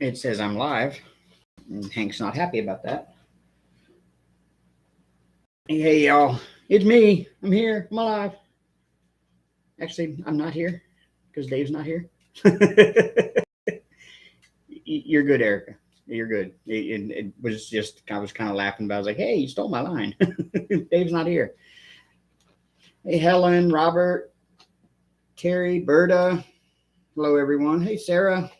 It says I'm live. And Hank's not happy about that. Hey, y'all. It's me. I'm here. I'm alive. Actually, I'm not here because Dave's not here. You're good, Erica. You're good. It was just, I was kind of laughing about it. I was like, hey, you stole my line. Dave's not here. Hey, Helen, Robert, Terry, Berta. Hello, everyone. Hey, Sarah.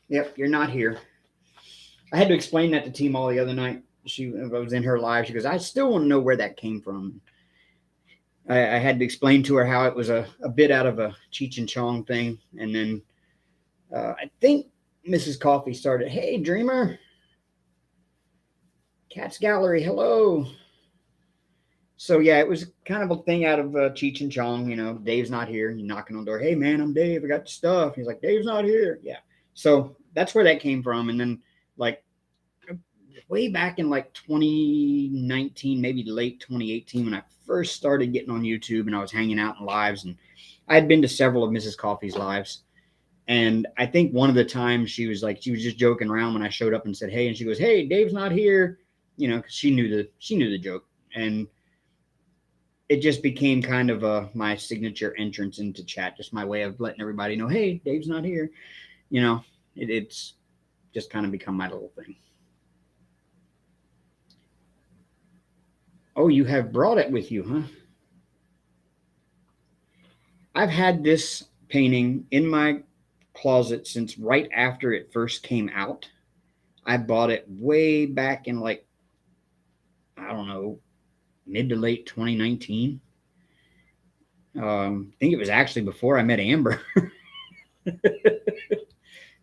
Yep, you're not here. I had to explain that to Team all the other night. I was in her live. She goes, I still want to know where that came from. I had to explain to her how it was a bit out of a Cheech and Chong thing. And then I think Mrs. Coffee started, hey, Dreamer. Cat's Gallery, hello. So, yeah, it was kind of a thing out of Cheech and Chong. You know, Dave's not here. You're knocking on the door. Hey, man, I'm Dave. I got the stuff. He's like, Dave's not here. Yeah. So that's where that came from. And then, like, way back in like 2019, maybe late 2018, when I first started getting on YouTube and I was hanging out in lives, and I had been to several of Mrs. Coffee's lives. And I think one of the times she was just joking around when I showed up and said, hey, and she goes, hey, Dave's not here, you know, because she knew the joke. And it just became kind of my signature entrance into chat, just my way of letting everybody know, hey, Dave's not here. You know, it's just kind of become my little thing. Oh, you have brought it with you, huh? I've had this painting in my closet since right after it first came out. I bought it way back in like, I don't know, mid to late 2019. I think it was actually before I met Amber.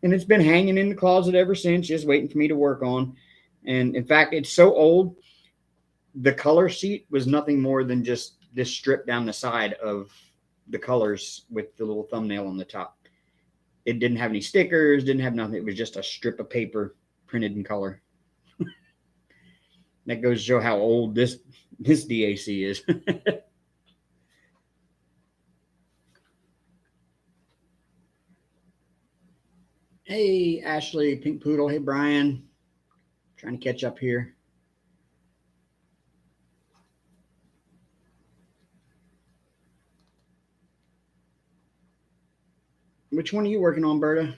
And it's been hanging in the closet ever since, just waiting for me to work on. And in fact, it's so old, the color sheet was nothing more than just this strip down the side of the colors with the little thumbnail on the top. It didn't have any stickers, didn't have nothing. It was just a strip of paper printed in color. That goes to show how old this DAC is. Hey, Ashley, Pink Poodle. Hey, Brian. Trying to catch up here. Which one are you working on, Berta?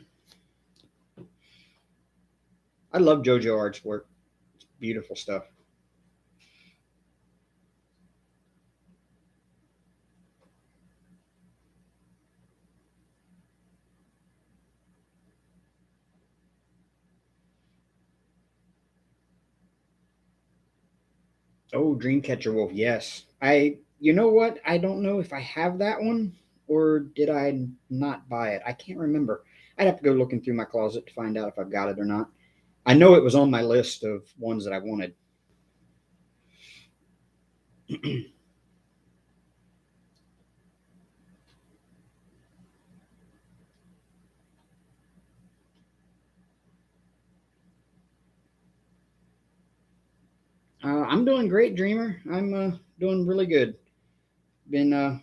I love JoJo Art's work. It's beautiful stuff. Oh, Dreamcatcher Wolf. Yes. You know what? I don't know if I have that one or did I not buy it. I can't remember. I'd have to go looking through my closet to find out if I've got it or not. I know it was on my list of ones that I wanted. I'm doing great, Dreamer. I'm doing really good. Been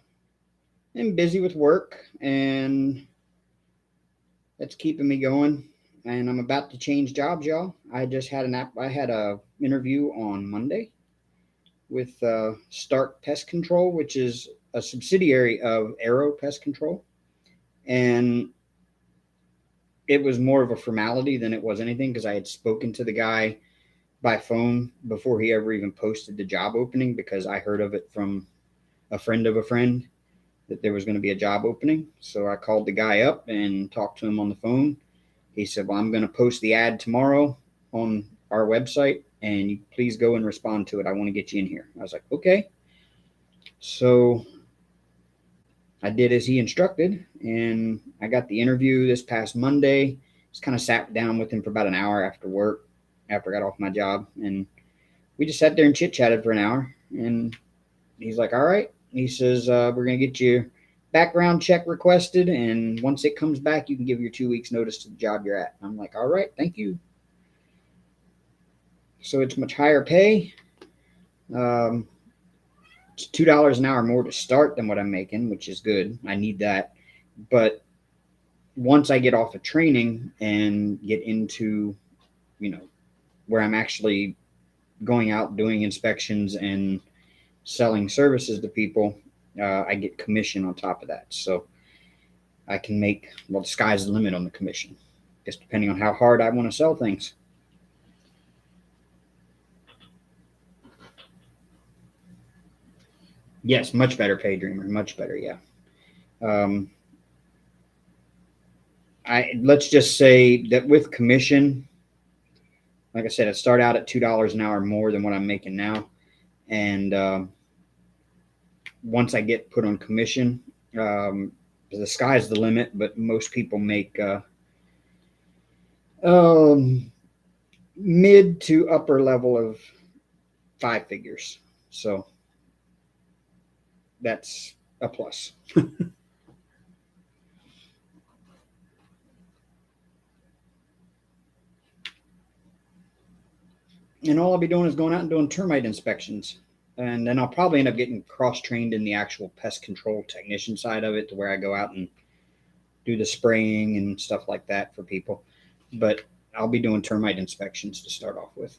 busy with work, and that's keeping me going. And I'm about to change jobs, y'all. I had a interview on Monday with Stark Pest Control, which is a subsidiary of Arrow Pest Control, and it was more of a formality than it was anything because I had spoken to the guy by phone before he ever even posted the job opening because I heard of it from a friend of a friend that there was going to be a job opening. So I called the guy up and talked to him on the phone. He said, well, I'm going to post the ad tomorrow on our website and you please go and respond to it. I want to get you in here. I was like, okay. So I did as he instructed and I got the interview this past Monday. Just kind of sat down with him for about an hour after work, after I got off my job. And we just sat there and chit chatted for an hour. And he's like, all right. He says, we're going to get you background check requested. And once it comes back, you can give your 2 weeks notice to the job you're at. I'm like, all right, thank you. So it's much higher pay. It's $2 an hour more to start than what I'm making, which is good. I need that. But once I get off of training and get into, where I'm actually going out doing inspections and selling services to people, I get commission on top of that. So I can make, well, the sky's the limit on the commission, just depending on how hard I want to sell things. Yes, much better pay, Dreamer. Much better, yeah. Let's just say that with commission, like I said, I start out at $2 an hour more than what I'm making now, and once I get put on commission, the sky's the limit. But most people make mid to upper level of 5 figures, so that's a plus. And all I'll be doing is going out and doing termite inspections. And then I'll probably end up getting cross-trained in the actual pest control technician side of it, to where I go out and do the spraying and stuff like that for people. But I'll be doing termite inspections to start off with.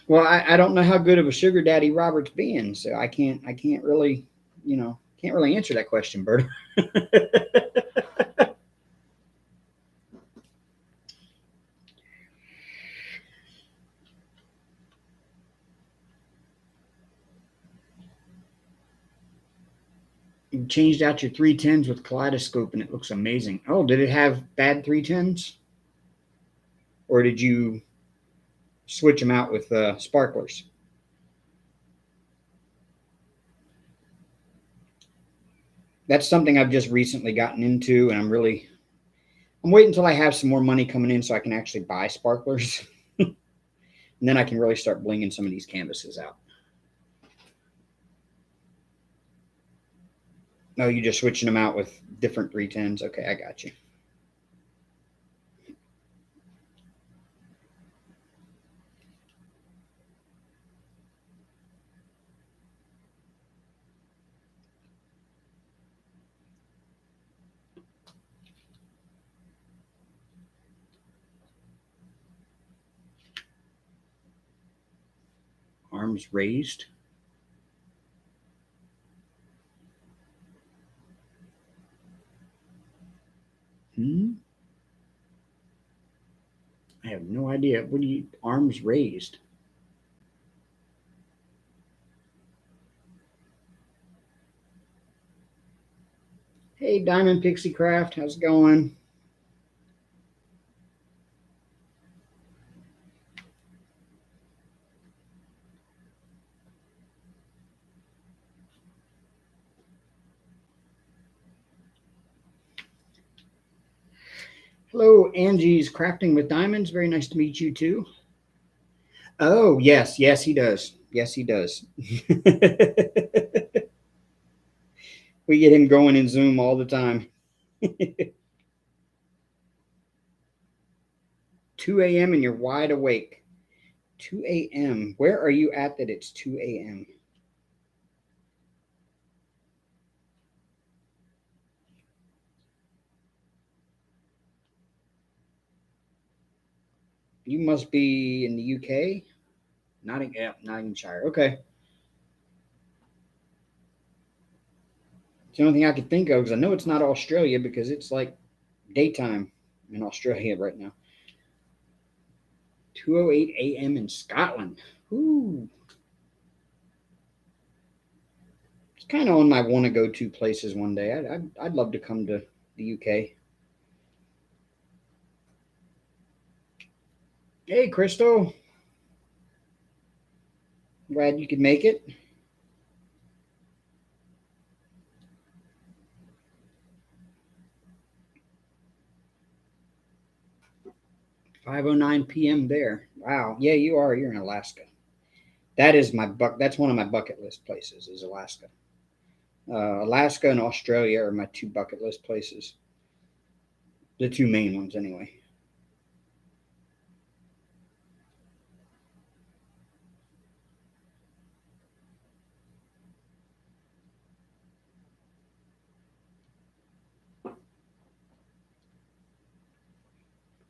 Well, I don't know how good of a sugar daddy Robert's being, so I can't really, can't really answer that question, Bert. You changed out your 310s with kaleidoscope, and it looks amazing. Oh, did it have bad 310s? Or did you switch them out with sparklers? That's something I've just recently gotten into, and I'm waiting until I have some more money coming in so I can actually buy sparklers. And then I can really start blinging some of these canvases out. No, you're just switching them out with different 310s. Okay, I got you. Arms raised. I have no idea. What do you, arms raised? Hey, Diamond Pixie Craft, how's it going? Hello, Angie's Crafting with Diamonds. Very nice to meet you too. Oh, yes, he does. Yes, he does. We get him going in Zoom all the time. 2 a.m. and you're wide awake. 2 a.m. Where are you at that it's 2 a.m.? You must be in the UK? Nottinghamshire. Okay. It's the only thing I could think of, because I know it's not Australia, because it's like daytime in Australia right now. 2:08 a.m. in Scotland. Ooh. It's kind of on my want to go to places one day. I'd love to come to the UK. Hey, Crystal. Glad you could make it. "5:09 p.m. there." Wow. Yeah, you are. You're in Alaska. That is that's one of my bucket list places, is Alaska. Alaska and Australia are my 2 bucket list places. The 2 main ones, anyway.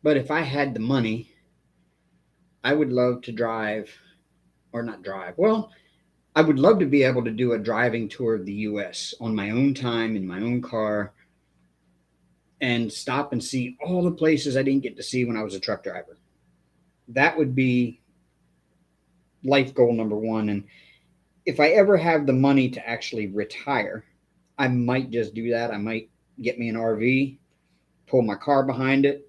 But if I had the money, I would love to drive, or not drive. Well, I would love to be able to do a driving tour of the US on my own time in my own car and stop and see all the places I didn't get to see when I was a truck driver. That would be life goal number one. And if I ever have the money to actually retire, I might just do that. I might get me an RV, pull my car behind it,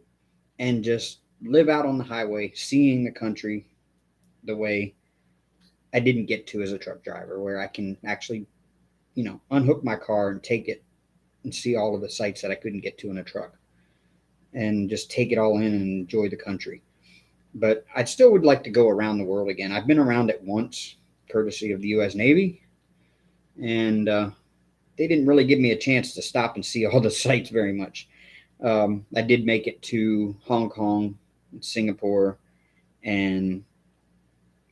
and just live out on the highway, seeing the country the way I didn't get to as a truck driver, where I can actually, unhook my car and take it and see all of the sights that I couldn't get to in a truck and just take it all in and enjoy the country. But I still would like to go around the world again. I've been around it once, courtesy of the U.S. Navy, and they didn't really give me a chance to stop and see all the sights very much. I did make it to Hong Kong, Singapore, and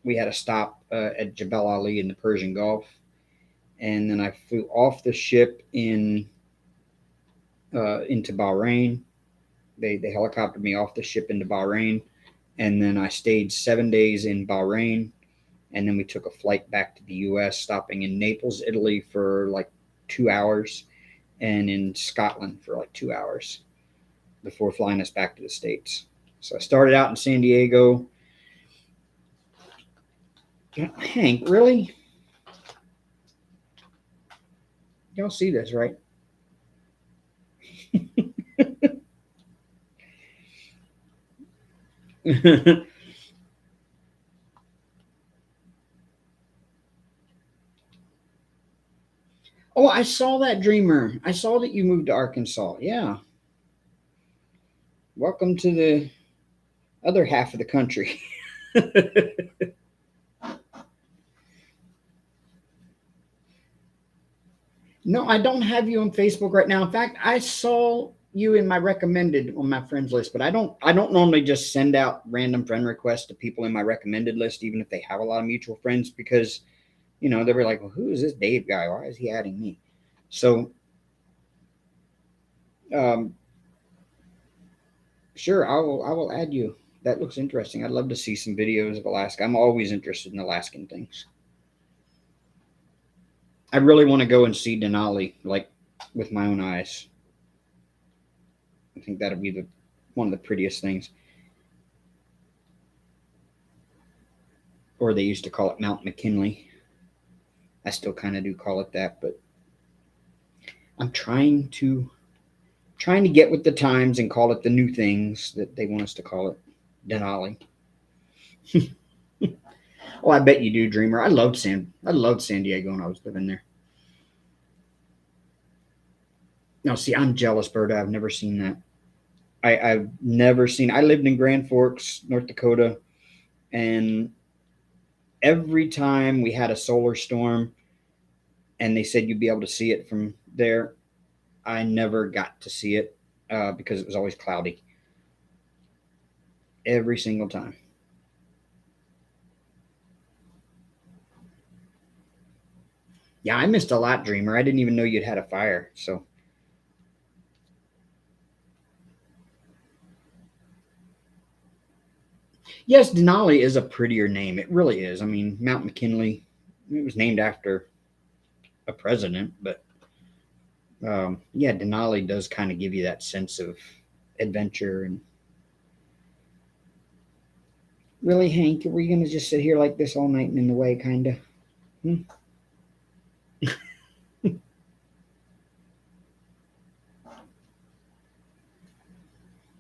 we had a stop at Jebel Ali in the Persian Gulf. And then I flew off the ship into Bahrain. They helicoptered me off the ship into Bahrain. And then I stayed 7 days in Bahrain. And then we took a flight back to the U.S., stopping in Naples, Italy for like 2 hours, and in Scotland for like 2 hours before flying us back to the States. So I started out in San Diego. Hank, really? Y'all see this, right? Oh, I saw that, Dreamer. I saw that you moved to Arkansas. Yeah. Welcome to the other half of the country. No, I don't have you on Facebook right now. In fact, I saw you in my recommended on my friends list, but I don't normally just send out random friend requests to people in my recommended list, even if they have a lot of mutual friends, because they were like, well, who is this Dave guy? Why is he adding me? So um, sure, I will add you. That looks interesting. I'd love to see some videos of Alaska. I'm always interested in Alaskan things. I really want to go and see Denali, like with my own eyes. I think that'd be one of the prettiest things. Or they used to call it Mount McKinley. I still kind of do call it that, but I'm trying to get with the times and call it the new things that they want us to call it. Denali. Oh, I bet you do, Dreamer. I loved San Diego when I was living there. Now, see, I'm jealous, Berta. I've never seen that. I've never seen. I lived in Grand Forks, North Dakota, and every time we had a solar storm, and they said you'd be able to see it from there, I never got to see it because it was always cloudy. Every single time. Yeah, I missed a lot, Dreamer. I didn't even know you'd had a fire. So, yes, Denali is a prettier name. It really is. I mean, Mount McKinley, it was named after a president, but yeah, Denali does kind of give you that sense of adventure. And really, Hank, are we going to just sit here like this all night and in the way, kind of? Hmm?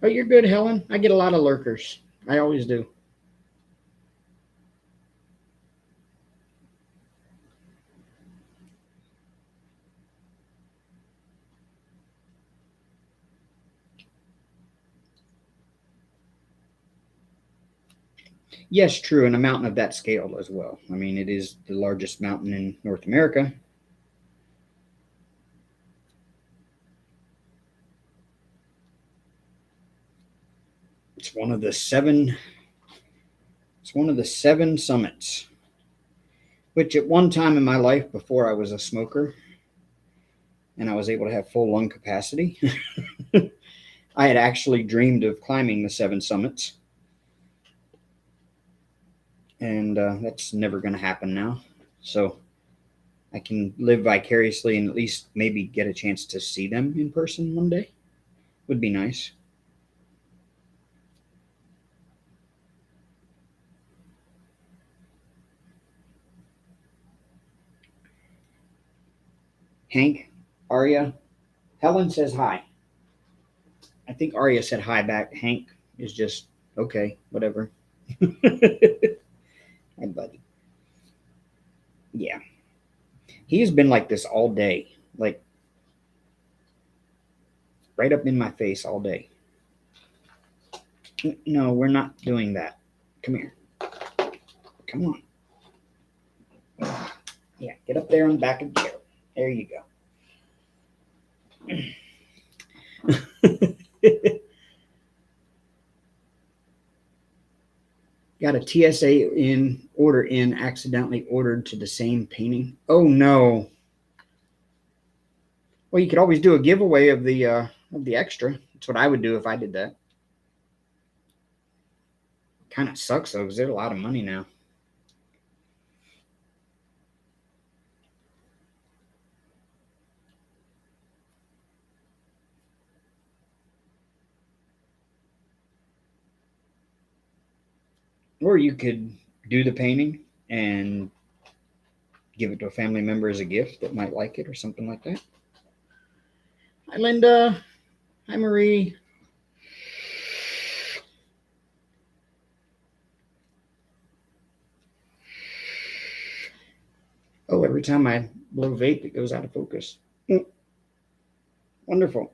Oh, you're good, Helen. I get a lot of lurkers. I always do. Yes, true, and a mountain of that scale as well. I mean, it is the largest mountain in North America. It's one of the seven. It's one of the seven summits. Which at one time in my life, before I was a smoker, and I was able to have full lung capacity, I had actually dreamed of climbing the 7 summits, and that's never going to happen now. So I can live vicariously and at least maybe get a chance to see them in person one day. Would be nice. Hank, Arya, Helen says hi. I think Arya said hi back. Hank is just okay, whatever. Hi, buddy. Yeah, he has been like this all day, like right up in my face all day. No, we're not doing that. Come here. Come on. Yeah, get up there on the back of the chair. There you go. Got a TSA order accidentally ordered to the same painting. Oh no. Well, you could always do a giveaway of the extra. That's what I would do if I did that. Kind of sucks though, because they're a lot of money now. Or you could do the painting and give it to a family member as a gift that might like it or something like that. Hi, Linda. Hi, Marie. Oh, every time I blow vape, it goes out of focus. Wonderful.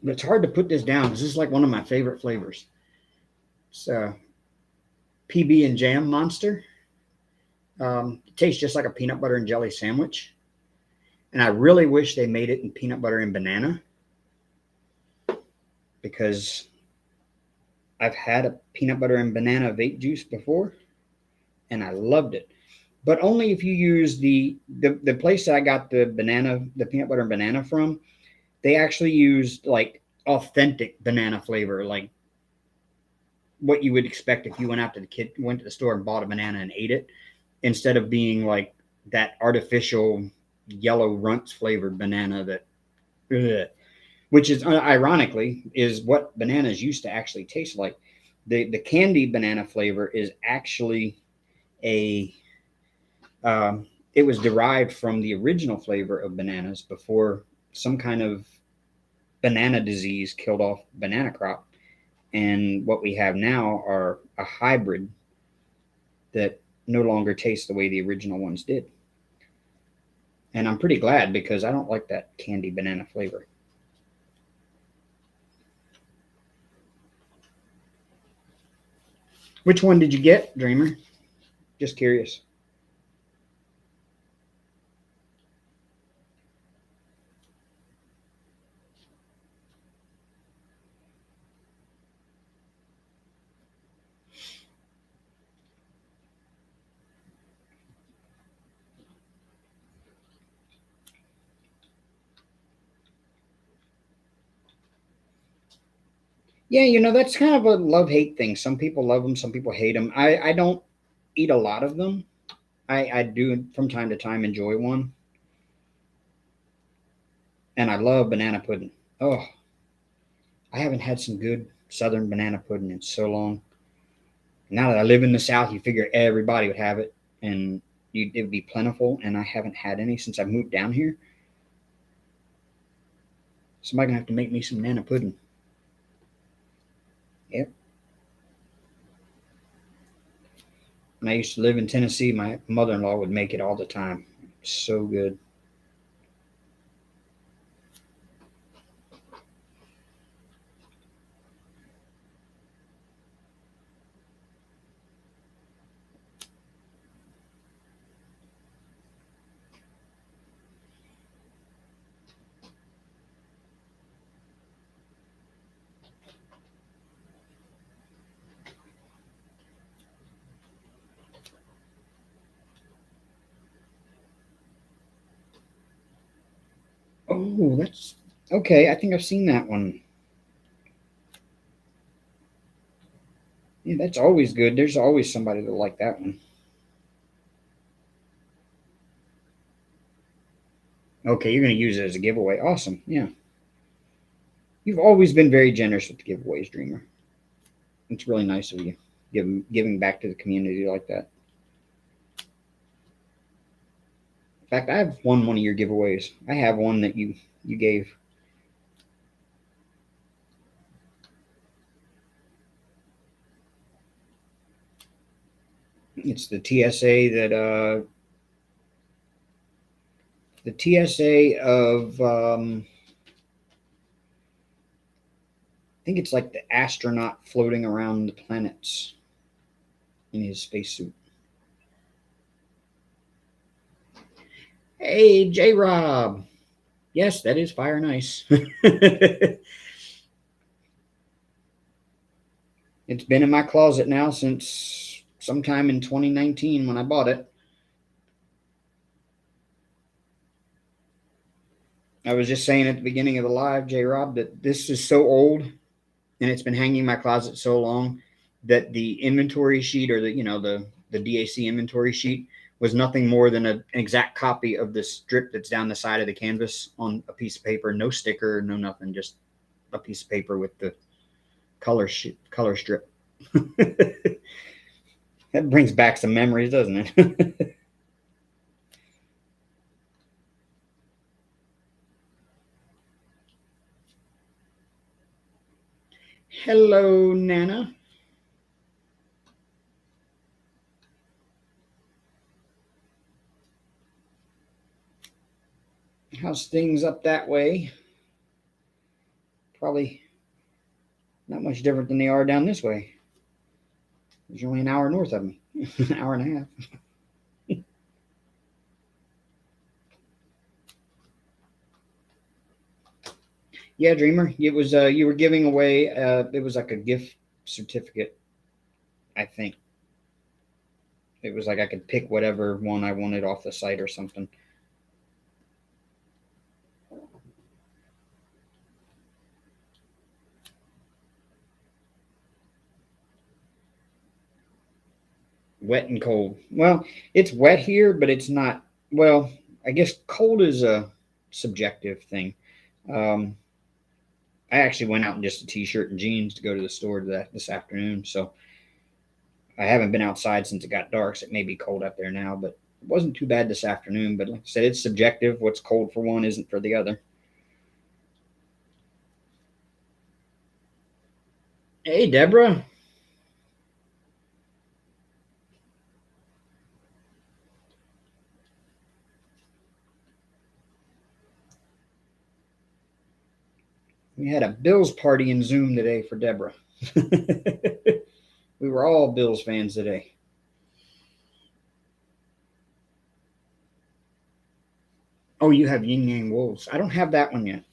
But it's hard to put this down because this is like one of my favorite flavors. It's PB and Jam Monster. It tastes just like a peanut butter and jelly sandwich. And I really wish they made it in peanut butter and banana, because I've had a peanut butter and banana vape juice before and I loved it. But only if you use the place that I got the peanut butter and banana from, they actually used like authentic banana flavor, like what you would expect if you went to the store and bought a banana and ate it, instead of being like that artificial yellow runts flavored banana that, which is ironically is what bananas used to actually taste like. The candy banana flavor is actually a it was derived from the original flavor of bananas before some kind of banana disease killed off banana crop. And what we have now are a hybrid that no longer tastes the way the original ones did. And I'm pretty glad, because I don't like that candy banana flavor. Which one did you get, Dreamer? Just curious. Yeah, that's kind of a love-hate thing. Some people love them, some people hate them. I don't eat a lot of them. I do from time to time enjoy one. And I love banana pudding. Oh, I haven't had some good southern banana pudding in so long. Now that I live in the South, you figure everybody would have it and it would be plentiful. And I haven't had any since I moved down here. Somebody's going to have to make me some banana pudding. Yep. When I used to live in Tennessee, my mother-in-law would make it all the time. So good. Oh, that's okay. I think I've seen that one. Yeah, that's always good. There's always somebody that like that one. Okay, you're going to use it as a giveaway. Awesome. Yeah. You've always been very generous with the giveaways, Dreamer. It's really nice of you giving back to the community like that. In fact, I have won one of your giveaways. I have one that you gave. It's the TSA of I think it's like the astronaut floating around the planets in his spacesuit. Hey, J Rob. Yes, that is Fire and Ice. It's been in my closet now since sometime in 2019 when I bought it. I was just saying at the beginning of the live, J Rob, that this is so old and it's been hanging in my closet so long that the inventory sheet, or the DAC inventory sheet, was nothing more than an exact copy of the strip that's down the side of the canvas on a piece of paper. No sticker, no nothing, just a piece of paper with the color strip. That brings back some memories, doesn't it? Hello, Nana. How's things up that way? Probably not much different than they are down this way. There's only an hour north of me, an hour and a half. Yeah, Dreamer. It was you were giving away. It was like a gift certificate, I think. It was like I could pick whatever one I wanted off the site or something. Wet and cold. Well, it's wet here, but it's not. Well, I guess cold is a subjective thing. Um, I actually went out in just a t-shirt and jeans to go to the store this afternoon, so I haven't been outside since it got dark. So it may be cold out there now, but it wasn't too bad this afternoon. But like I said, it's subjective. What's cold for one isn't for the other. Hey, Deborah. We had a Bills party in Zoom today for Deborah. We were all Bills fans today. Oh, you have Yin Yang Wolves. I don't have that one yet.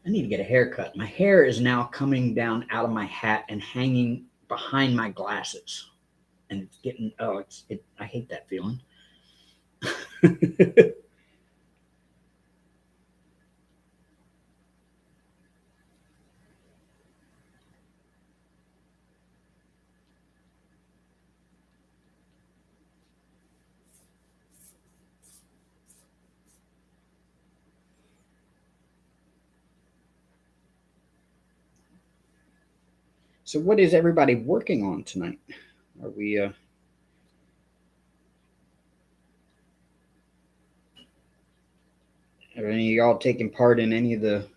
I need to get a haircut. My hair is now coming down out of my hat and hanging behind my glasses. And it's getting, I hate that feeling. So, what is everybody working on tonight? Are we, are any of y'all taking part in any of the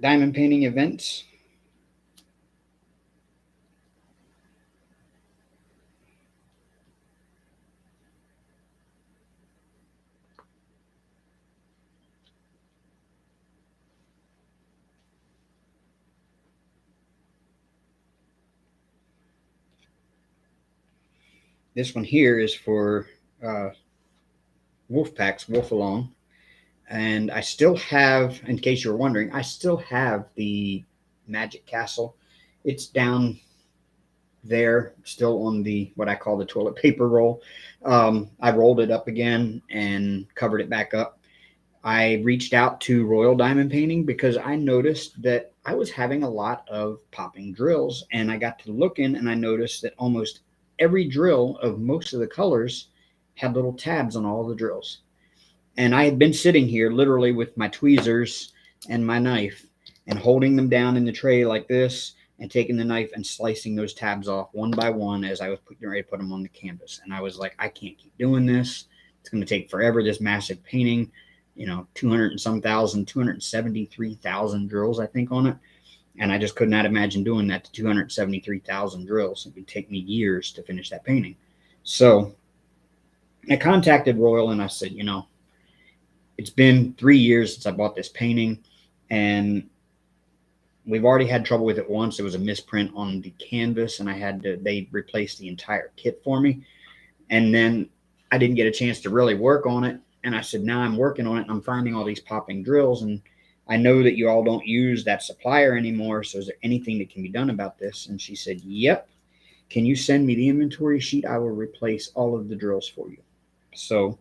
diamond painting events? This one here is for Wolfpack's Wolf Along. And I still have, in case you're wondering, I still have the Magic Castle. It's down there, still on the what I call the toilet paper roll. I rolled it up again and covered it back up. I reached out to Royal Diamond Painting because I noticed that I was having a lot of popping drills, and I got to looking and I noticed that almost every drill of most of the colors had little tabs on all the drills. And I had been sitting here literally with my tweezers and my knife and holding them down in the tray like this and taking the knife and slicing those tabs off one by one as I was ready to put them on the canvas. And I was like, I can't keep doing this. It's going to take forever, this massive painting, 200 and some thousand, 273,000 drills, I think, on it. And I just could not imagine doing that to 273,000 drills. It would take me years to finish that painting. So I contacted Royal and I said, it's been 3 years since I bought this painting, and we've already had trouble with it once. It was a misprint on the canvas, and they replaced the entire kit for me. And then I didn't get a chance to really work on it. And I said, now I'm working on it, and I'm finding all these popping drills, and I know that you all don't use that supplier anymore. So is there anything that can be done about this? And she said, yep. Can you send me the inventory sheet? I will replace all of the drills for you. So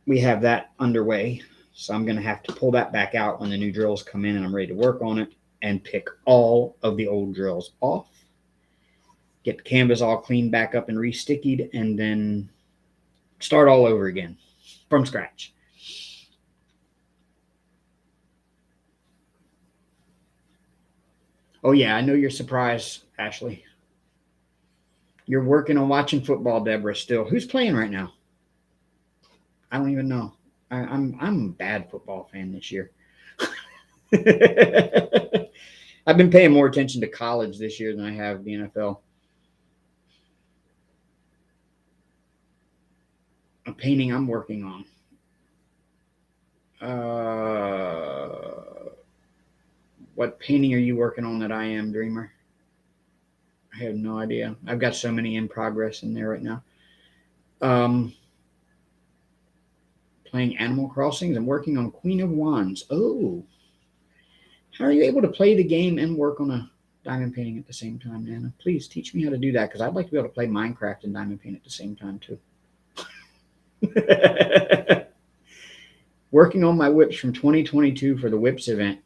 we have that underway. So I'm going to have to pull that back out when the new drills come in and I'm ready to work on it, and pick all of the old drills off, get the canvas all cleaned back up and re-stickied, and then start all over again from scratch. Oh yeah, I know you're surprised, Ashley. You're working on watching football, Deborah, still. Who's playing right now? I don't even know. I'm a bad football fan this year. I've been paying more attention to college this year than I have the NFL. A painting I'm working on. What painting are you working on that I am, Dreamer? I have no idea. I've got so many in progress in there right now. Playing Animal Crossings. I'm working on Queen of Wands. Oh, how are you able to play the game and work on a diamond painting at the same time, Nana? Please teach me how to do that, because I'd like to be able to play Minecraft and diamond paint at the same time too. Working on my whips from 2022 for the whips event.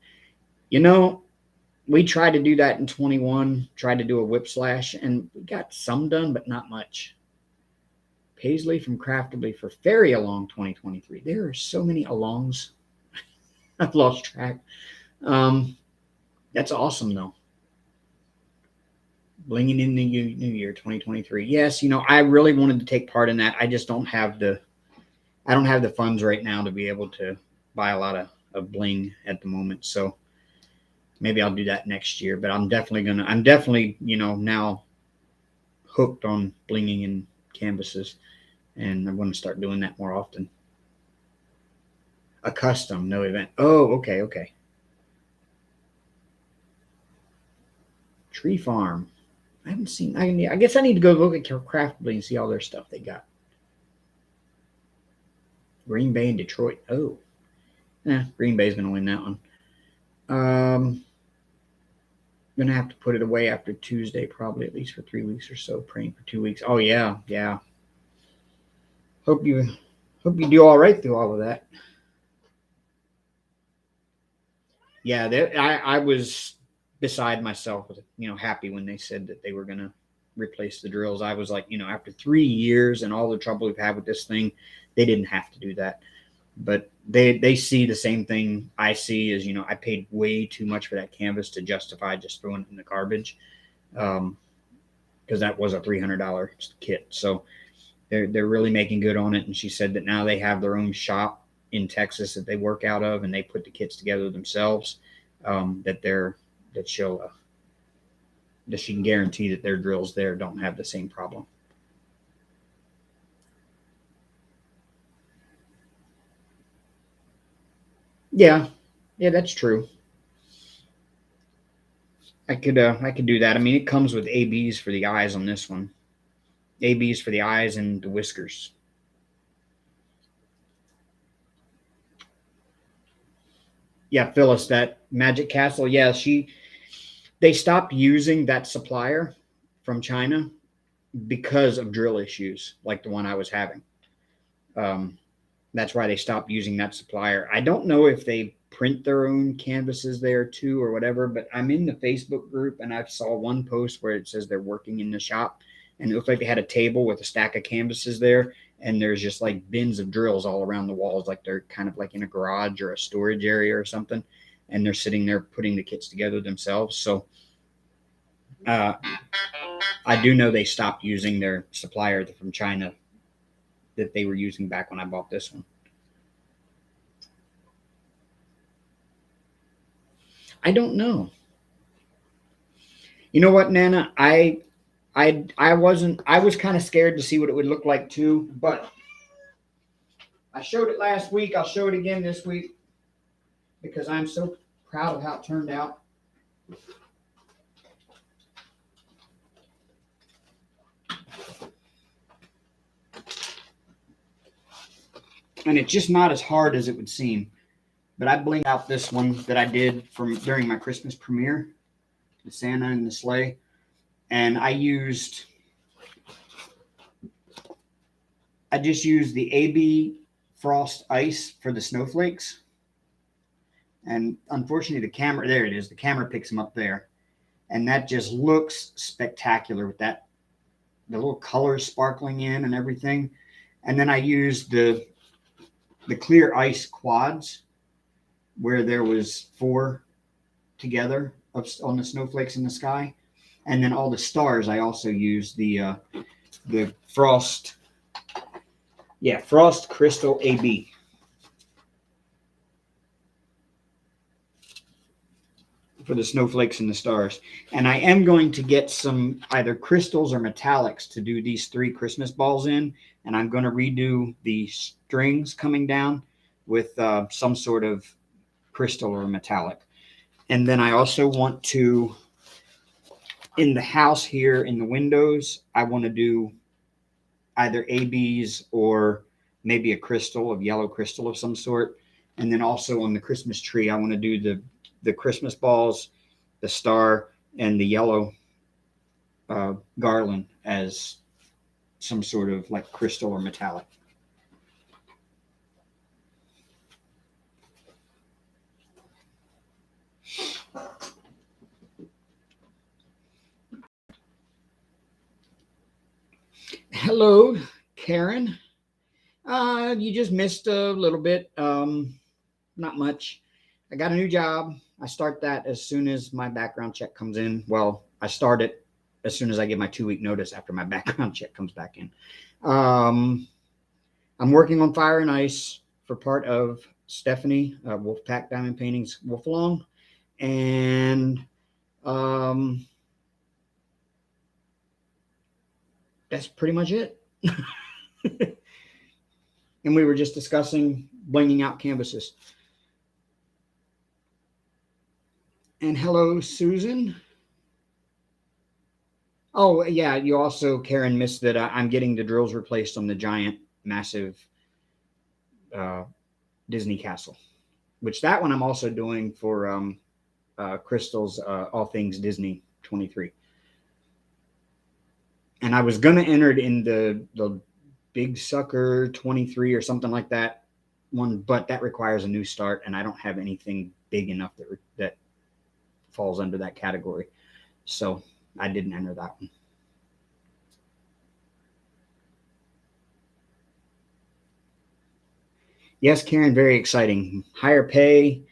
We tried to do that in 21, tried to do a whip slash, and we got some done, but not much. Paisley from Craftably for Fairy Along 2023. There are so many alongs. I've lost track. That's awesome, though. Blinging in the new year 2023. Yes, I really wanted to take part in that. I just don't have the funds right now to be able to buy a lot of bling at the moment. So maybe I'll do that next year. But I'm definitely now hooked on blinging and canvases, and I'm going to start doing that more often. A custom, no event. Oh, okay. Tree Farm. I haven't seen. I guess I need to go look at Craftly and see all their stuff they got. Green Bay and Detroit. Oh, Green Bay's going to win that one. I'm going to have to put it away after Tuesday, probably, at least for 3 weeks or so, praying for 2 weeks. Oh, yeah. Hope you do all right through all of that. Yeah, I was beside myself, happy when they said that they were going to replace the drills. I was like, after 3 years and all the trouble we've had with this thing, they didn't have to do that. But they see the same thing I see, as I paid way too much for that canvas to justify just throwing it in the garbage, because that was a $300 kit. So they're really making good on it. And she said that now they have their own shop in Texas that they work out of, and they put the kits together themselves. That she can guarantee that their drills there don't have the same problem. Yeah, that's true. I could do that. I mean, it comes with ABs for the eyes on this one. ABs for the eyes and the whiskers. Yeah, Phyllis, that Magic Castle. Yeah, they stopped using that supplier from China because of drill issues like the one I was having. Um, that's why they stopped using that supplier. I don't know if they print their own canvases there too or whatever, but I'm in the Facebook group and I saw one post where it says they're working in the shop, and it looked like they had a table with a stack of canvases there, and there's just like bins of drills all around the walls, like they're kind of like in a garage or a storage area or something, and they're sitting there putting the kits together themselves. So uh, I do know they stopped using their supplier from China that they were using back when I bought this one. I don't know. You know what, Nana? I was kind of scared to see what it would look like too, but I showed it last week. I'll show it again this week because I'm so proud of how it turned out. And it's just not as hard as it would seem. But I blinged out this one that I did from during my Christmas premiere, the Santa and the sleigh, and I just used the AB Frost Ice for the snowflakes. And unfortunately, the camera, there it is, the camera picks them up there. And that just looks spectacular with the little colors sparkling in and everything. And then I used the clear ice quads where there was 4 together on the snowflakes in the sky. And then all the stars, I also used the Frost Crystal AB. For the snowflakes and the stars. And I am going to get some either crystals or metallics to do these 3 Christmas balls in. And I'm going to redo the strings coming down with some sort of crystal or metallic. And then I also want to, in the house here, in the windows, I want to do either ABs or maybe a crystal, of yellow crystal of some sort. And then also on the Christmas tree, I want to do the Christmas balls, the star, and the yellow garland as some sort of like crystal or metallic. Hello, Karen. You just missed a little bit. Not much. I got a new job. I start that as soon as my background check comes in. Well, I start it as soon as I get my 2-week notice after my background check comes back in. I'm working on Fire and Ice for part of Stephanie, Wolfpack Diamond Paintings Wolf Along. And that's pretty much it. And we were just discussing blinging out canvases. And hello, Susan. Oh, yeah, you also, Karen, missed that I'm getting the drills replaced on the giant, massive Disney castle, which that one I'm also doing for Crystal's All Things Disney 23. And I was going to enter it in the Big Sucker 23 or something like that one, but that requires a new start, and I don't have anything big enough that falls under that category. So I didn't enter that one. Yes, Karen, very exciting. Higher pay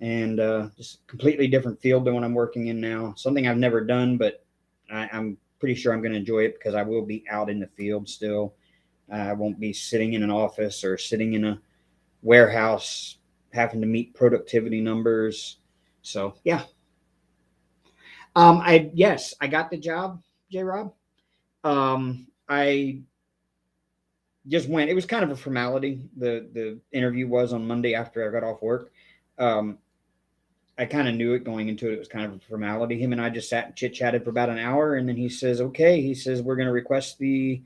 and just completely different field than what I'm working in now. Something I've never done, but I'm pretty sure I'm going to enjoy it because I will be out in the field still. I won't be sitting in an office or sitting in a warehouse having to meet productivity numbers. So, yeah. I got the job, J. Rob. I just went. It was kind of a formality. The interview was on Monday after I got off work. I I kind of knew it going into it. It was kind of a formality. Him and I just sat and chit chatted for about an hour, and then he says, "Okay," he says, "we're going to request the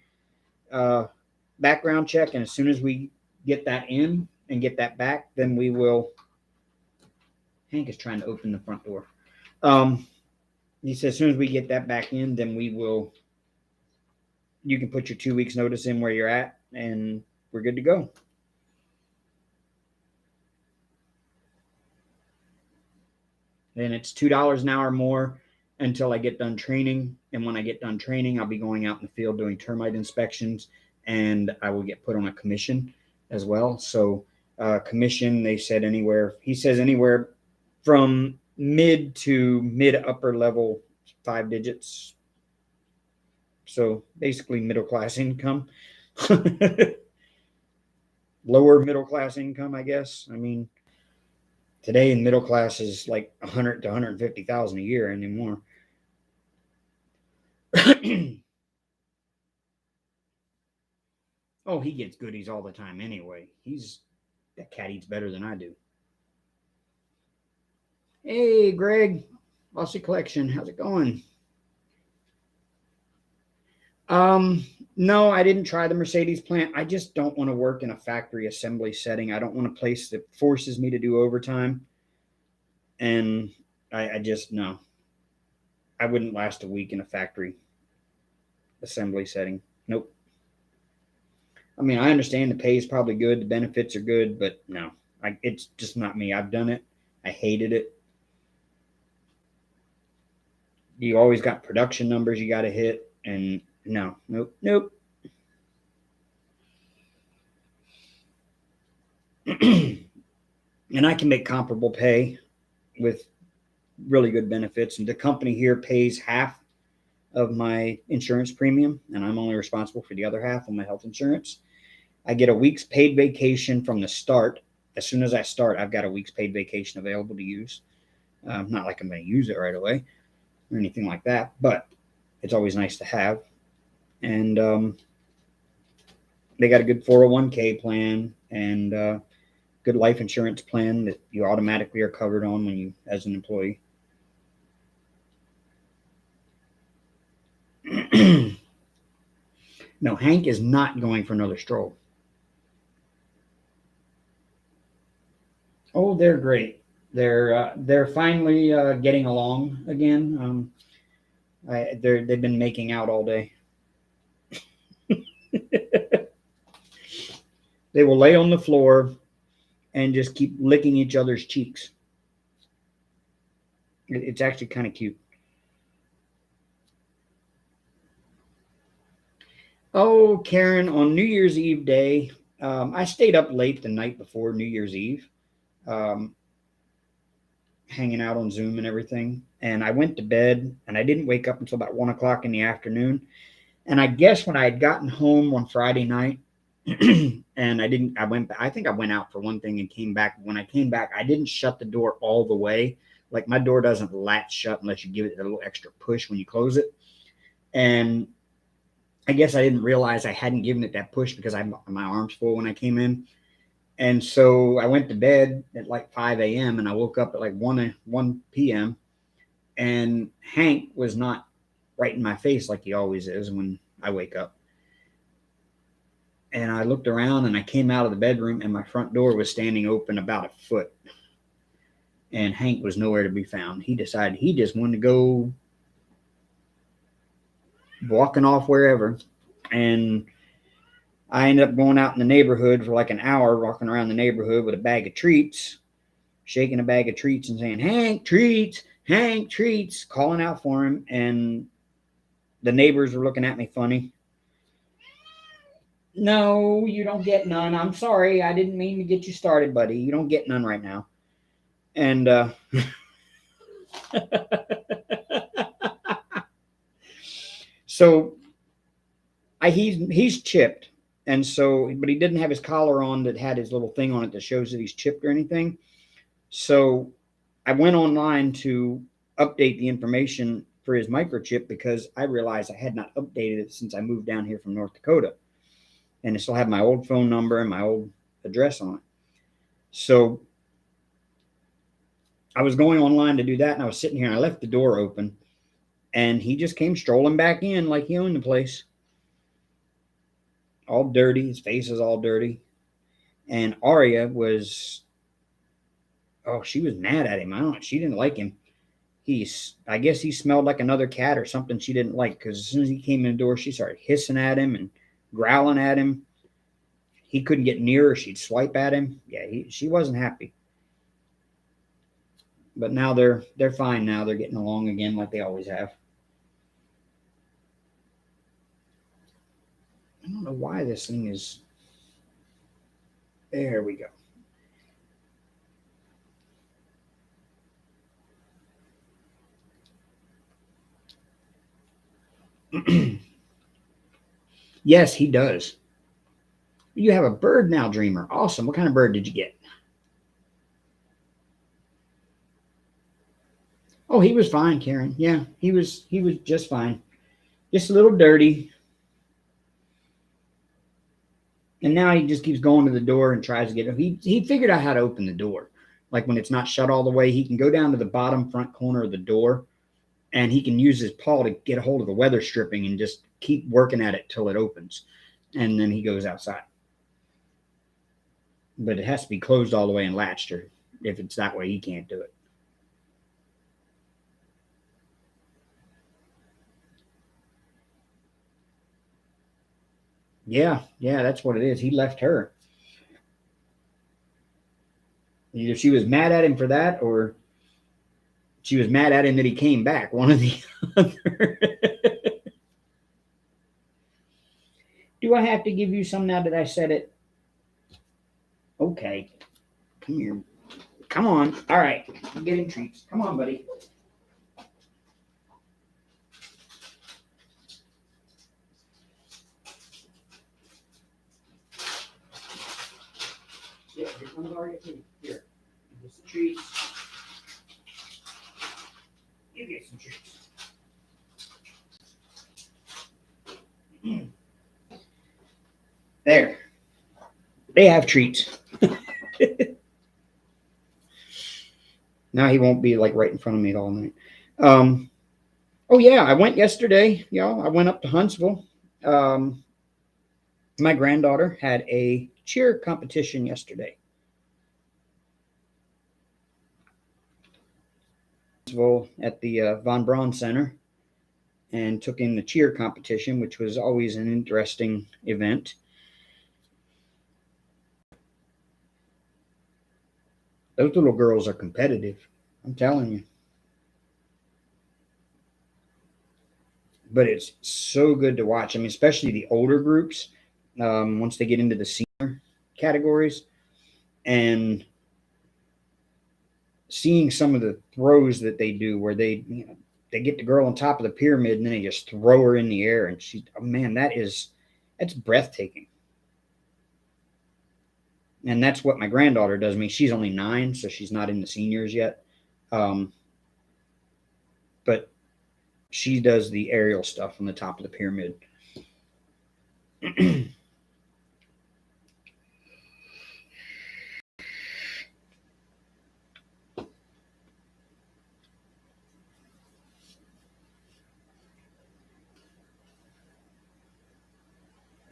background check, and as soon as we get that in and get that back, then we will." Hank is trying to open the front door. He says, "As soon as we get that back in, then we will. You can put your 2 weeks notice in where you're at, and we're good to go." Then it's $2 an hour more until I get done training. And when I get done training, I'll be going out in the field doing termite inspections, and I will get put on a commission as well. So commission, they said anywhere, he says anywhere from mid to mid upper level 5 digits. So basically middle class income, lower middle class income, I guess. I mean, today in middle class is like 100 to 150,000 a year anymore. Oh, he gets goodies all the time anyway. That cat eats better than I do. Hey, Greg, Bossy Collection, how's it going? No, I didn't try the Mercedes plant. I just don't want to work in a factory assembly setting. I don't want a place that forces me to do overtime. And I just, no. I wouldn't last a week in a factory assembly setting. Nope. I mean, I understand the pay is probably good, the benefits are good, but no, it's just not me. I've done it. I hated it. You always got production numbers you got to hit, and no, nope, nope. And I can make comparable pay with really good benefits. And the company here pays half of my insurance premium, and I'm only responsible for the other half of my health insurance. I get a week's paid vacation from the start. As soon as I start, I've got a week's paid vacation available to use. Not like I'm going to use it right away or anything like that, but it's always nice to have. And they got a good 401k plan and good life insurance plan that you automatically are covered on when you, as an employee. No, Hank is not going for another stroll. Oh, they're great. They're finally getting along again. They've been making out all day. They will lay on the floor and just keep licking each other's cheeks. It's actually kind of cute. Oh, Karen, on New Year's Eve day, I stayed up late the night before New Year's Eve, hanging out on Zoom and everything. And I went to bed, and I didn't wake up until about 1 o'clock in the afternoon. And I guess when I had gotten home on Friday night, and I think I went out for one thing and came back. When I came back, I didn't shut the door all the way. Like my door doesn't latch shut unless you give it a little extra push when you close it. And I guess I didn't realize I hadn't given it that push because my arm's full when I came in. And so I went to bed at like 5 a.m. and I woke up at like 1 p.m. and Hank was not right in my face like he always is when I wake up. And I looked around and I came out of the bedroom and my front door was standing open about a foot. And Hank was nowhere to be found. He decided he just wanted to go walking off wherever. And I ended up going out in the neighborhood for like an hour, walking around the neighborhood with a bag of treats, shaking a bag of treats and saying, Hank, treats, calling out for him. And the neighbors were looking at me funny. No, you don't get none. I'm sorry. I didn't mean to get you started, buddy. You don't get none right now. And so he's chipped. And so, but he didn't have his collar on that had his little thing on it that shows that he's chipped or anything. So I went online to update the information for his microchip because I realized I had not updated it since I moved down here from North Dakota. And it still had my old phone number and my old address on it. So I was going online to do that, and I was sitting here, and I left the door open, and he just came strolling back in like he owned the place. All dirty. His face is all dirty. And Aria was, oh, she was mad at him. I don't know. She didn't like him. I guess he smelled like another cat or something she didn't like, because as soon as he came in the door, she started hissing at him and growling at him. He couldn't get near her. She'd swipe at him. Yeah, she wasn't happy. But now they're fine now. They're getting along again like they always have. I don't know why this thing is. There we go. Yes, he does. You have a bird now, Dreamer. Awesome. What kind of bird did you get? Oh, he was fine, Karen. Yeah, he was just fine. Just a little dirty. And now he just keeps going to the door and tries to get it. He figured out how to open the door. Like when it's not shut all the way, he can go down to the bottom front corner of the door, and he can use his paw to get a hold of the weather stripping and just keep working at it till it opens. And then he goes outside. But it has to be closed all the way and latched, or if it's that way, he can't do it. Yeah, that's what it is. He left her. Either she was mad at him for that, or she was mad at him that he came back. One or the other. Do I have to give you some now that I said it? Okay. Come here. Come on. All right. I'm getting treats. Come on, buddy. Yeah, here comes Arya too. Here. Get some treats. You get some treats. There. They have treats. Now he won't be like right in front of me all night. Oh yeah, I went yesterday, y'all. I went up to Huntsville. My granddaughter had a cheer competition yesterday. At the Von Braun Center, and took in the cheer competition, which was always an interesting event. Those little girls are competitive, I'm telling you. But it's so good to watch. I mean, especially the older groups, once they get into the senior categories, and seeing some of the throws that they do, where they get the girl on top of the pyramid and then they just throw her in the air, and oh man, that's breathtaking. And that's what my granddaughter does. I mean, she's only 9, so she's not in the seniors yet. But she does the aerial stuff on the top of the pyramid.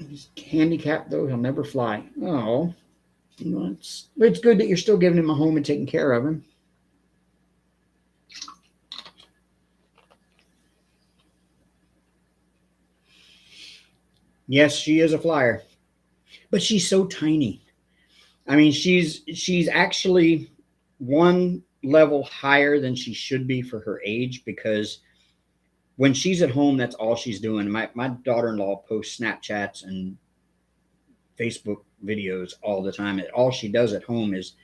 He's handicapped, though. He'll never fly. Oh, it's good that you're still giving him a home and taking care of him. Yes, she is a flyer, but she's so tiny. I mean, she's actually one level higher than she should be for her age, because when she's at home, that's all she's doing. My daughter-in-law posts Snapchats and Facebook videos all the time. And all she does at home is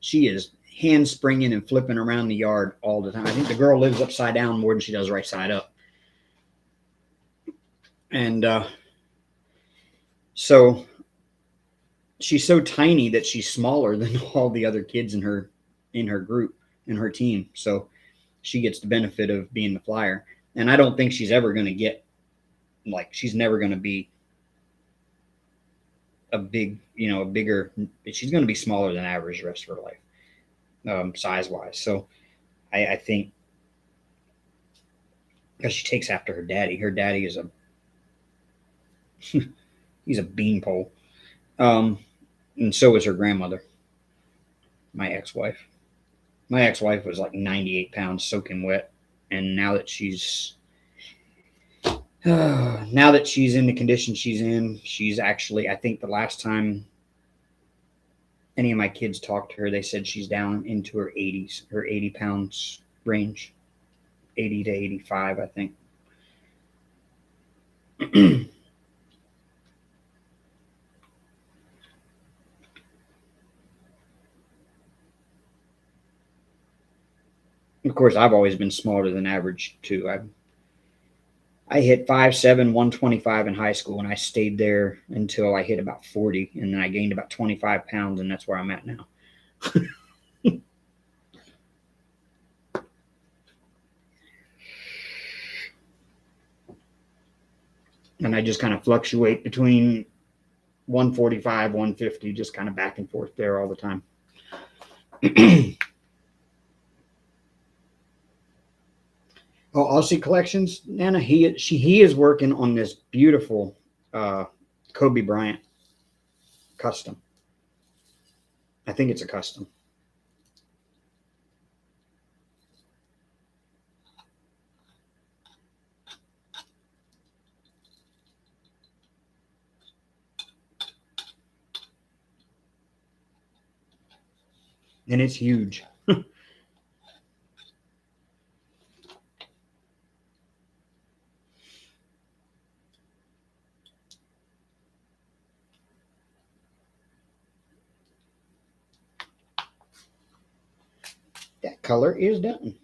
she is hand springing and flipping around the yard all the time. I think the girl lives upside down more than she does right side up. And so she's so tiny that she's smaller than all the other kids in her group, in her team. So she gets the benefit of being the flyer. And I don't think she's ever going to get, like, she's never going to be a bigger, she's going to be smaller than average the rest of her life, size wise. So I think because she takes after her daddy. Her daddy is a he's a beanpole. And so is her grandmother, my ex-wife. My ex-wife was like 98 pounds soaking wet, and now that she's in the condition she's in, she's actually, I think the last time any of my kids talked to her, they said she's down into her 80s, her 80 pounds range, 80 to 85, I think. Of course, I've always been smaller than average too. I hit 5'7", 125 in high school, and I stayed there until I hit about 40, and then I gained about 25 pounds, and that's where I'm at now. And I just kind of fluctuate between 145, 150, just kind of back and forth there all the time. Oh, Aussie Collections, Nana. He is working on this beautiful Kobe Bryant custom. I think it's a custom. And it's huge. That color is done.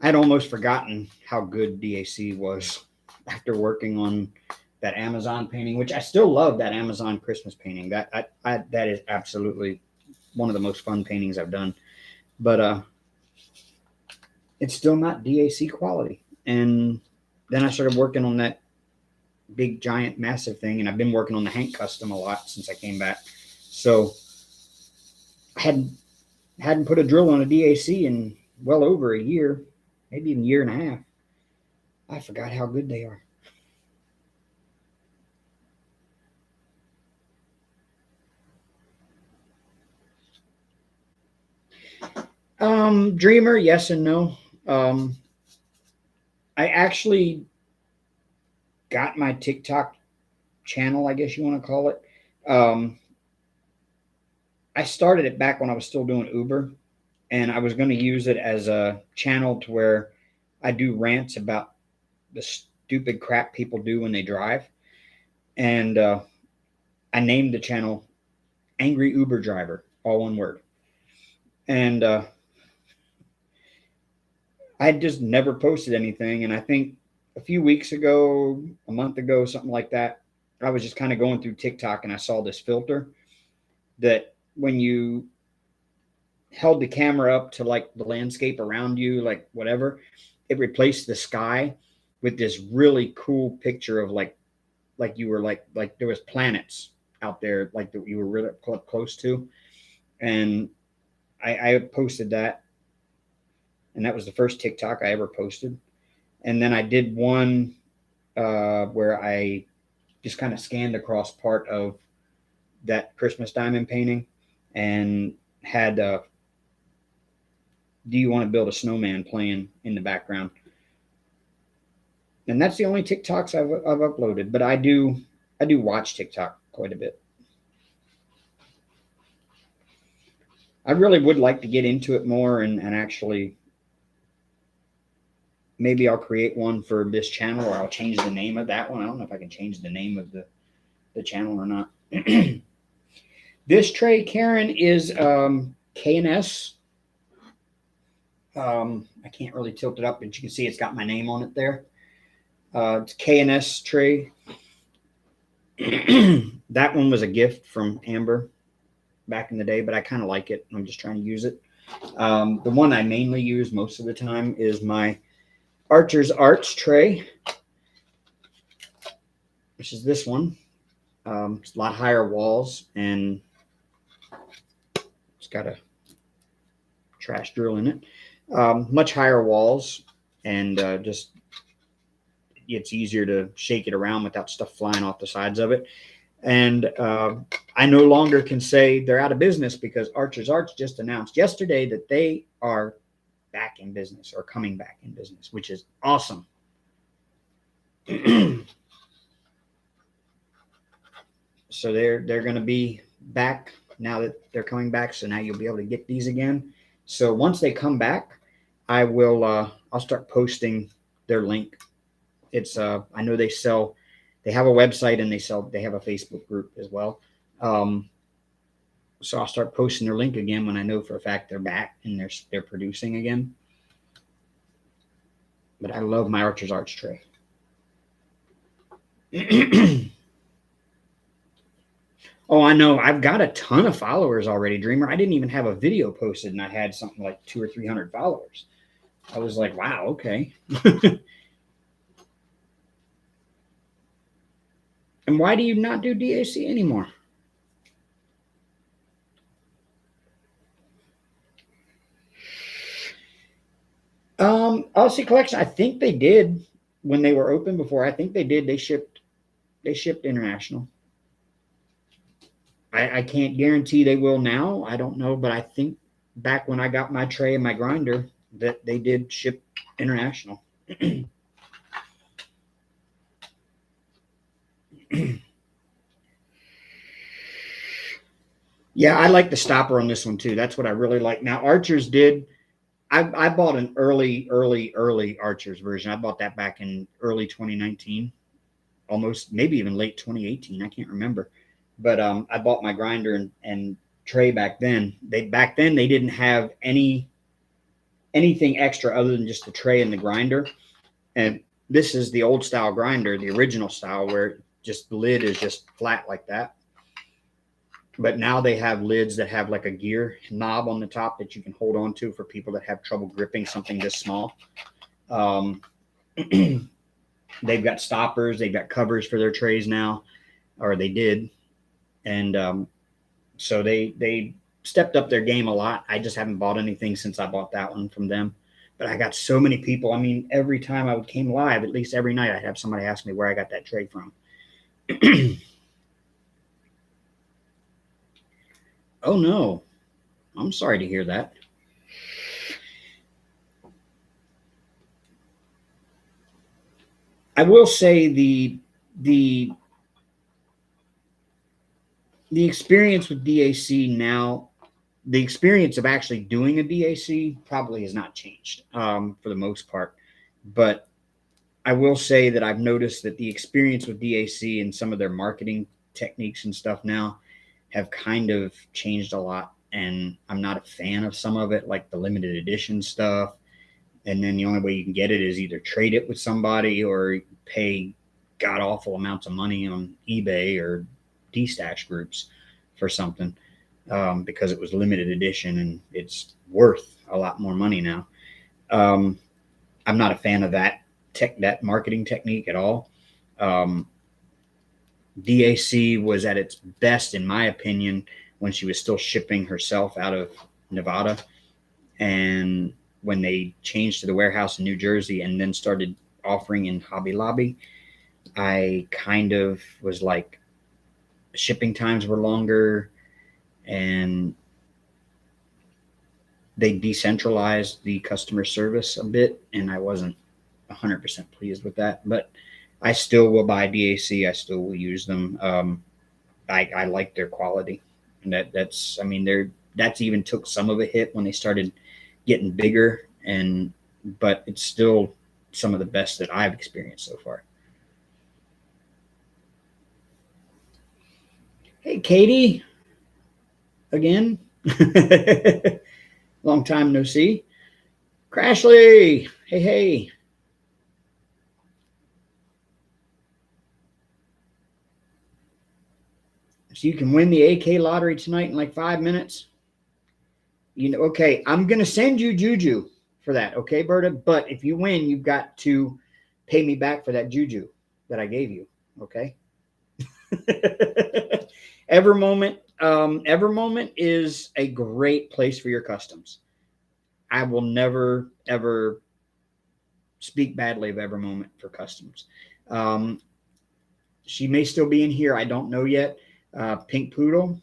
I'd almost forgotten how good DAC was after working on that Amazon painting, which I still love. That Amazon Christmas painting. That is absolutely one of the most fun paintings I've done. But it's still not DAC quality. And then I started working on that big, giant, massive thing, and I've been working on the Hank custom a lot since I came back. So I hadn't put a drill on a DAC in well over a year, maybe even a year and a half. I forgot how good they are. Dreamer, yes and no. I actually got my TikTok channel, I guess you want to call it. I started it back when I was still doing Uber, and I was going to use it as a channel to where I do rants about the stupid crap people do when they drive. And I named the channel Angry Uber Driver, all one word. And I just never posted anything. And I think a few weeks ago, a month ago, something like that, I was just kind of going through TikTok and I saw this filter that when you held the camera up to like the landscape around you, like whatever, it replaced the sky with this really cool picture of like you were like there was planets out there like that you were really close to. And I posted that, and that was the first TikTok I ever posted. And then I did one where I just kind of scanned across part of that Christmas diamond painting and had Do You Want to Build a Snowman playing in the background. And that's the only TikToks I've uploaded, but I do watch TikTok quite a bit. I really would like to get into it more and actually maybe I'll create one for this channel, or I'll change the name of that one. I don't know if I can change the name of the channel or not. This tray, Karen, is K&S. I can't really tilt it up, but you can see it's got my name on it there. It's K&S tray. That one was a gift from Amber back in the day, but I kind of like it. I'm just trying to use it. The one I mainly use most of the time is my Archer's Arts tray, which is this one. It's a lot higher walls, and it's got a trash drill in it. Much higher walls, and just it's easier to shake it around without stuff flying off the sides of it. And I no longer can say they're out of business because Archer's Arts just announced yesterday that they are back in business or coming back in business, which is awesome. So they're going to be back now that they're coming back. So now you'll be able to get these again. So once they come back, I will I'll start posting their link. It's I know they have a website and they have a Facebook group as well. So I'll start posting their link again when I know for a fact they're back and they're producing again. But I love my Archer's Arts tray. Oh, I know. I've got a ton of followers already, Dreamer. I didn't even have a video posted, and I had something like 200 or 300 followers. I was like, wow, okay. And why do you not do DAC anymore? Odyssey Collection, I think they did when they were open before. I think they did. They shipped international. I can't guarantee they will now. I don't know, but I think back when I got my tray and my grinder that they did ship international. Yeah, I like the stopper on this one too. That's what I really like. Now, Archer's did. I bought an early Archer's version. I bought that back in early 2019, almost maybe even late 2018. I can't remember. But I bought my grinder and tray back then. They didn't have anything extra other than just the tray and the grinder. And this is the old style grinder, the original style, where just the lid is just flat like that. But now they have lids that have like a gear knob on the top that you can hold on to for people that have trouble gripping something this small. They've got stoppers, they've got covers for their trays now, or they did. And so they stepped up their game a lot. I just haven't bought anything since I bought that one from them. But I got so many people. I mean, every time I came live, at least every night, I'd have somebody ask me where I got that tray from. Oh, no. I'm sorry to hear that. I will say the experience with DAC now, the experience of actually doing a DAC probably has not changed for the most part. But I will say that I've noticed that the experience with DAC and some of their marketing techniques and stuff now have kind of changed a lot. And I'm not a fan of some of it, like the limited edition stuff. And then the only way you can get it is either trade it with somebody or pay god awful amounts of money on eBay or D-Stash groups for something because it was limited edition and it's worth a lot more money now. I'm not a fan of that marketing technique at all. DAC was at its best, in my opinion, when she was still shipping herself out of Nevada. And when they changed to the warehouse in New Jersey and then started offering in Hobby Lobby, I kind of was like, shipping times were longer and they decentralized the customer service a bit. And I wasn't 100% pleased with that, but I still will buy DAC. I still will use them. I like their quality, and that's even took some of a hit when they started getting bigger, but it's still some of the best that I've experienced so far. Hey, Katie, again. Long time no see. Crashly, hey. So you can win the AK lottery tonight in like 5 minutes. Okay, I'm going to send you Juju for that, okay, Berta? But if you win, you've got to pay me back for that Juju that I gave you, okay? Evermoment is a great place for your customs. I will never ever speak badly of Evermoment for customs. Um, she may still be in here. I don't know yet. Pink Poodle.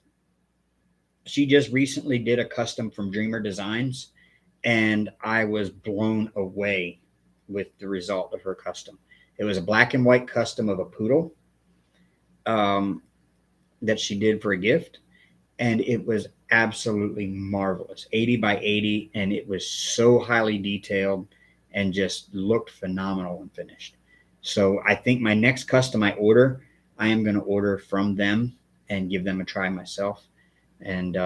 She just recently did a custom from Dreamer Designs, and I was blown away with the result of her custom. It was a black and white custom of a poodle um, that she did for a gift, and it was absolutely marvelous. 80 by 80, and it was so highly detailed and just looked phenomenal and finished. So I think my next custom I am going to order from them and give them a try myself, and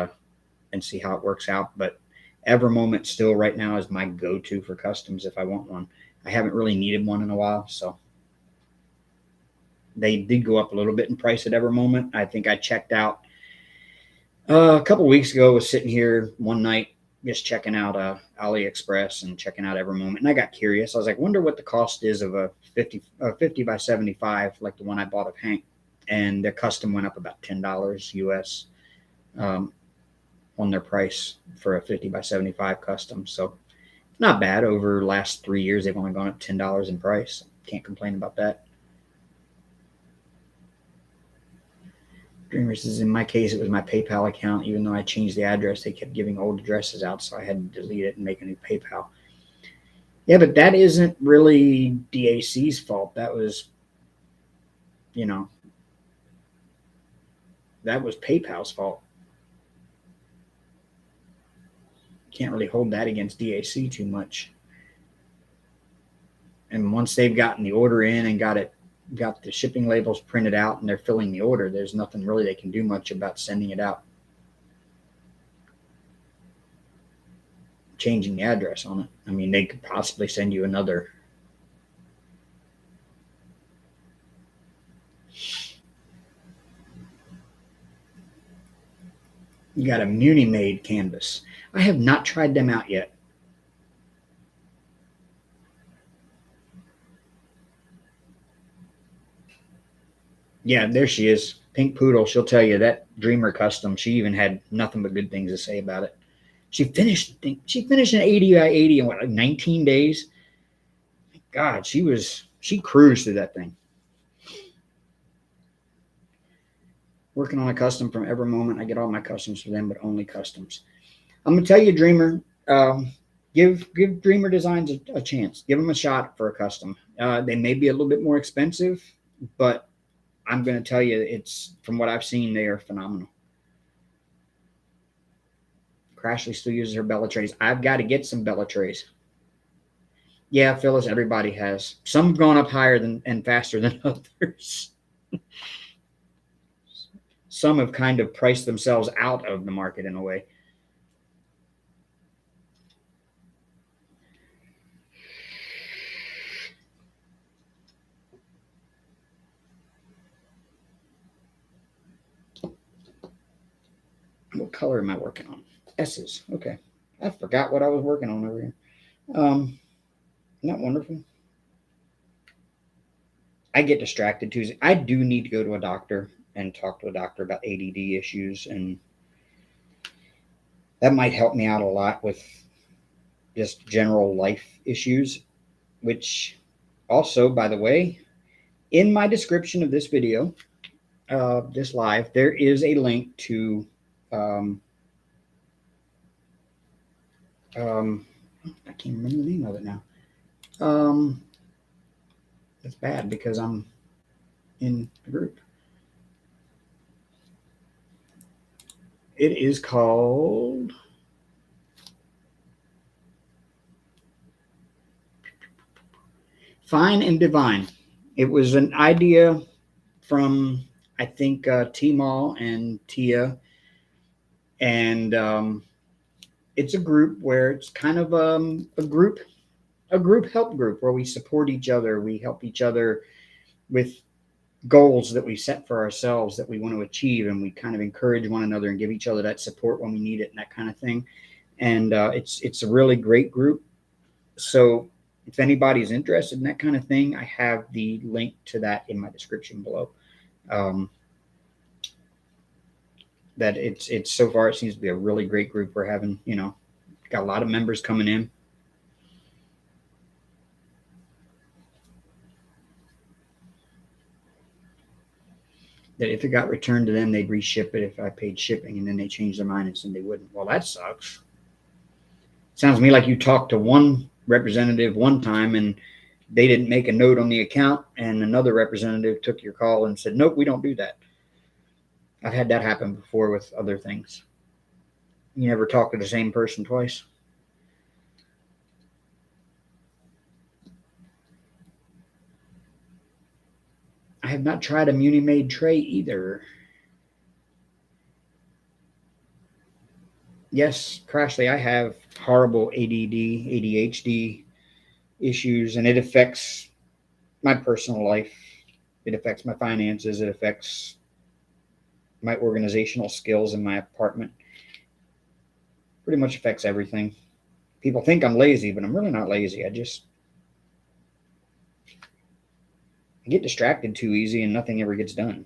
see how it works out. But Evermoment still right now is my go-to for customs if I want one. I haven't really needed one in a while, so they did go up a little bit in price at Evermoment. I think I checked out a couple weeks ago. Was sitting here one night just checking out AliExpress and checking out Evermoment, and I got curious. I was like, wonder what the cost is of a 50 by 75 like the one I bought of Hank, and their custom went up about $10 US. On their price for a 50 by 75 custom. So not bad. Over the last 3 years, they've only gone up $10 in price. Can't complain about that. Dreamers is in my case, it was my PayPal account. Even though I changed the address, they kept giving old addresses out, so I had to delete it and make a new PayPal. Yeah, but that isn't really DAC's fault. That was, that was PayPal's fault. Can't really hold that against DAC too much. And once they've gotten the order in and got the shipping labels printed out and they're filling the order, there's nothing really they can do much about sending it out, changing the address on it. I mean, they could possibly send you another. You got a Muni Made canvas. I have not tried them out yet. Yeah, there she is. Pink Poodle. She'll tell you that Dreamer custom. She even had nothing but good things to say about it. She finished an 80 by 80 in what, like 19 days? God, she cruised through that thing. Working on a custom from Evermoment. I get all my customs from them, but only customs. I'm gonna tell you, Dreamer, give Dreamer Designs a chance. Give them a shot for a custom. They may be a little bit more expensive, but I'm gonna tell you, it's from what I've seen, they are phenomenal. Crashly still uses her Bellatrays. I've got to get some Bellatrays. Yeah, Phyllis, everybody has. Some have gone up higher and faster than others. Some have kind of priced themselves out of the market in a way. What color am I working on? S's. Okay. I forgot what I was working on over here. Isn't that wonderful? I get distracted Tuesday. I do need to go to a doctor and talk to a doctor about ADD issues, and that might help me out a lot with just general life issues, which also, by the way, in my description of this video, this live, there is a link to I can't remember the name of it now. That's bad because I'm in the group. It is called Fine and Divine. It was an idea from, I think, T-Mall and Tia. And it's a group where it's kind of a group help group where we support each other. We help each other with goals that we set for ourselves that we want to achieve, and we kind of encourage one another and give each other that support when we need it and that kind of thing. And it's a really great group. So if anybody's interested in that kind of thing, I have the link to that in my description below. that it's so far it seems to be a really great group. We're having, got a lot of members coming in. That if it got returned to them, they'd reship it if I paid shipping, and then they changed their mind and said they wouldn't. Well, that sucks. Sounds to me like you talked to one representative one time and they didn't make a note on the account, and another representative took your call and said, nope, we don't do that. I've had that happen before with other things. You never talk to the same person twice? I have not tried a Muni-Made tray either. Yes, Crashly, I have horrible ADD, ADHD issues, and it affects my personal life. It affects my finances. It affects my organizational skills in my apartment. Pretty much affects everything. People think I'm lazy, but I'm really not lazy. I get distracted too easy and nothing ever gets done.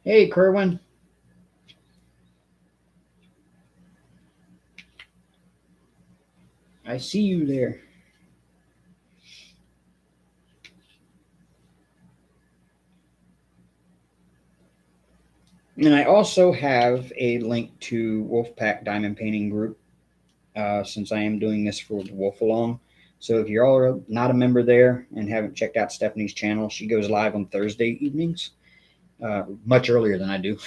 Hey, Kerwin. I see you there. And I also have a link to Wolfpack Diamond Painting Group, since I am doing this for the Wolf Along. So if you're all not a member there and haven't checked out Stephanie's channel, she goes live on Thursday evenings, much earlier than I do,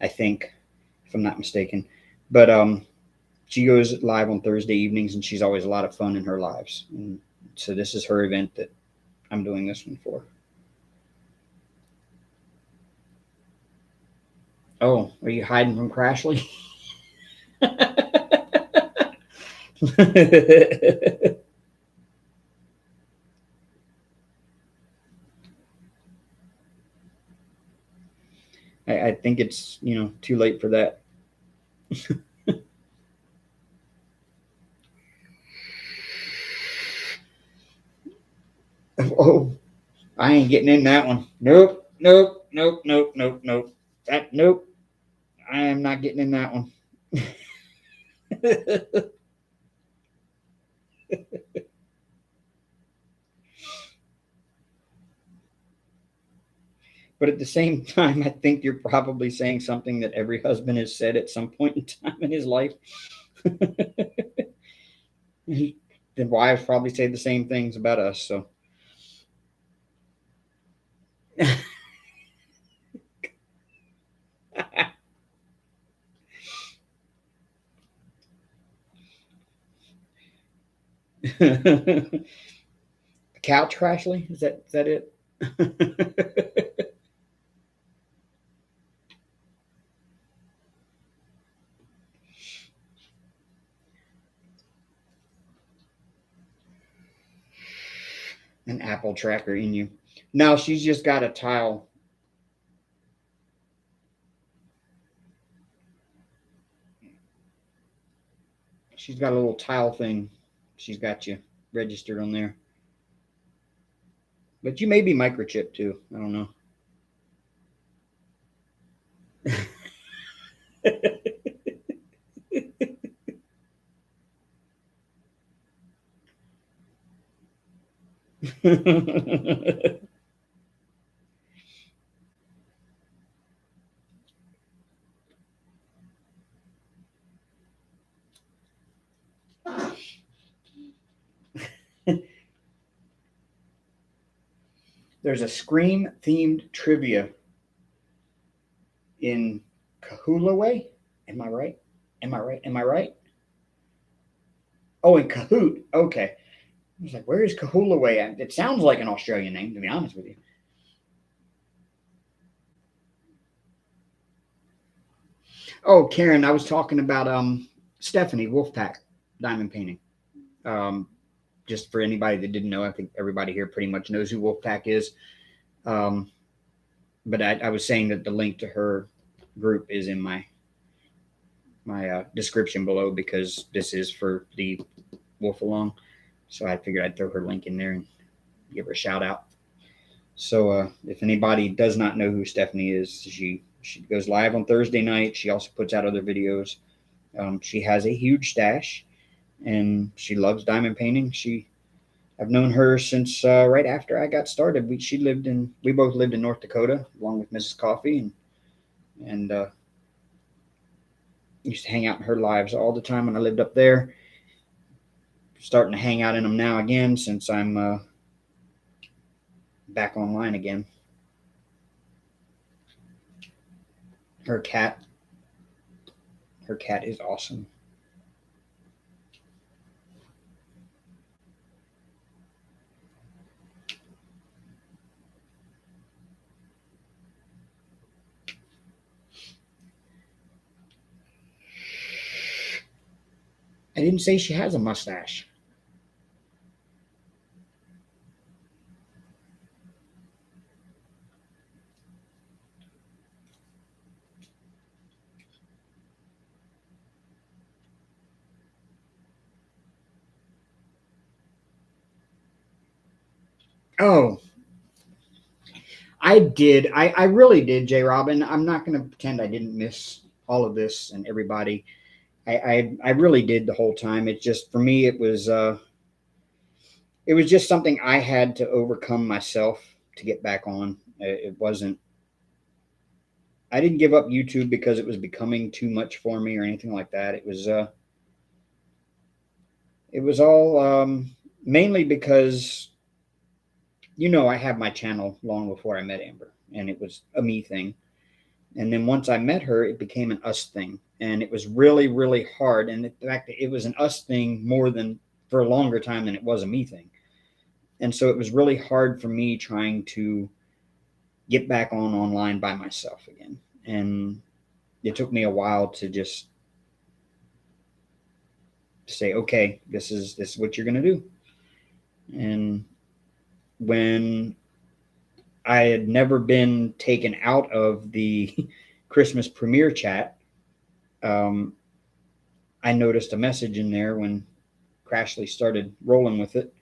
I think, if I'm not mistaken. But she goes live on Thursday evenings, and she's always a lot of fun in her lives. And so this is her event that I'm doing this one for. Oh, are you hiding from Crashly? I think it's, too late for that. Oh, I ain't getting in that one. Nope, nope, nope, nope, nope, nope. Nope. I am not getting in that one. But at the same time, I think you're probably saying something that every husband has said at some point in time in his life. Then wives probably say the same things about us. So. Couch Crashly? Is that it? An Apple tracker in you. No, she's just got a tile. She's got a little tile thing. She's got you registered on there. But you may be microchipped too. I don't know. There's a Scream themed trivia in Kahulaway. Am I right? Am I right? Am I right? Oh, in Kahoot. Okay. I was like, where is Kahulaway at? It sounds like an Australian name, to be honest with you. Oh, Karen, I was talking about Stephanie Wolfpack diamond painting. Um, just for anybody that didn't know, I think everybody here pretty much knows who Wolfpack is. But I was saying that the link to her group is in my description below, because this is for the Wolf Along. So I figured I'd throw her link in there and give her a shout out. So if anybody does not know who Stephanie is, she goes live on Thursday night. She also puts out other videos. She has a huge stash, and she loves diamond painting. I've known her since right after I got started. We both lived in North Dakota along with Mrs. Coffee, and used to hang out in her lives all the time when I lived up there. Starting to hang out in them now again since I'm back online again. Her cat is awesome. I didn't say she has a mustache. Oh, I did. I really did, J. Robin. I'm not going to pretend I didn't miss all of this and everybody. I really did the whole time. It just, for me, it was just something I had to overcome myself to get back on. It wasn't, I didn't give up YouTube because it was becoming too much for me or anything like that. It was all mainly because, I have my channel long before I met Amber, and it was a me thing. And then once I met her, it became an us thing. And it was really, really hard. And in fact, it was an us thing more than for a longer time than it was a me thing. And so it was really hard for me trying to get back on online by myself again. And it took me a while to just say, okay, this is what you're gonna do. And when I had never been taken out of the Christmas premiere chat, um, I noticed a message in there when Crashly started rolling with it.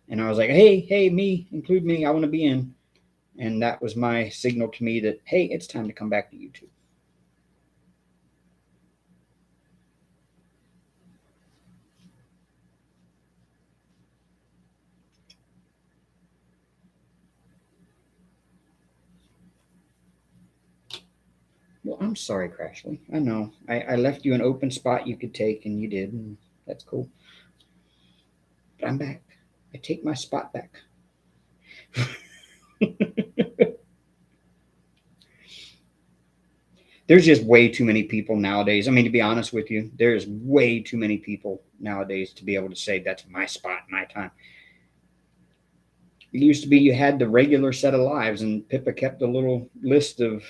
And I was like, hey, me, include me. I want to be in. And that was my signal to me that, hey, it's time to come back to YouTube. Well, I'm sorry, Crashly. I know. I left you an open spot you could take, and you did. And that's cool. But I'm back. I take my spot back. There's just way too many people nowadays. I mean, to be honest with you, there's way too many people nowadays to be able to say that's my spot, my time. It used to be you had the regular set of lives, and Pippa kept a little list of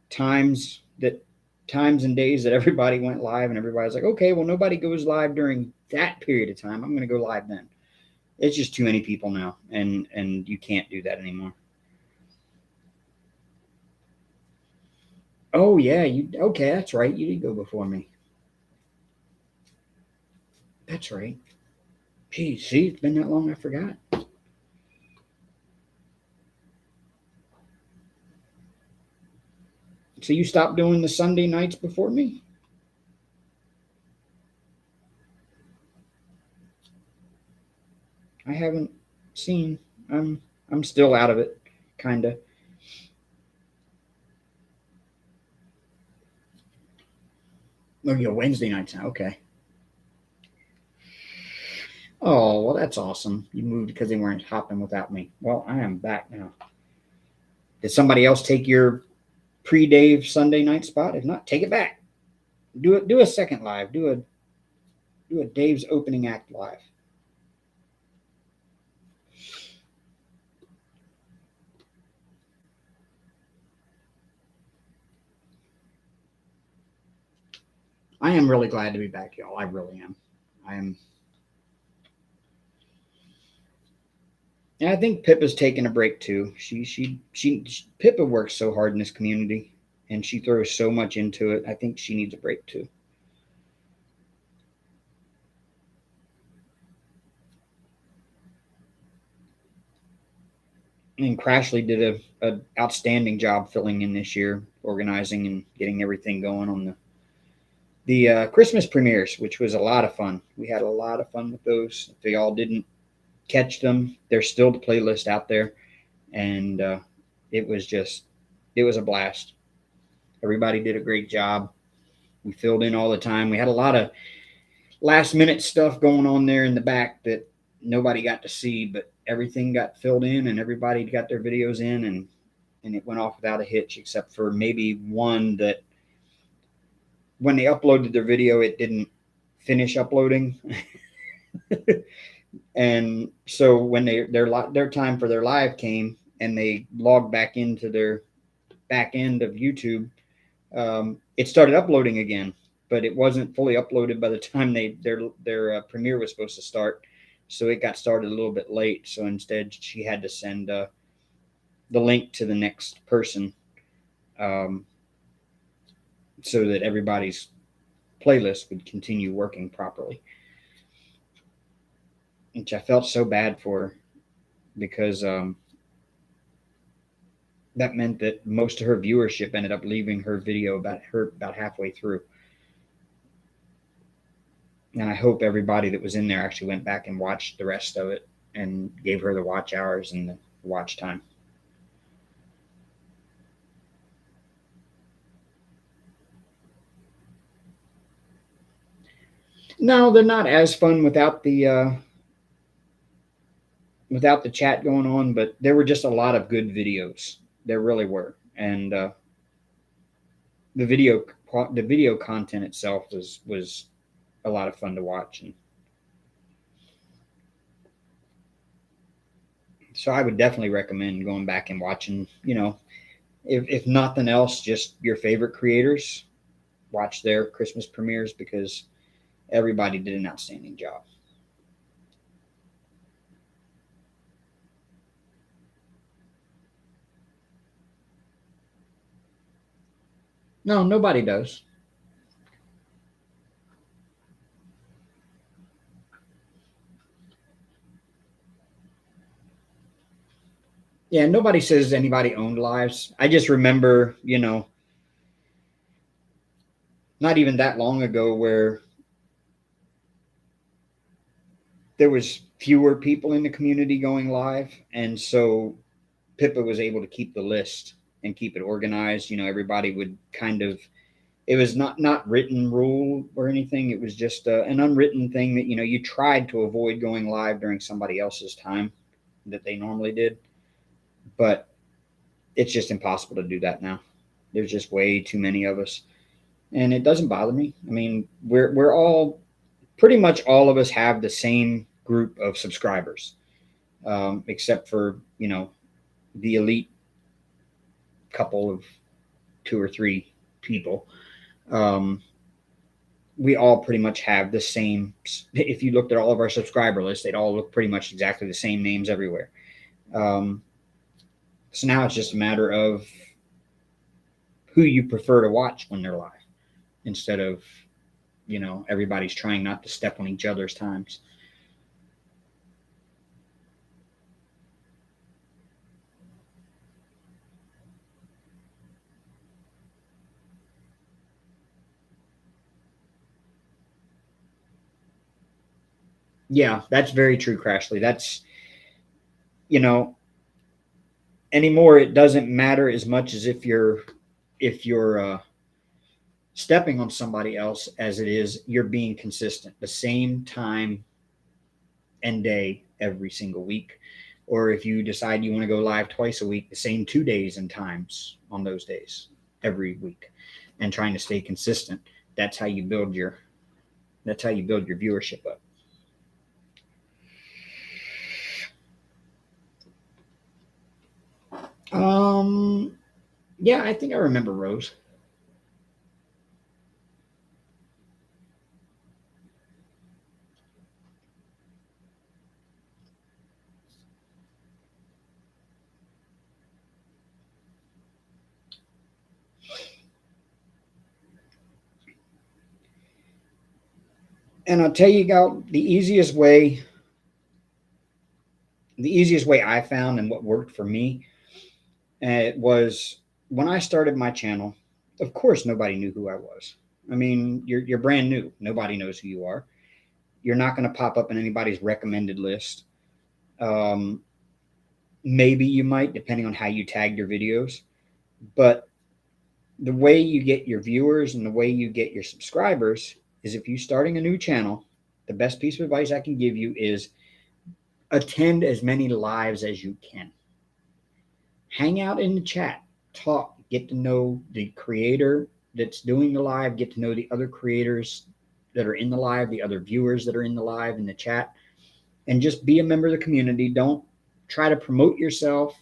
times that times and days that everybody went live, and everybody's like, okay, well, nobody goes live during that period of time. I'm going to go live then. It's just too many people now, and you can't do that anymore. Oh yeah, you okay? That's right. You did go before me. That's right. Geez, see, it's been that long. I forgot. So you stopped doing the Sunday nights before me? I haven't seen. I'm still out of it, kinda. Oh, yeah, Wednesday nights now. Okay. Oh, well, that's awesome. You moved because they weren't hopping without me. Well, I am back now. Did somebody else take your pre-Dave Sunday night spot? If not, take it back. Do it. Do a second live. Do a Dave's opening act live. I am really glad to be back, y'all. I really am. I am. And I think Pippa's taking a break too. Pippa works so hard in this community, and she throws so much into it. I think she needs a break too. And Crashly did a outstanding job filling in this year, organizing and getting everything going on the Christmas premieres, which was a lot of fun. We had a lot of fun with those. If they all didn't catch them, there's still the playlist out there, and it was a blast. Everybody did a great job. We filled in all the time. We had a lot of last minute stuff going on there in the back that nobody got to see, but everything got filled in and everybody got their videos in, and it went off without a hitch, except for maybe one that when they uploaded their video, it didn't finish uploading. And so when their time for their live came and they logged back into their back end of YouTube, it started uploading again, but it wasn't fully uploaded by the time their premiere was supposed to start. So it got started a little bit late. So instead, she had to send the link to the next person, so that everybody's playlist would continue working properly. Which I felt so bad for, because that meant that most of her viewership ended up leaving her video about halfway through. And I hope everybody that was in there actually went back and watched the rest of it and gave her the watch hours and the watch time. No, they're not as fun without the chat going on, but there were just a lot of good videos. There really were, and the video content itself was a lot of fun to watch. And so I would definitely recommend going back and watching, if nothing else, just your favorite creators, watch their Christmas premieres, because everybody did an outstanding job. No, nobody does. Yeah, nobody says anybody owned lives. I just remember, not even that long ago, where there was fewer people in the community going live, and so Pippa was able to keep the list and keep it organized. Everybody would kind of, it was not written rule or anything. It was just an unwritten thing that you tried to avoid going live during somebody else's time that they normally did, but it's just impossible to do that now. There's just way too many of us, and it doesn't bother me. I mean, we're all, pretty much all of us have the same group of subscribers, except for the elite couple of 2 or 3 people. We all pretty much have the same. If you looked at all of our subscriber lists, they'd all look pretty much exactly the same names everywhere. So now it's just a matter of who you prefer to watch when they're live, instead of everybody's trying not to step on each other's times. Yeah, that's very true, Crashly. That's, anymore it doesn't matter as much as if you're stepping on somebody else, as it is you're being consistent, the same time and day every single week. Or if you decide you want to go live twice a week, the same 2 days and times on those days every week, and trying to stay consistent. That's how you build your viewership up. Yeah, I think I remember Rose. And I'll tell you, Gal, the easiest way The easiest way I found and what worked for me was when I started my channel. Of course, nobody knew who I was. I mean, you're brand new. Nobody knows who you are. You're not going to pop up in anybody's recommended list. Um, Maybe you might, depending on how you tagged your videos. But the way you get your viewers and the way you get your subscribers is if you're starting a new channel, the best piece of advice I can give you is attend as many lives as you can. Hang out in the chat, talk, get to know the creator that's doing the live, get to know the other creators that are in the live, the other viewers that are in the live in the chat, and just be a member of the community. Don't try to promote yourself.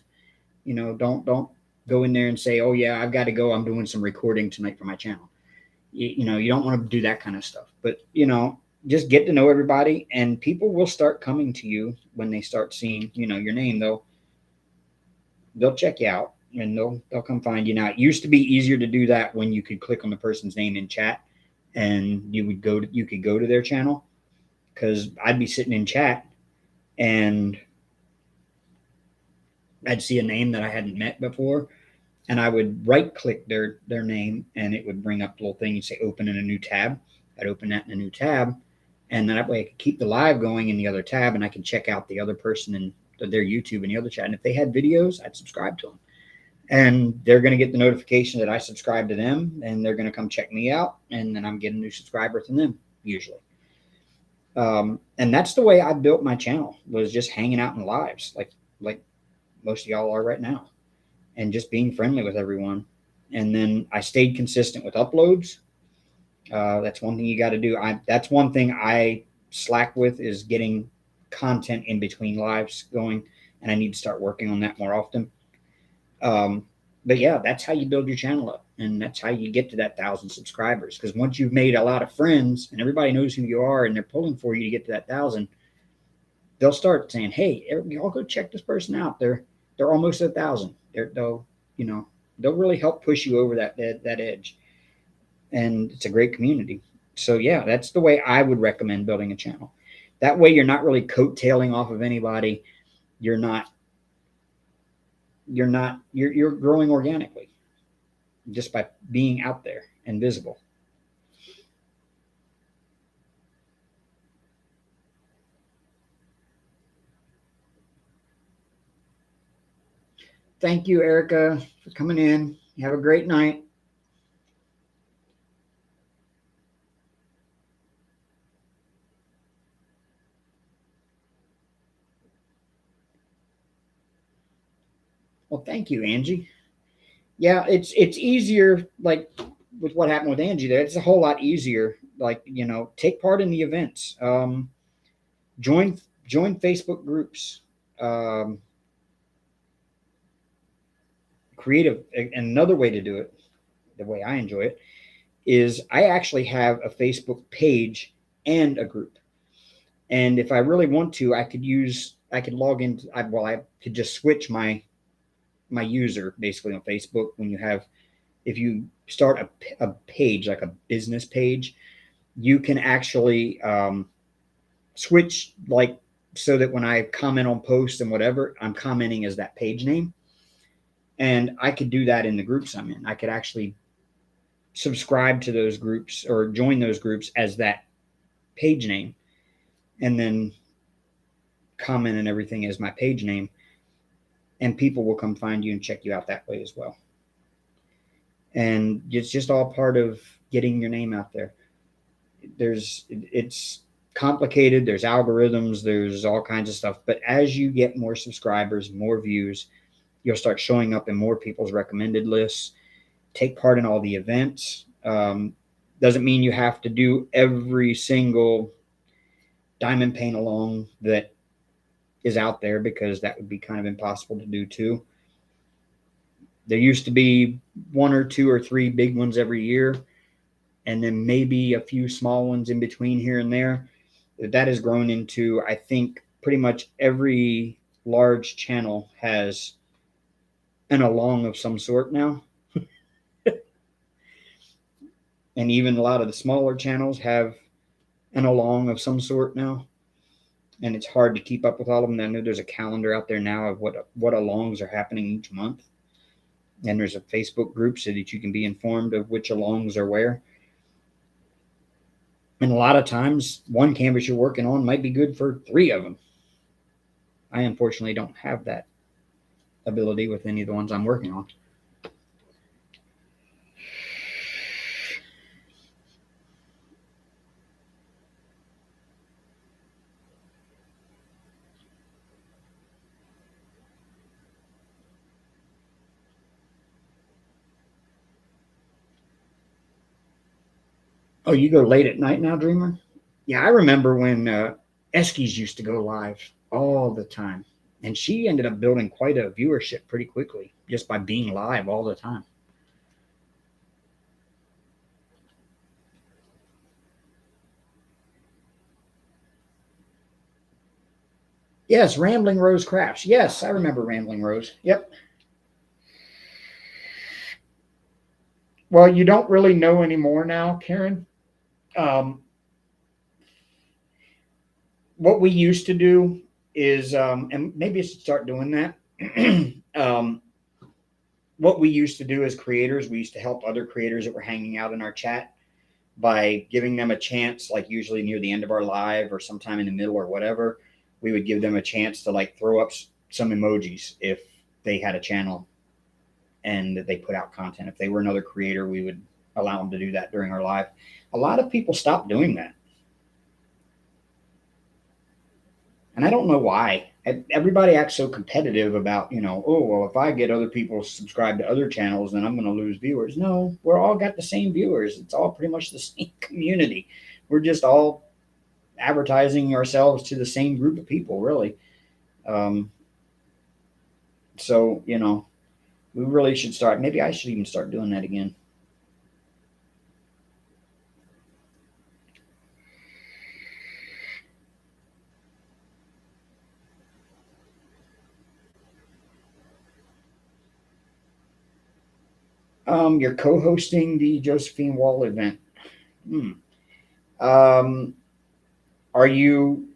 Don't go in there and say, "Oh yeah, I've got to go. I'm doing some recording tonight for my channel." You don't want to do that kind of stuff. But just get to know everybody, and people will start coming to you when they start seeing your name. They'll check you out and they'll come find you. Now, it used to be easier to do that when you could click on the person's name in chat, and you could go to their channel, because I'd be sitting in chat and I'd see a name that I hadn't met before, and I would right click their name, and it would bring up a little thing. You'd say open in a new tab. I'd open that in a new tab, and that way I could keep the live going in the other tab, and I could check out the other person and their YouTube in the other chat. And if they had videos, I'd subscribe to them, and they're going to get the notification that I subscribe to them, and they're going to come check me out, and then I'm getting a new subscriber from them usually. And that's the way I built my channel, was just hanging out in lives, like most of y'all are right now, and just being friendly with everyone. And then I stayed consistent with uploads. That's one thing you got to do. That's one thing I slack with, is getting content in between lives going, and I need to start working on that more often. But yeah, that's how you build your channel up, and that's how you get to that 1,000 subscribers. Because once you've made a lot of friends and everybody knows who you are and they're pulling for you to get to that 1,000, they'll start saying, "Hey, y'all go check this person out. They're almost at 1,000. They'll really help push you over that edge." And it's a great community. So yeah, that's the way I would recommend building a channel. That way you're not really coattailing off of anybody. You're growing organically just by being out there and visible. Thank you, Erica, for coming in. Have a great night. Well, thank you, Angie. Yeah, it's easier, like with what happened with Angie there. It's a whole lot easier. Like, take part in the events. Join Facebook groups. Um, Another way to do it, the way I enjoy it, is I actually have a Facebook page and a group. And if I really want to, I could log in. I could just switch my user basically on Facebook. If you start a page, like a business page, you can actually switch, like, so that when I comment on posts and whatever, I'm commenting as that page name. And I could do that in the groups I'm in. I could actually subscribe to those groups or join those groups as that page name, and then comment and everything as my page name, and people will come find you and check you out that way as well. And it's just all part of getting your name out there. It's complicated. There's algorithms, there's all kinds of stuff. But as you get more subscribers, more views, you'll start showing up in more people's recommended lists. Take part in all the events. Doesn't mean you have to do every single diamond paint along that is out there, because that would be kind of impossible to do too. There used to be 1 or 2 or 3 big ones every year, and then maybe a few small ones in between here and there. That has grown into, I think, pretty much every large channel has an along of some sort now. And even a lot of the smaller channels have an along of some sort now. and it's hard to keep up with all of them. I know there's a calendar out there now of what alongs are happening each month, and there's a Facebook group so that you can be informed of which alongs are where. And a lot of times, one canvas you're working on might be good for 3 of them. I unfortunately don't have that ability with any of the ones I'm working on. Oh, you go late at night now, Dreamer? Yeah, I remember when Eskies used to go live all the time. And she ended up building quite a viewership pretty quickly just by being live all the time. Yes, Rambling Rose Crafts. Yes, I remember Rambling Rose. Yep. Well, you don't really know anymore now, Karen. Um, what we used to do is, and maybe I should start doing that. What we used to do as creators, we used to help other creators that were hanging out in our chat by giving them a chance, like usually near the end of our live or sometime in the middle or whatever. We would give them a chance to like throw up some emojis if they had a channel and that they put out content. If they were another creator, we would allow them to do that during our live. A lot of people stopped doing that. And I don't know why. Everybody acts so competitive about, oh, well, if I get other people subscribed to other channels, then I'm going to lose viewers. No, we're all got the same viewers. It's all pretty much the same community. We're just all advertising ourselves to the same group of people, really. So, we really should start. Maybe I should even start doing that again. You're co-hosting the Josephine Wall event. Um, are you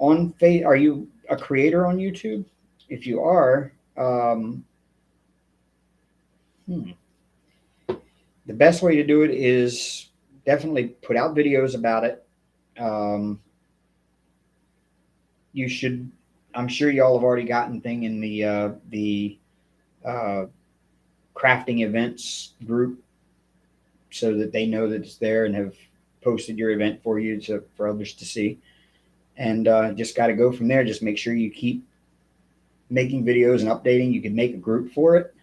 Are you a creator on YouTube? If you are, the best way to do it is definitely put out videos about it. Um, you should. I'm sure y'all have already gotten thing in the uh, crafting events group, so that they know that it's there and have posted your event for you for others to see. And just got to go from there. Just make sure you keep making videos and updating. You can make a group for it.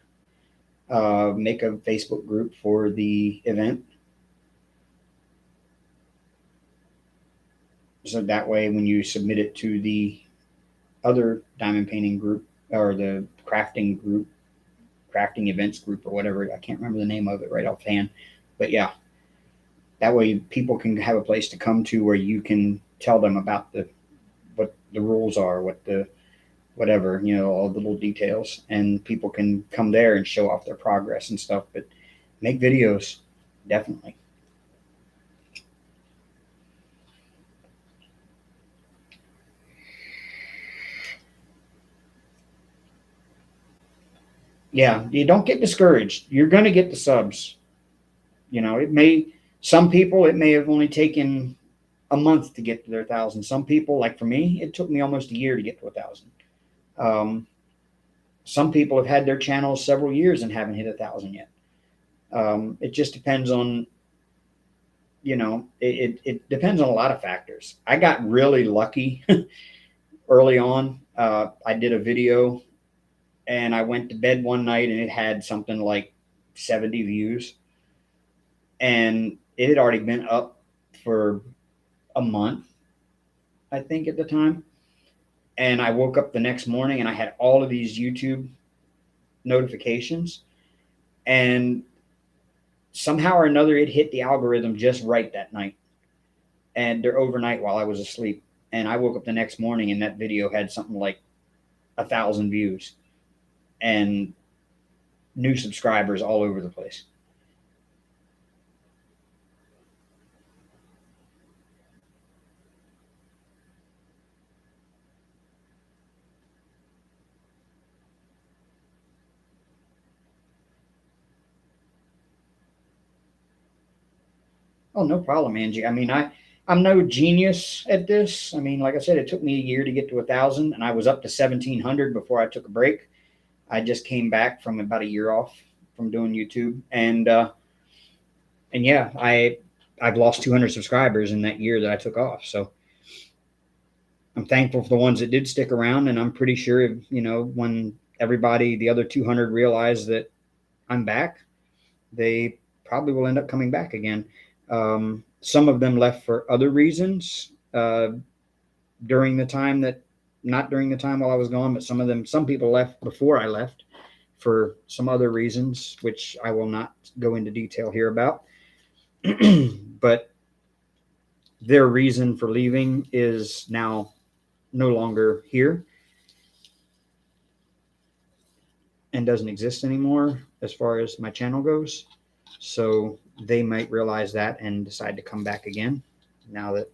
Make a Facebook group for the event. So that way, when you submit it to the other diamond painting group or the crafting group, crafting events group or whatever, I can't remember the name of it right offhand. But yeah, that way people can have a place to come to where you can tell them about what the rules are, what the whatever, all the little details, and people can come there and show off their progress and stuff. But make videos, definitely. Yeah, you don't get discouraged. You're going to get the subs. Some people, it may have only taken a month to get to their 1,000. Some people, like for me, it took me almost a year to get to 1,000. Some people have had their channels several years and haven't hit 1,000 yet. It just depends on, it depends on a lot of factors. I got really lucky early on. I did a video and I went to bed one night and it had something like 70 views. And it had already been up for a month, I think, at the time. And I woke up the next morning and I had all of these YouTube notifications. And somehow or another, it hit the algorithm just right that night. And they're overnight while I was asleep. And I woke up the next morning and that video had something like 1,000 views and new subscribers all over the place. Oh, no problem, Angie. I mean, I'm no genius at this. I mean, like I said, it took me a year to get to 1,000, and I was up to 1,700 before I took a break. I just came back from about a year off from doing YouTube, and yeah, I've lost 200 subscribers in that year that I took off. So I'm thankful for the ones that did stick around, and I'm pretty sure, when everybody, the other 200, realize that I'm back, they probably will end up coming back again. Some of them left for other reasons during the time that, not during the time while I was gone, but some people left before I left for some other reasons, which I will not go into detail here about. But their reason for leaving is now no longer here and doesn't exist anymore as far as my channel goes. So they might realize that and decide to come back again now that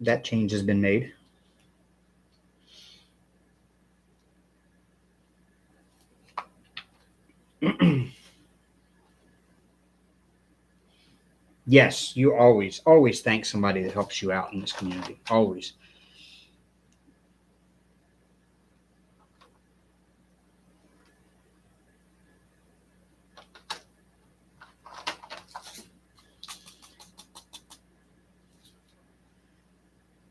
that change has been made. Yes, you always thank somebody that helps you out in this community. Always.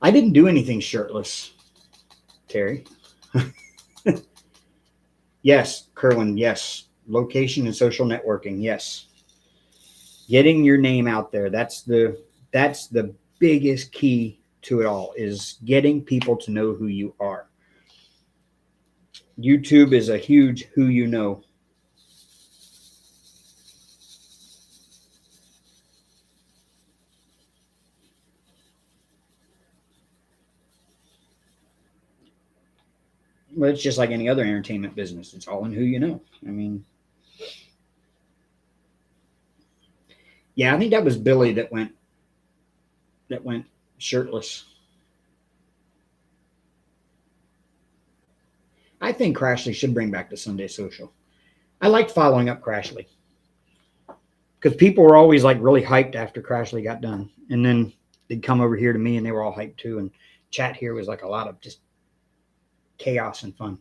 I didn't do anything shirtless, Terry. Yes, Kerwin, yes. Location and social networking, yes. Getting your name out there. That's the biggest key to it all, is getting people to know who you are. YouTube is a huge who you know. Well, it's just like any other entertainment business. It's all in who you know. I mean, yeah, I think that was Billy that went shirtless. I think Crashly should bring back the Sunday Social. I liked following up Crashly because people were always like really hyped after Crashly got done, and then they'd come over here to me and they were all hyped too. And chat here was like a lot of just chaos and fun.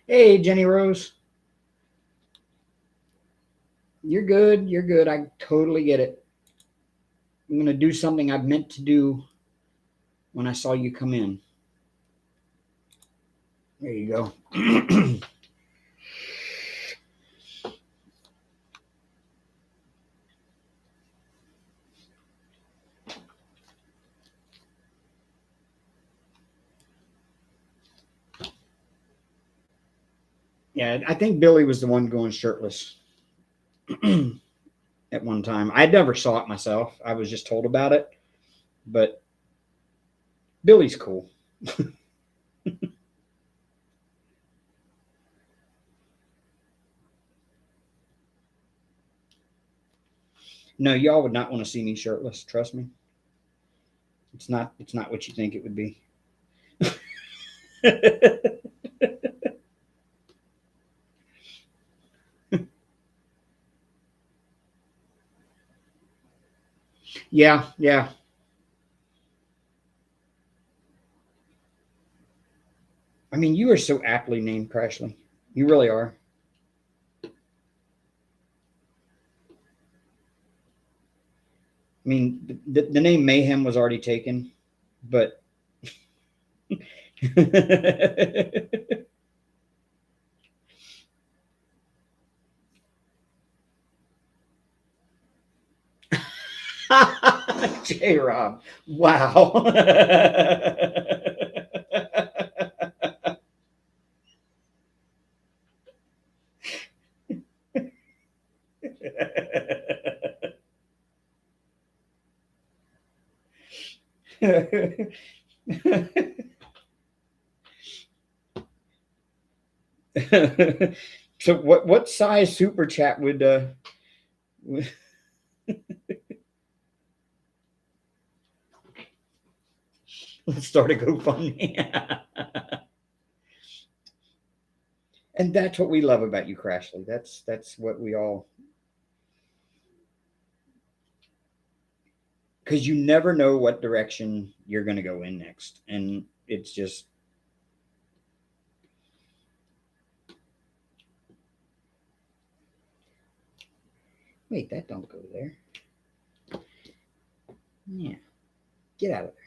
Hey, Jenny Rose, you're good. You're good. I totally get it. I'm gonna do something I've meant to do when I saw you come in. There you go. Yeah, I think Billy was the one going shirtless at one time. I never saw it myself. I was just told about it, but Billy's cool. No, y'all would not want to see me shirtless. Trust me. It's not what you think it would be. Yeah, yeah. I mean, you are so aptly named, Crashly. You really are. I mean, the name Mayhem was already taken, but J Rob. Wow. So what size super chat would let's start a GoFundMe. And that's what we love about you, Crashly. That's what we all because you never know what direction you're going to go in next. And it's just, wait, that don't go there. Yeah, get out of there.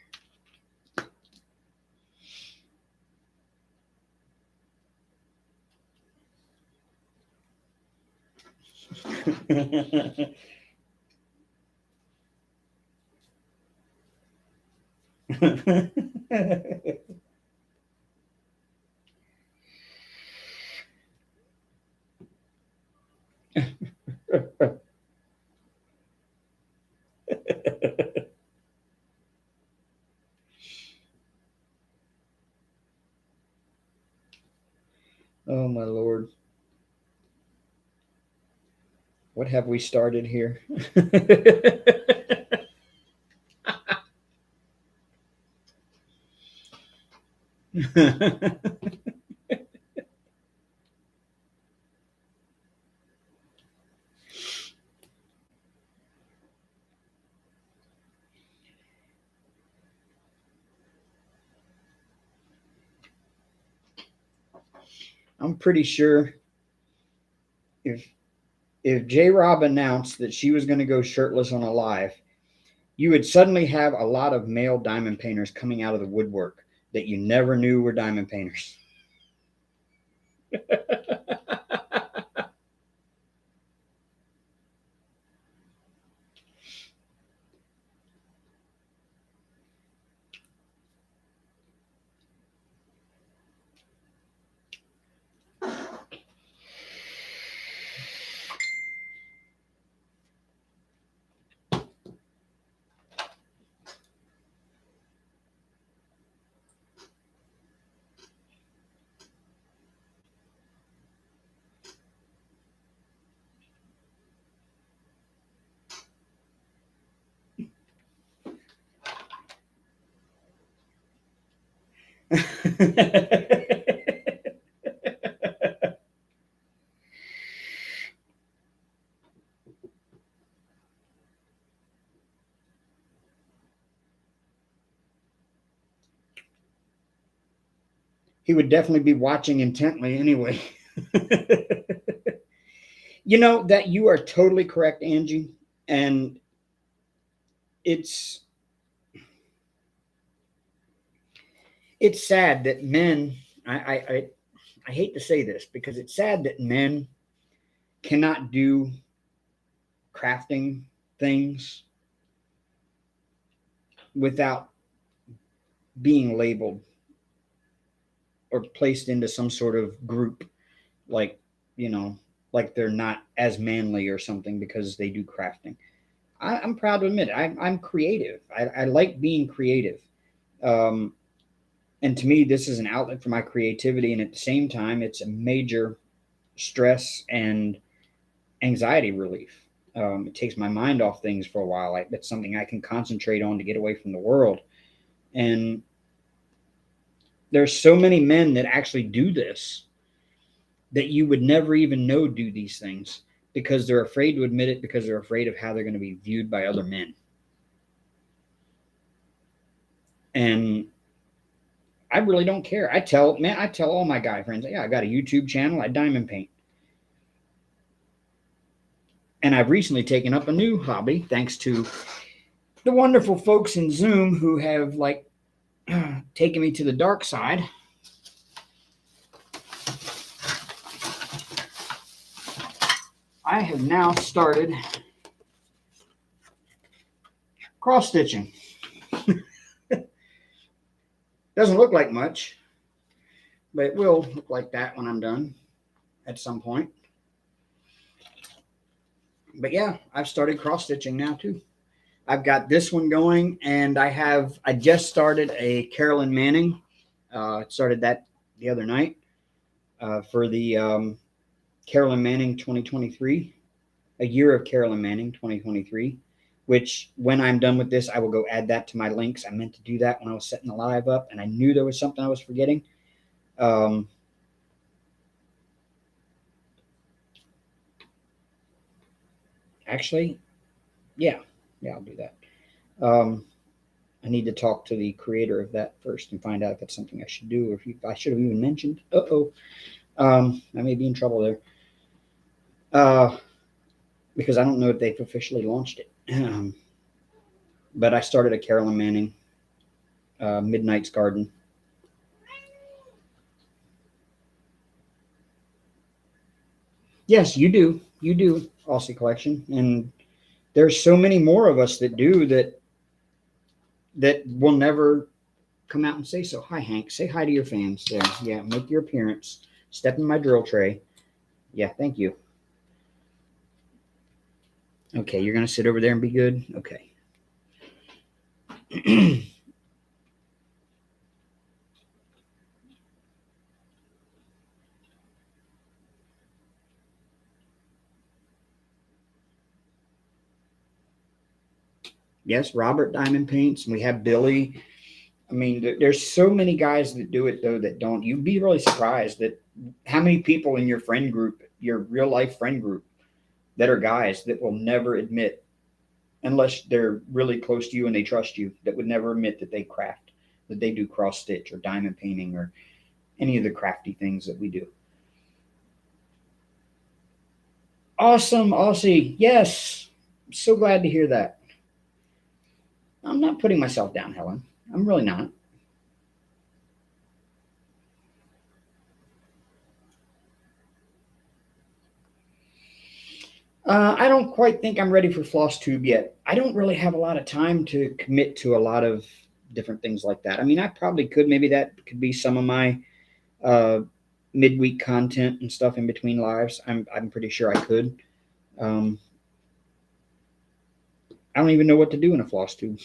Oh my Lord. What have we started here? I'm pretty sure if J Rob announced that she was going to go shirtless on a live, you would suddenly have a lot of male diamond painters coming out of the woodwork that you never knew were diamond painters. He would definitely be watching intently anyway. You know that you are totally correct, Angie, and it's it's sad that men. I hate to say this because it's sad that men cannot do crafting things without being labeled or placed into some sort of group, like, you know, like they're not as manly or something because they do crafting. I'm proud to admit it. I'm creative. I like being creative. Um, and to me, this is an outlet for my creativity. And at the same time, it's a major stress and anxiety relief. It takes my mind off things for a while. It's something I can concentrate on to get away from the world. And there's so many men that actually do this that you would never even know do these things because they're afraid to admit it, because they're afraid of how they're going to be viewed by other men. And I really don't care. I tell all my guy friends, yeah, I got a YouTube channel. I diamond paint. And I've recently taken up a new hobby thanks to the wonderful folks in Zoom who have like taken me to the dark side. I have now started cross stitching. Doesn't look like much, but it will look like that when I'm done at some point. But yeah, I've started cross stitching now too. I've got this one going, and I just started a Carolyn Manning. Started that the other night for the Carolyn Manning 2023, a year of Carolyn Manning 2023. Which, when I'm done with this, I will go add that to my links. I meant to do that when I was setting the live up, and I knew there was something I was forgetting. Actually, yeah, I'll do that. Um, I need to talk to the creator of that first and find out if it's something I should do or if I should have even mentioned. I may be in trouble there. Uh, because I don't know if they've officially launched it. But I started a Carolyn Manning Midnight's Garden. Yes, you do. You do, Aussie Collection. And there's so many more of us that do that will never come out and say so. Hi, Hank. Say hi to your fans there. Yeah, make your appearance. Step in my drill tray. Yeah, thank you. Okay, you're going to sit over there and be good? Okay. Yes, Robert Diamond paints. And we have Billy. I mean, there's so many guys that do it, though, that don't. You'd be really surprised that how many people in your friend group, your real life friend group, that are guys that will never admit, unless they're really close to you and they trust you, that would never admit that they craft, that they do cross stitch or diamond painting or any of the crafty things that we do. Awesome, Aussie. Yes. So glad to hear that. I'm not putting myself down, Helen. I'm really not. I don't quite think I'm ready for floss tube yet. I don't really have a lot of time to commit to a lot of different things like that. I mean, I probably could. Maybe that could be some of my uh, midweek content and stuff in between lives. I'm pretty sure I could. Um, I don't even know what to do in a floss tube.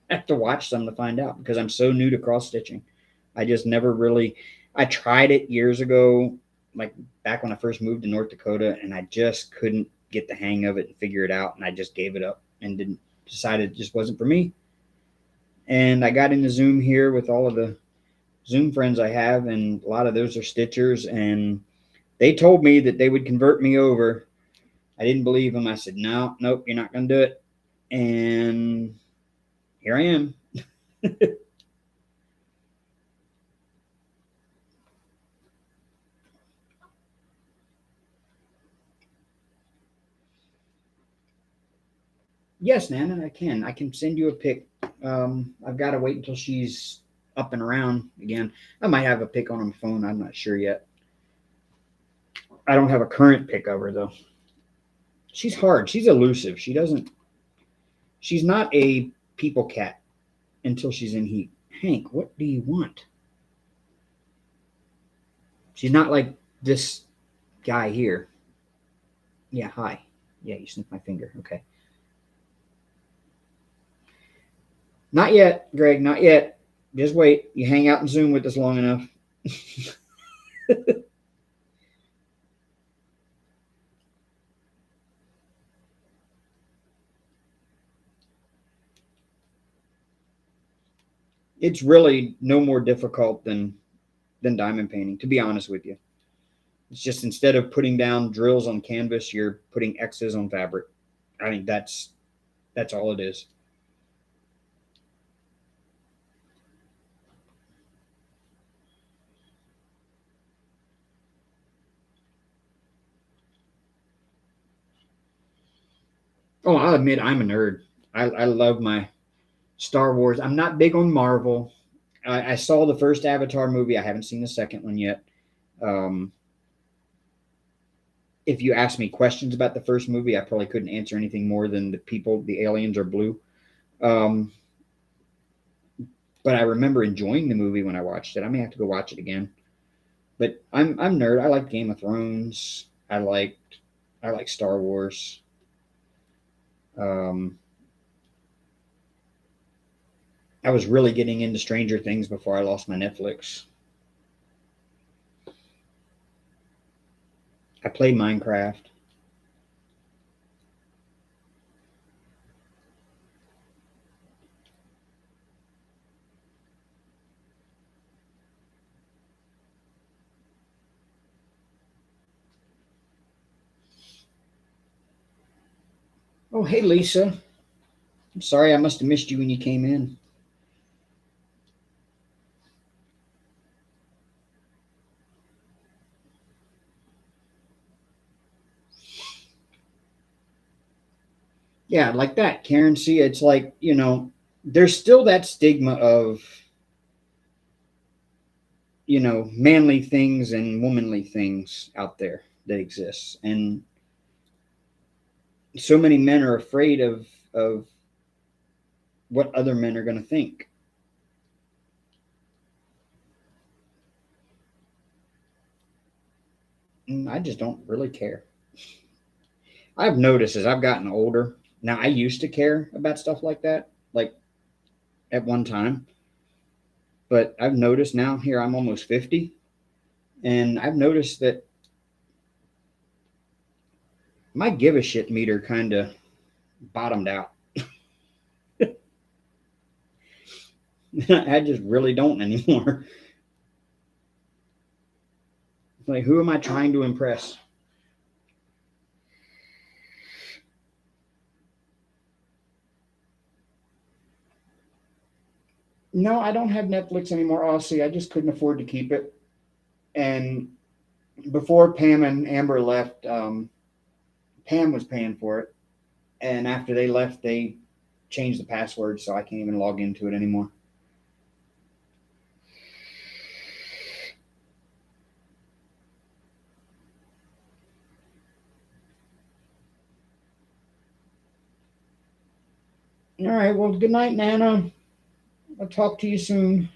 I have to watch some to find out because I'm so new to cross stitching. I just never really. I tried it years ago, like back when I first moved to North Dakota, and I just couldn't get the hang of it and figure it out, and I just gave it up and didn't decided it just wasn't for me. And I got into Zoom here with all of the Zoom friends I have, and a lot of those are stitchers, and they told me that they would convert me over. I didn't believe them. I said, no, nope, you're not going to do it. And here I am. Yes, Nana, I can. I can send you a pic. I've got to wait until she's up and around again. I might have a pic on my phone. I'm not sure yet. I don't have a current pic of her though. She's hard. She's elusive. She doesn't. She's not a people cat until she's in heat. Hank, what do you want? She's not like this guy here. Yeah, hi. Yeah, you sniffed my finger. Okay. Not yet, Greg. Not yet. Just wait. You hang out and Zoom with us long enough. It's really no more difficult than diamond painting, to be honest with you. It's just instead of putting down drills on canvas, you're putting X's on fabric. I think that's all it is. Oh, I'll admit I'm a nerd. I love my Star Wars. I'm not big on Marvel. I saw the first Avatar movie. I haven't seen the second one yet. Um, if you ask me questions about the first movie, I probably couldn't answer anything more than the aliens are blue. Um, but I remember enjoying the movie when I watched it. I may have to go watch it again. But I'm nerd. I like Game of Thrones. I like Star Wars. Um, I was really getting into Stranger Things before I lost my Netflix. I played Minecraft. Oh, hey Lisa. I'm sorry, I must have missed you when you came in. Yeah, like that, Karen. See, it's like, there's still that stigma of, manly things and womanly things out there that exists. And so many men are afraid of what other men are going to think. And I just don't really care. I've noticed as I've gotten older, now I used to care about stuff like that, like at one time, but I've noticed now here I'm almost 50, and I've noticed that my give a shit meter kind of bottomed out. I just really don't anymore. Like, who am I trying to impress? No, I don't have Netflix anymore, honestly. I just couldn't afford to keep it. And before Pam and Amber left, Pam was paying for it. And after they left, they changed the password, so I can't even log into it anymore. All right. Well, good night, Nana. I'll talk to you soon.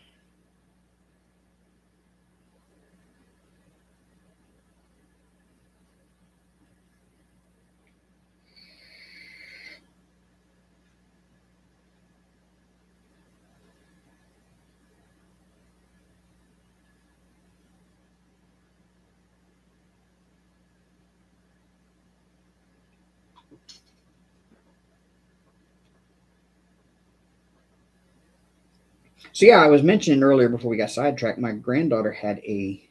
So, yeah, I was mentioning earlier before we got sidetracked, my granddaughter had a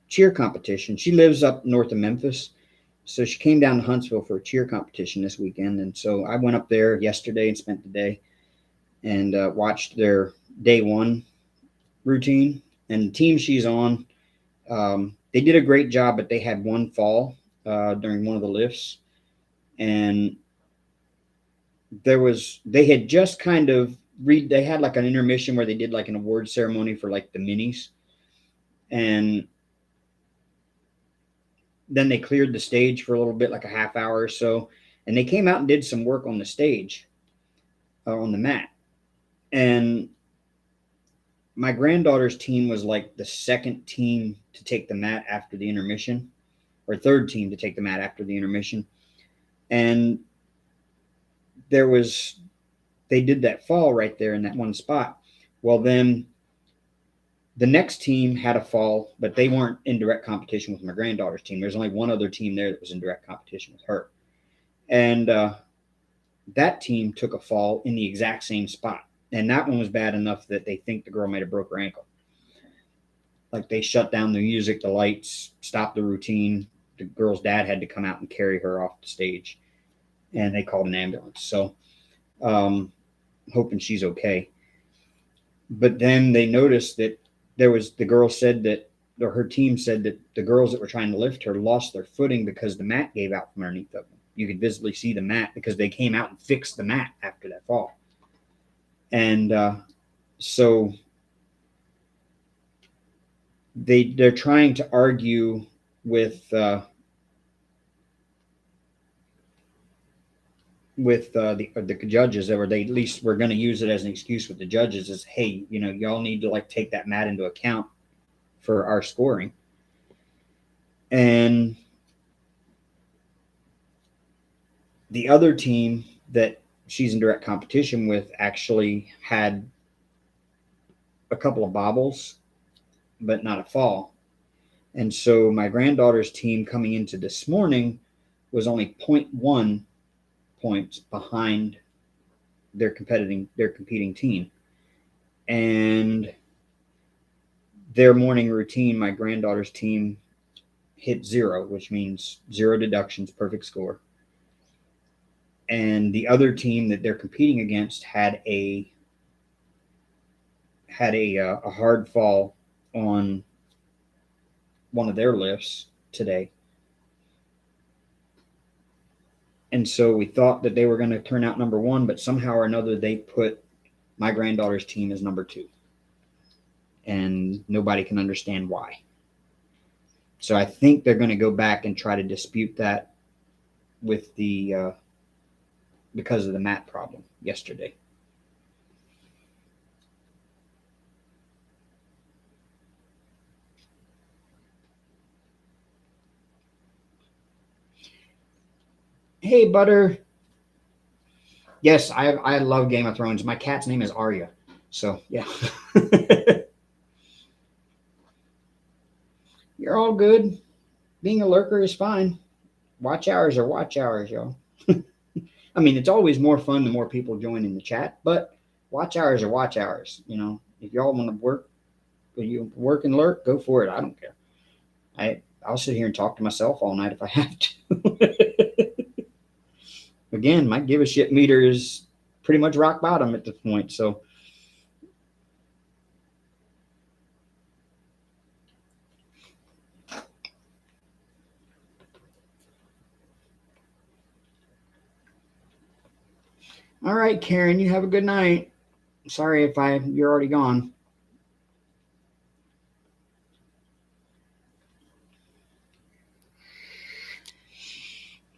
cheer competition. She lives up north of Memphis. So she came down to Huntsville for a cheer competition this weekend. And so I went up there yesterday and spent the day and watched their day one routine. And the team she's on, they did a great job, but they had one fall during one of the lifts. And they had just kind of they had like an intermission where they did like an award ceremony for like the minis. And then they cleared the stage for a little bit, like a half hour or so. And they came out and did some work on the stage, on the mat. And my granddaughter's team was like the second team to take the mat after the intermission, or third team to take the mat after the intermission. And there was, they did that fall right there in that one spot. Well, then the next team had a fall, but they weren't in direct competition with my granddaughter's team. There's only one other team there that was in direct competition with her. And that team took a fall in the exact same spot. And that one was bad enough that they think the girl might have broke her ankle. Like, they shut down the music, the lights, stopped the routine. The girl's dad had to come out and carry her off the stage, and they called an ambulance. So, hoping she's okay. But then they noticed that the girl said that, or her team said that the girls that were trying to lift her lost their footing because the mat gave out from underneath of them. You could visibly see the mat because they came out and fixed the mat after that fall. And so they're trying to argue with the judges, or they at least were going to use it as an excuse with the judges, is, hey, y'all need to like take that mat into account for our scoring. And the other team that she's in direct competition with actually had a couple of bobbles, but not a fall. And so my granddaughter's team coming into this morning was only 0.1 points behind their competing team. And their morning routine, my granddaughter's team hit 0, which means 0 deductions, perfect score. and the other team that they're competing against had a hard fall on one of their lifts today. And so we thought that they were going to turn out number one, but somehow or another they put my granddaughter's team as number two. And nobody can understand why. So I think they're going to go back and try to dispute that with the because of the mat problem yesterday. Hey, Butter. Yes, I love Game of Thrones. My cat's name is Arya. So, yeah. You're all good. Being a lurker is fine. Watch hours are watch hours, y'all. I mean, it's always more fun the more people join in the chat, but watch hours are watch hours. You know, if y'all want to work, you work and lurk, go for it. I don't care. I'll sit here and talk to myself all night if I have to. Again, my give a shit meter is pretty much rock bottom at this point. So, all right, Karen, you have a good night. Sorry if you're already gone.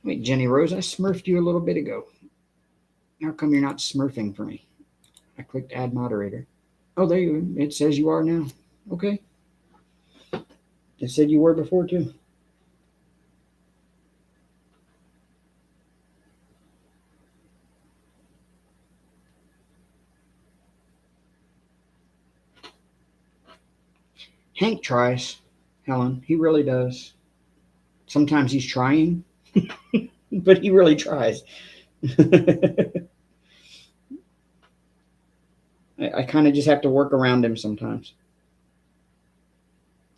Wait, Jenny Rose, I smurfed you a little bit ago. How come you're not smurfing for me? I clicked add moderator. Oh, there you go. It says you are now. Okay. It said you were before too. Hank tries, Helen. He really does. Sometimes he's trying, but he really tries. I kind of just have to work around him sometimes.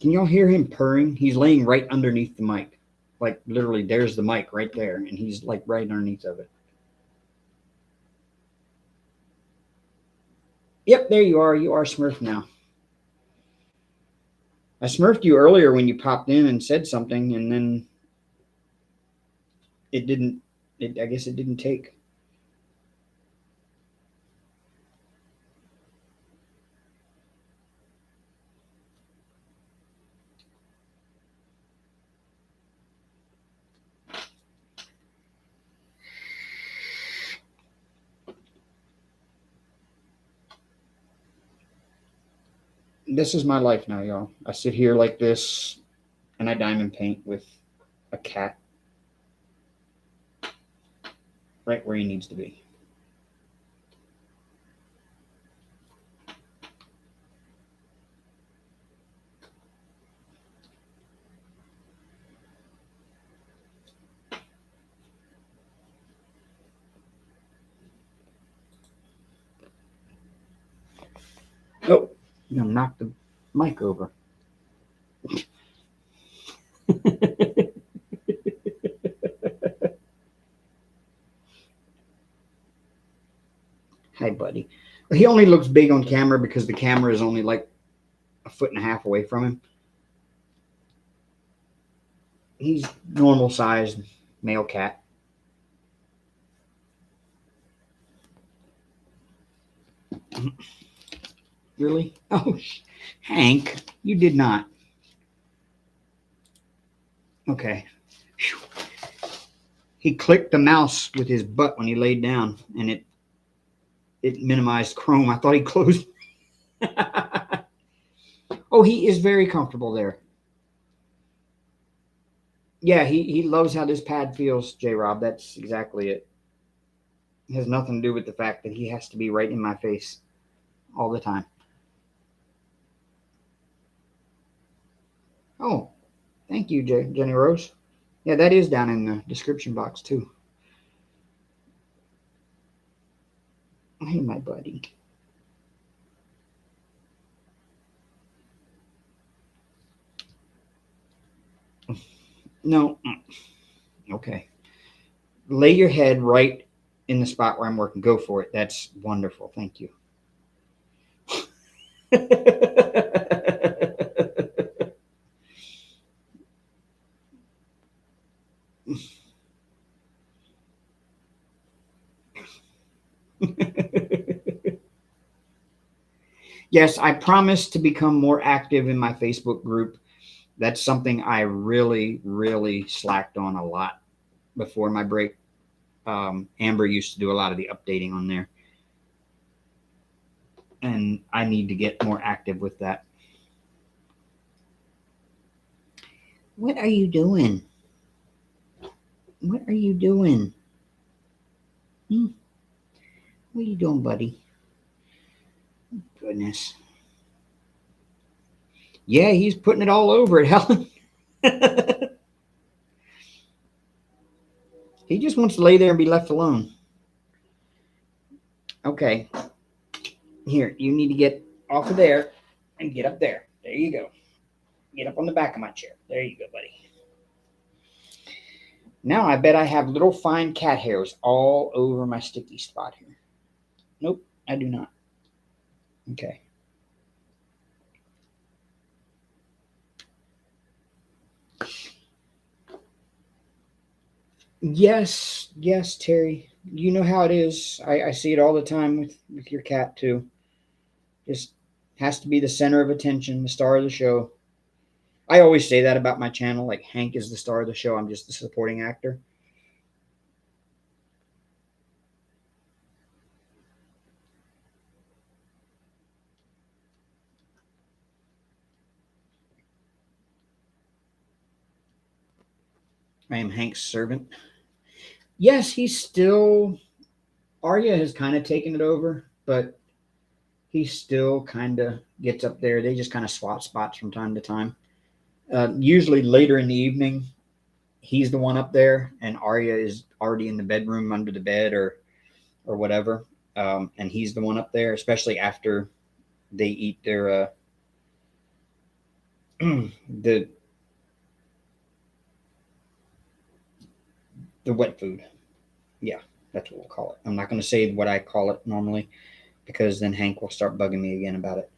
Can y'all hear him purring? He's laying right underneath the mic. Like literally, there's the mic right there, and he's like right underneath of it. Yep, there you are. You are Smurf now. I smurfed you earlier when you popped in and said something, and then it didn't. I guess it didn't take. This is my life now, y'all. I sit here like this, and I diamond paint with a cat right where he needs to be. Oh, I'm gonna knock the mic over. Hi, buddy. He only looks big on camera because the camera is only like 1.5 feet away from him. He's normal sized male cat. Really? Oh, Hank, you did not. Okay. Whew. He clicked the mouse with his butt when he laid down, and it minimized Chrome. I thought he closed. Oh, he is very comfortable there. Yeah, he loves how this pad feels, J-Rob. That's exactly it. It has nothing to do with the fact that he has to be right in my face all the time. Oh, thank you, Jenny Rose. Yeah, that is down in the description box, too. Hey, my buddy. No. Okay. Lay your head right in the spot where I'm working. Go for it. That's wonderful. Thank you. Yes, I promise to become more active in my Facebook group. That's something I really, really slacked on a lot before my break. Amber used to do a lot of the updating on there, and I need to get more active with that. What are you doing? What are you doing? Hmm? What are you doing, buddy? Goodness. Yeah, he's putting it all over it, Helen. He just wants to lay there and be left alone. Okay. Here, you need to get off of there and get up there. There you go. Get up on the back of my chair. There you go, buddy. Now I bet I have little fine cat hairs all over my sticky spot here. Nope, I do not. Okay. Yes, yes, Terry. You know how it is. I see it all the time with your cat too. Just has to be the center of attention, the star of the show. I always say that about my channel. Like Hank is the star of the show. I'm just the supporting actor. I am Hank's servant. Yes, he's still. Arya has kind of taken it over, but he still kind of gets up there. They just kind of swap spots from time to time. Usually later in the evening, he's the one up there, and Arya is already in the bedroom under the bed or whatever, and he's the one up there, especially after they eat their the the wet food. Yeah, that's what we'll call it. I'm not going to say what I call it normally because then Hank will start bugging me again about it.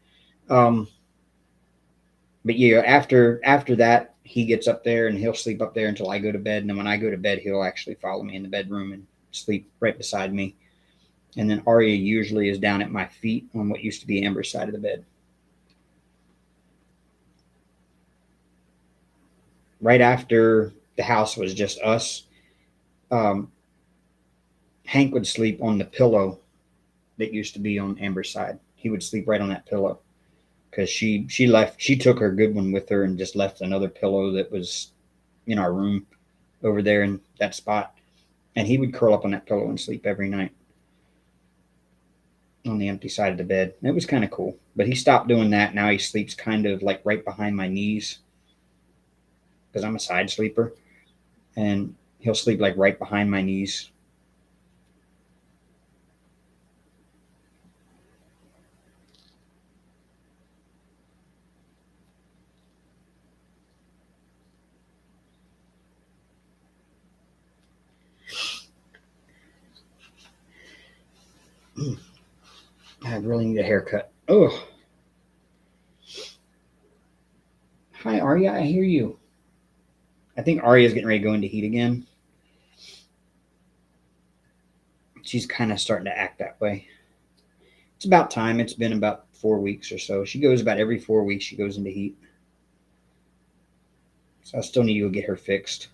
Um, but yeah, after that, he gets up there and he'll sleep up there until I go to bed. And then when I go to bed, he'll actually follow me in the bedroom and sleep right beside me. And then Arya usually is down at my feet on what used to be Amber's side of the bed. Right after the house was just us, um, Hank would sleep on the pillow that used to be on Amber's side. He would sleep right on that pillow because she took her good one with her and just left another pillow that was in our room over there in that spot, and he would curl up on that pillow and sleep every night on the empty side of the bed. It was kind of cool, but he stopped doing that. Now he sleeps kind of like right behind my knees because I'm a side sleeper, and he'll sleep like right behind my knees. I really need a haircut. Oh, hi Arya, I hear you. I think Arya's getting ready to go into heat again. She's kind of starting to act that way. It's about time. It's been about 4 weeks or so. She goes about every 4 weeks. She goes into heat. So I still need to go get her fixed.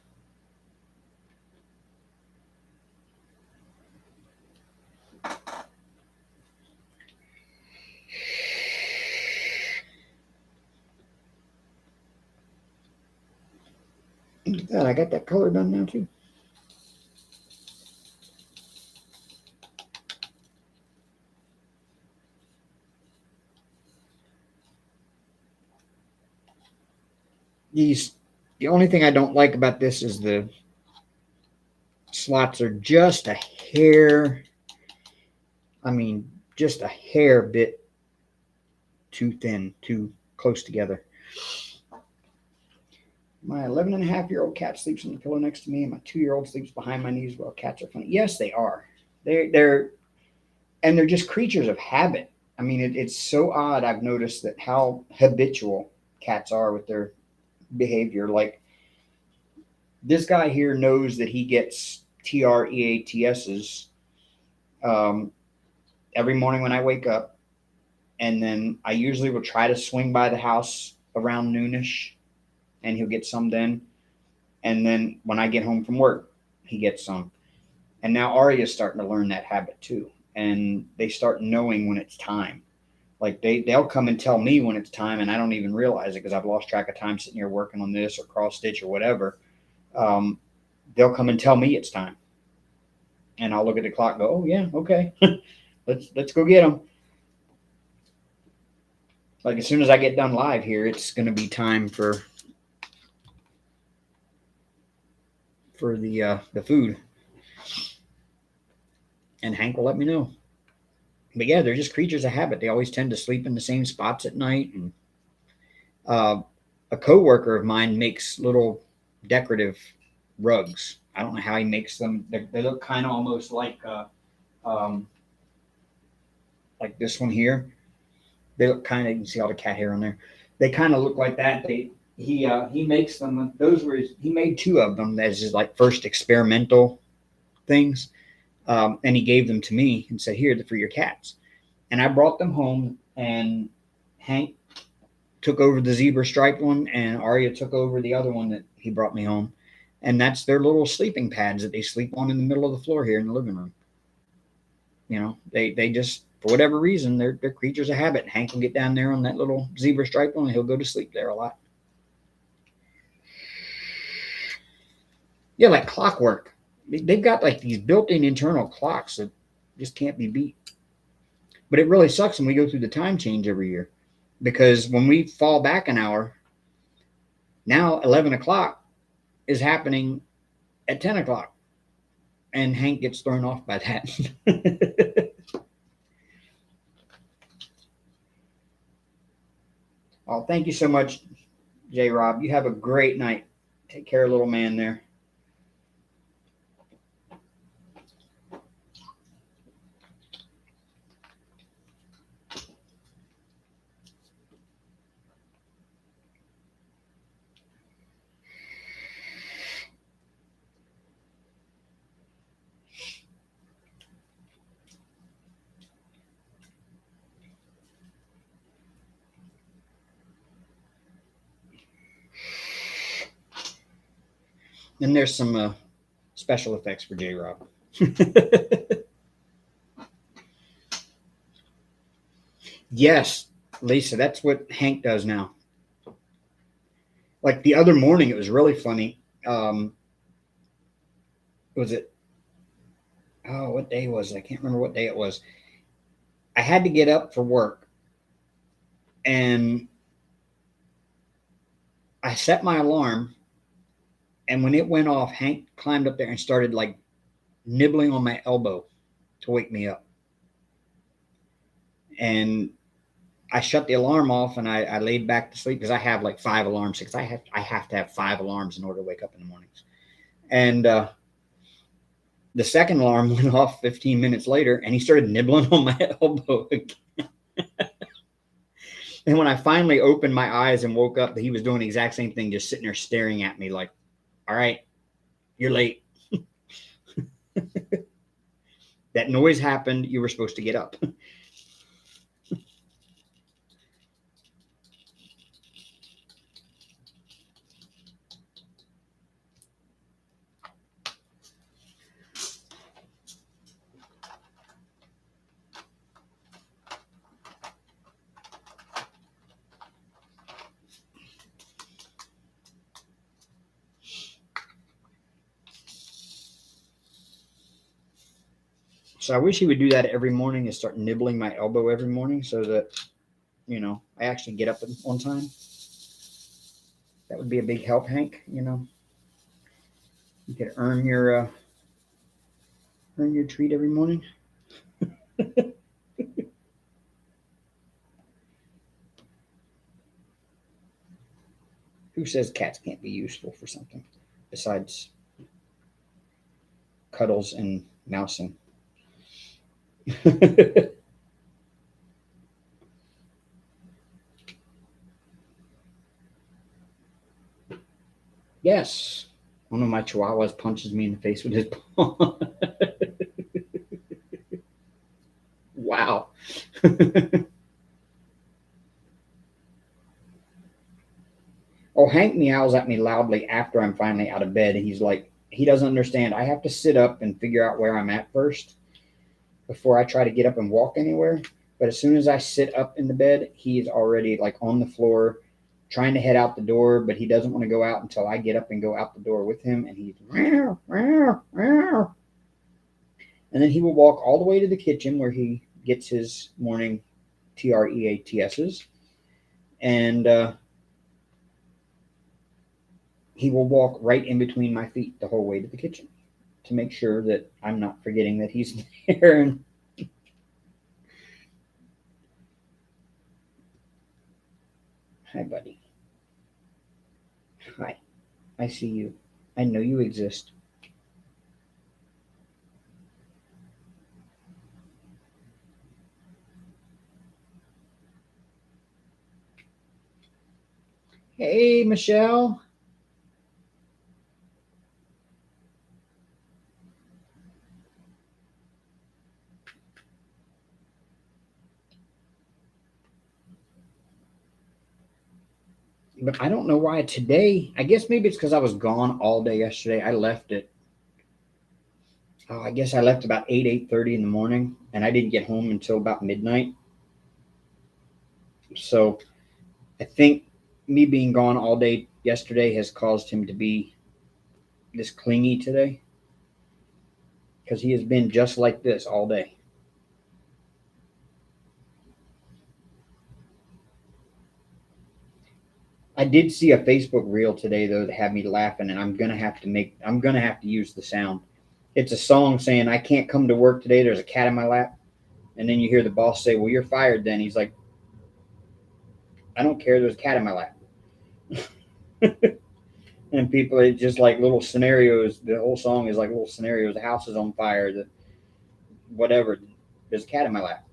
Look at that. I got that color done now too. The only thing I don't like about this is the slots are just a hair. I mean, just a hair bit too thin, too close together. My 11-and-a-half-year-old cat sleeps on the pillow next to me, and my 2-year-old sleeps behind my knees while cats are funny. Yes, they are. They're and they're just creatures of habit. I mean, it's so odd. I've noticed that how habitual cats are with their behavior. Like this guy here knows that he gets TREATSs um, every morning when I wake up, and then I usually will try to swing by the house around noonish, and he'll get some then. And then when I get home from work, he gets some. And now Arya's starting to learn that habit too, and they start knowing when it's time. Like they'll come and tell me when it's time, and I don't even realize it because I've lost track of time sitting here working on this or cross stitch or whatever. Um, they'll come and tell me it's time, and I'll look at the clock and go, "Oh yeah, okay, let's go get them." Like as soon as I get done live here, it's going to be time for the food, and Hank will let me know. But yeah, they're just creatures of habit. They always tend to sleep in the same spots at night. And uh, a coworker of mine makes little decorative rugs. I don't know how he makes them. They look kind of almost um, like this one here. They look kind of. You can see all the cat hair on there. They kind of look like that. He makes them. Those were he made two of them as his like first experimental things, and he gave them to me and said, "Here, for your cats." And I brought them home, and Hank took over the zebra striped one, and Arya took over the other one that he brought me home. And that's their little sleeping pads that they sleep on in the middle of the floor here in the living room. You know, they just for whatever reason they're creatures of habit. Hank will get down there on that little zebra striped one, and he'll go to sleep there a lot. Yeah, like clockwork. They've got like these built-in internal clocks that just can't be beat. But it really sucks when we go through the time change every year because when we fall back an hour, now 11 o'clock is happening at 10 o'clock, and Hank gets thrown off by that. Oh, thank you so much, J. Rob. You have a great night. Take care, little man there. And there's some special effects for J. Rob. Yes, Lisa, that's what Hank does now. Like the other morning, it was really funny. Was it? Oh, what day was it? I can't remember what day it was. I had to get up for work, and I set my alarm. And when it went off, Hank climbed up there and started like nibbling on my elbow to wake me up. And I shut the alarm off and I laid back to sleep because I have like 5 alarms because I have to have 5 alarms in order to wake up in the mornings. And the second alarm went off 15 minutes later, and he started nibbling on my elbow again. And when I finally opened my eyes and woke up, he was doing the exact same thing, just sitting there staring at me like, "All right, you're late. That noise happened. You were supposed to get up." So I wish he would do that every morning and start nibbling my elbow every morning so that, I actually get up on time. That would be a big help, Hank. You could earn your treat every morning. Who says cats can't be useful for something besides cuddles and mousing? Yes. One of my chihuahuas punches me in the face with his paw. Wow. Oh, Hank meows at me loudly after I'm finally out of bed. And he's like, he doesn't understand. I have to sit up and figure out where I'm at first before I try to get up and walk anywhere. But as soon as I sit up in the bed, he's already like on the floor trying to head out the door, but he doesn't want to go out until I get up and go out the door with him. And he's meow, meow, meow. And then he will walk all the way to the kitchen where he gets his morning TREATSs. And he will walk right in between my feet the whole way to the kitchen to make sure that I'm not forgetting that he's there. And hi, buddy. Hi. I see you. I know you exist. Hey, Michelle. But I don't know why today. I guess maybe it's because I was gone all day yesterday. I left at I guess I left about 8:30 in the morning, and I didn't get home until about midnight. So I think me being gone all day yesterday has caused him to be this clingy today because he has been just like this all day. I did see a Facebook reel today though that had me laughing, and I'm gonna have to use the sound. It's a song saying, "I can't come to work today. There's a cat in my lap." And then you hear the boss say, "Well, you're fired." Then he's like, "I don't care. There's a cat in my lap." And people, it's just like little scenarios. The whole song is like little scenarios. The house is on fire. The whatever. There's a cat in my lap.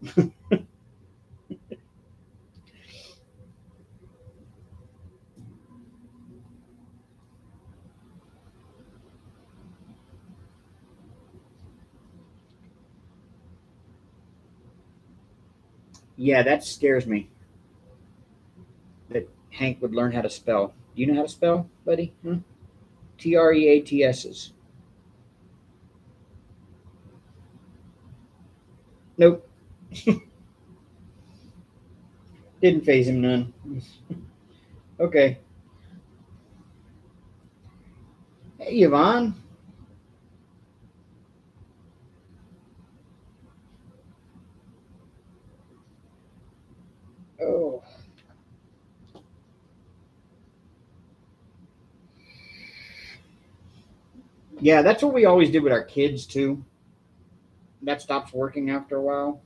Yeah, that scares me. That Hank would learn how to spell. Do you know how to spell, buddy? Huh? TREATSs. Nope. Didn't phase him none. Okay. Hey, Yvonne. Oh, yeah. That's what we always did with our kids too. That stops working after a while.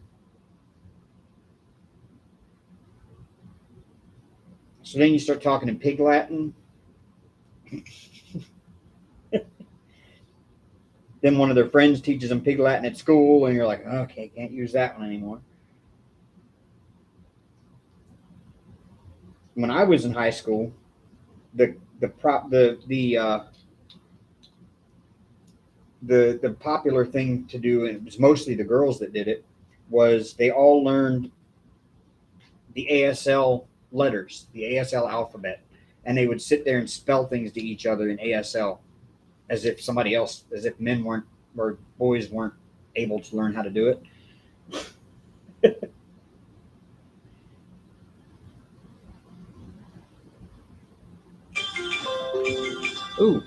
So then you start talking in pig Latin. Then one of their friends teaches them pig Latin at school, and you're like, okay, can't use that one anymore. When I was in high school, the prop the popular thing to do, and it was mostly the girls that did it, was they all learned the ASL letters, the ASL alphabet, and they would sit there and spell things to each other in ASL as if somebody else, as if men weren't or boys weren't able to learn how to do it. Ooh,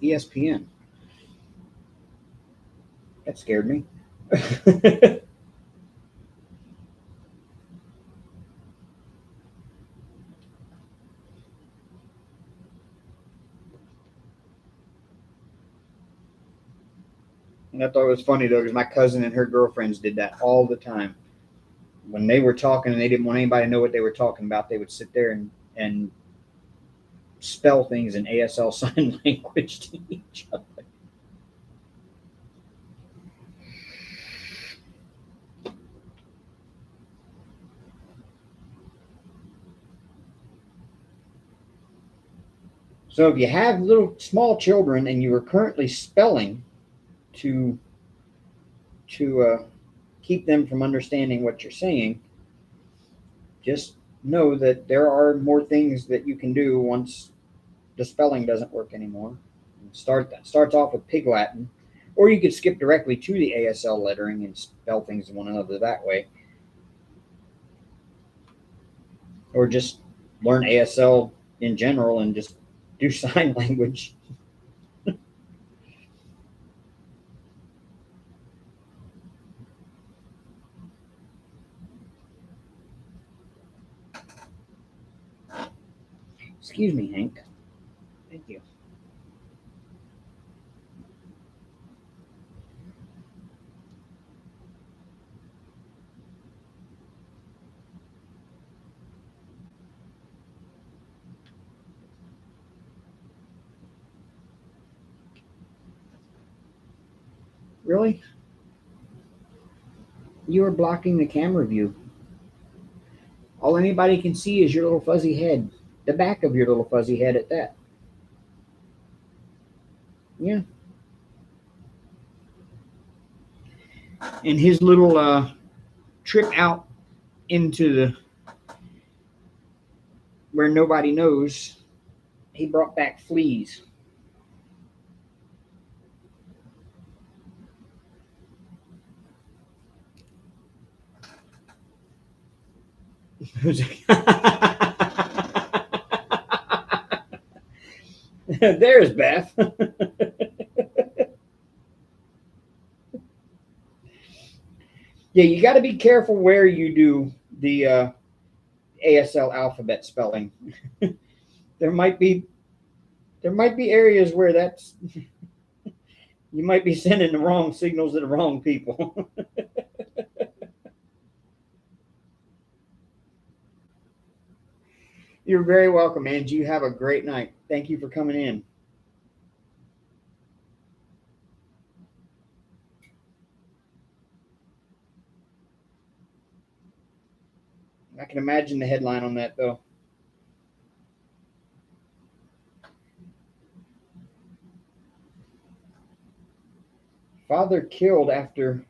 ESPN. That scared me. And I thought it was funny though, because my cousin and her girlfriends did that all the time. When they were talking and they didn't want anybody to know what they were talking about, they would sit there and spell things in ASL sign language to each other. So if you have little small children and you are currently spelling to keep them from understanding what you're saying, just know that there are more things that you can do once the spelling doesn't work anymore. Starts off with Pig Latin, or you could skip directly to the ASL lettering and spell things to one another that way, or just learn ASL in general and just do sign language. Excuse me, Hank. Thank you. Really? You are blocking the camera view. All anybody can see is your little fuzzy head. The back of your little fuzzy head at that. Yeah. And his little trip out into the where nobody knows, he brought back fleas. There's Beth. Yeah, you got to be careful where you do the ASL alphabet spelling. there might be there might be areas where that's you might be sending the wrong signals to the wrong people. You're very welcome, Angie. You have a great night. Thank you for coming in. I can imagine the headline on that, though. Father killed after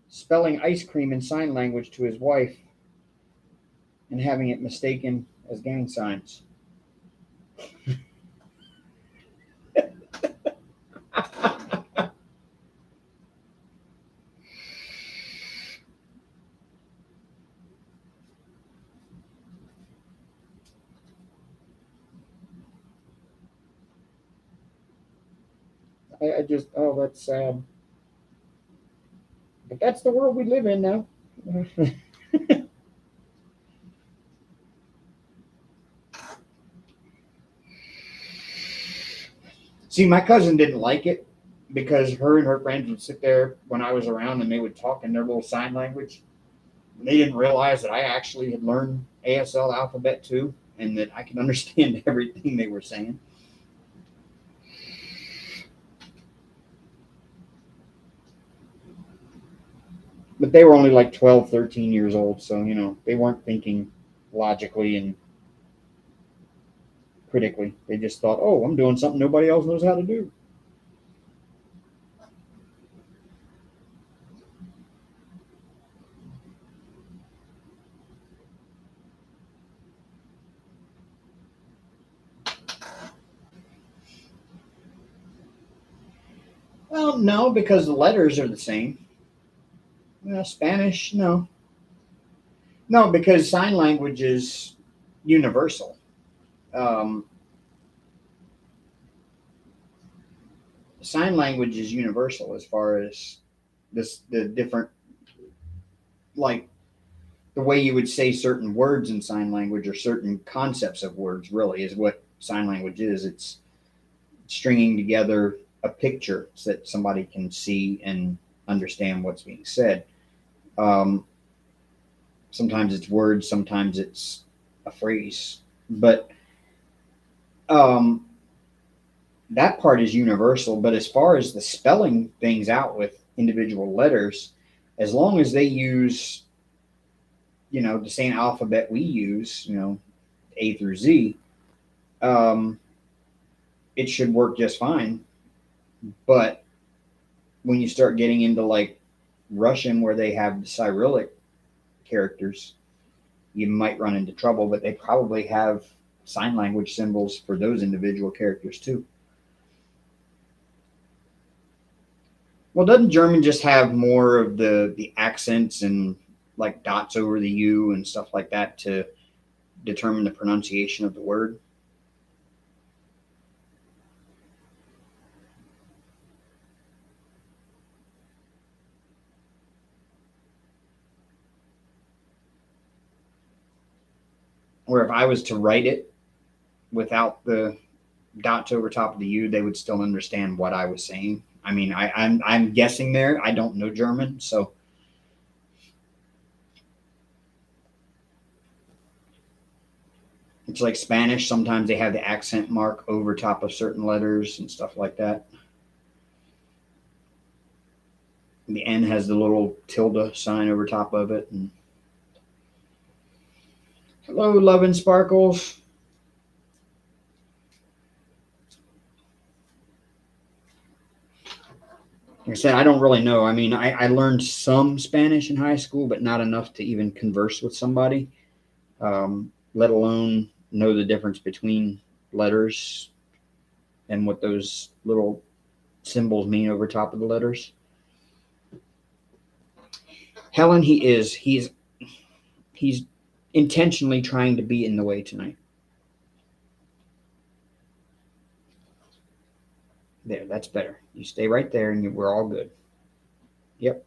spelling ice cream in sign language to his wife and having it mistaken as gang signs. I just, oh, that's sad. But that's the world we live in now. See, my cousin didn't like it because her and her friends would sit there when I was around and they would talk in their little sign language. And they didn't realize that I actually had learned ASL alphabet too and that I could understand everything they were saying. But they were only like 12, 13 years old. So, they weren't thinking logically and critically. They just thought, oh, I'm doing something nobody else knows how to do. Well, no, because the letters are the same. Spanish, no. No, because sign language is universal. Um, sign language is universal as far as the different, like the way you would say certain words in sign language or certain concepts of words really is what sign language is. It's stringing together a picture so that somebody can see and understand what's being said. Um, Sometimes it's words, sometimes it's a phrase, but um, that part is universal. But as far as the spelling things out with individual letters, as long as they use, the same alphabet we use, A through Z, it should work just fine. But when you start getting into like Russian, where they have the Cyrillic characters, you might run into trouble. But they probably have sign language symbols for those individual characters too. Well, doesn't German just have more of the accents and like dots over the U and stuff like that to determine the pronunciation of the word? Where if I was to write it without the dots over top of the U, they would still understand what I was saying. I mean, I'm guessing there. I don't know German, so it's like Spanish. Sometimes they have the accent mark over top of certain letters and stuff like that. And the N has the little tilde sign over top of it. And hello, Love and Sparkles. Like I said, I don't really know. I mean, I learned some Spanish in high school, but not enough to even converse with somebody, let alone know the difference between letters and what those little symbols mean over top of the letters. Helen, he's intentionally trying to be in the way tonight. There, that's better. You stay right there and we're all good. Yep.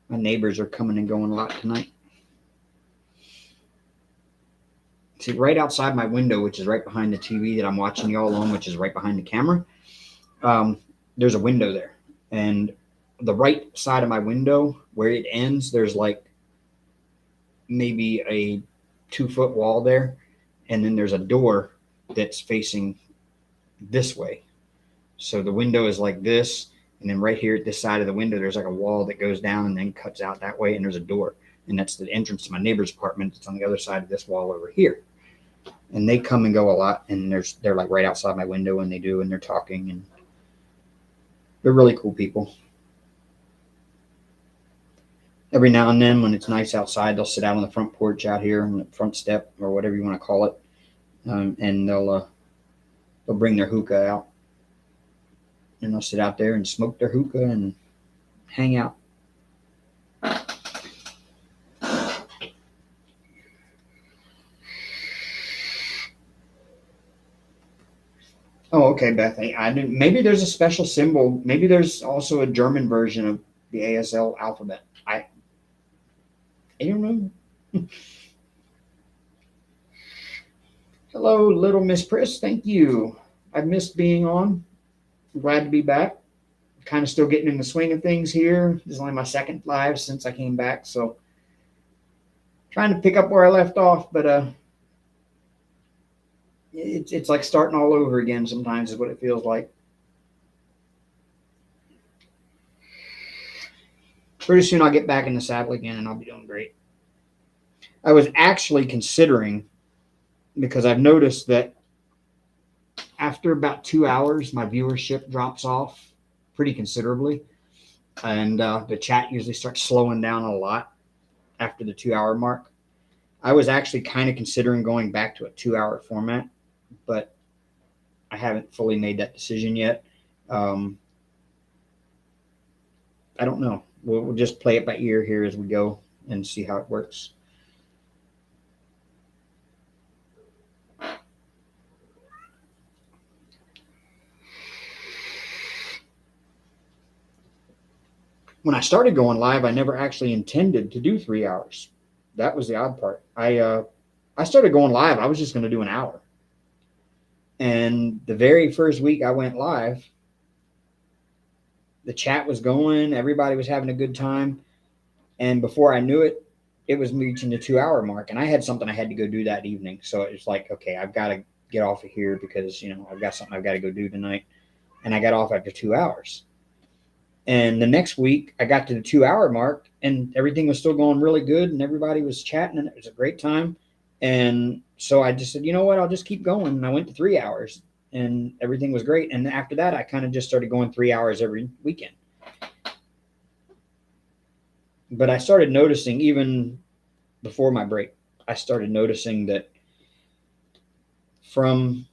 My neighbors are coming and going a lot tonight. See, right outside my window, which is right behind the TV that I'm watching y'all on, which is right behind the camera, there's a window there. And the right side of my window, where it ends, there's like maybe a 2-foot wall there. And then there's a door that's facing this way. So the window is like this. And then right here at this side of the window, there's like a wall that goes down and then cuts out that way. And there's a door. And that's the entrance to my neighbor's apartment. It's on the other side of this wall over here. And they come and go a lot. And they're like right outside my window and they're talking. And they're really cool people. Every now and then when it's nice outside, they'll sit out on the front porch out here on the front step or whatever you want to call it. And they'll bring their hookah out. And they'll sit out there and smoke their hookah and hang out. Oh, okay, Beth. I didn't. Maybe there's a special symbol. Maybe there's also a German version of the ASL alphabet. I don't know. Hello, little Miss Pris. Thank you. I've missed being on. I'm glad to be back. Kind of still getting in the swing of things here. This is only my second live since I came back, so trying to pick up where I left off, but it's like starting all over again sometimes is what it feels like. Pretty soon I'll get back in the saddle again and I'll be doing great. I was actually considering, because I've noticed that after about 2 hours, my viewership drops off pretty considerably. And the chat usually starts slowing down a lot after the 2-hour mark. I was actually kind of considering going back to a 2-hour format, but I haven't fully made that decision yet. I don't know. We'll just play it by ear here as we go and see how it works. When I started going live, I never actually intended to do 3 hours. That was the odd part. I started going live. I was just going to do an hour. And the very first week I went live, the chat was going. Everybody was having a good time. And before I knew it, it was reaching the 2-hour mark. And I had something I had to go do that evening. So it was like, okay, I've got to get off of here because, I've got something I've got to go do tonight. And I got off after 2 hours. And the next week I got to the 2-hour mark and everything was still going really good and everybody was chatting and it was a great time. And so I just said, you know what, I'll just keep going. And I went to 3 hours and everything was great. And after that, I kind of just started going 3 hours every weekend. But I started noticing, even before my break, I started noticing that from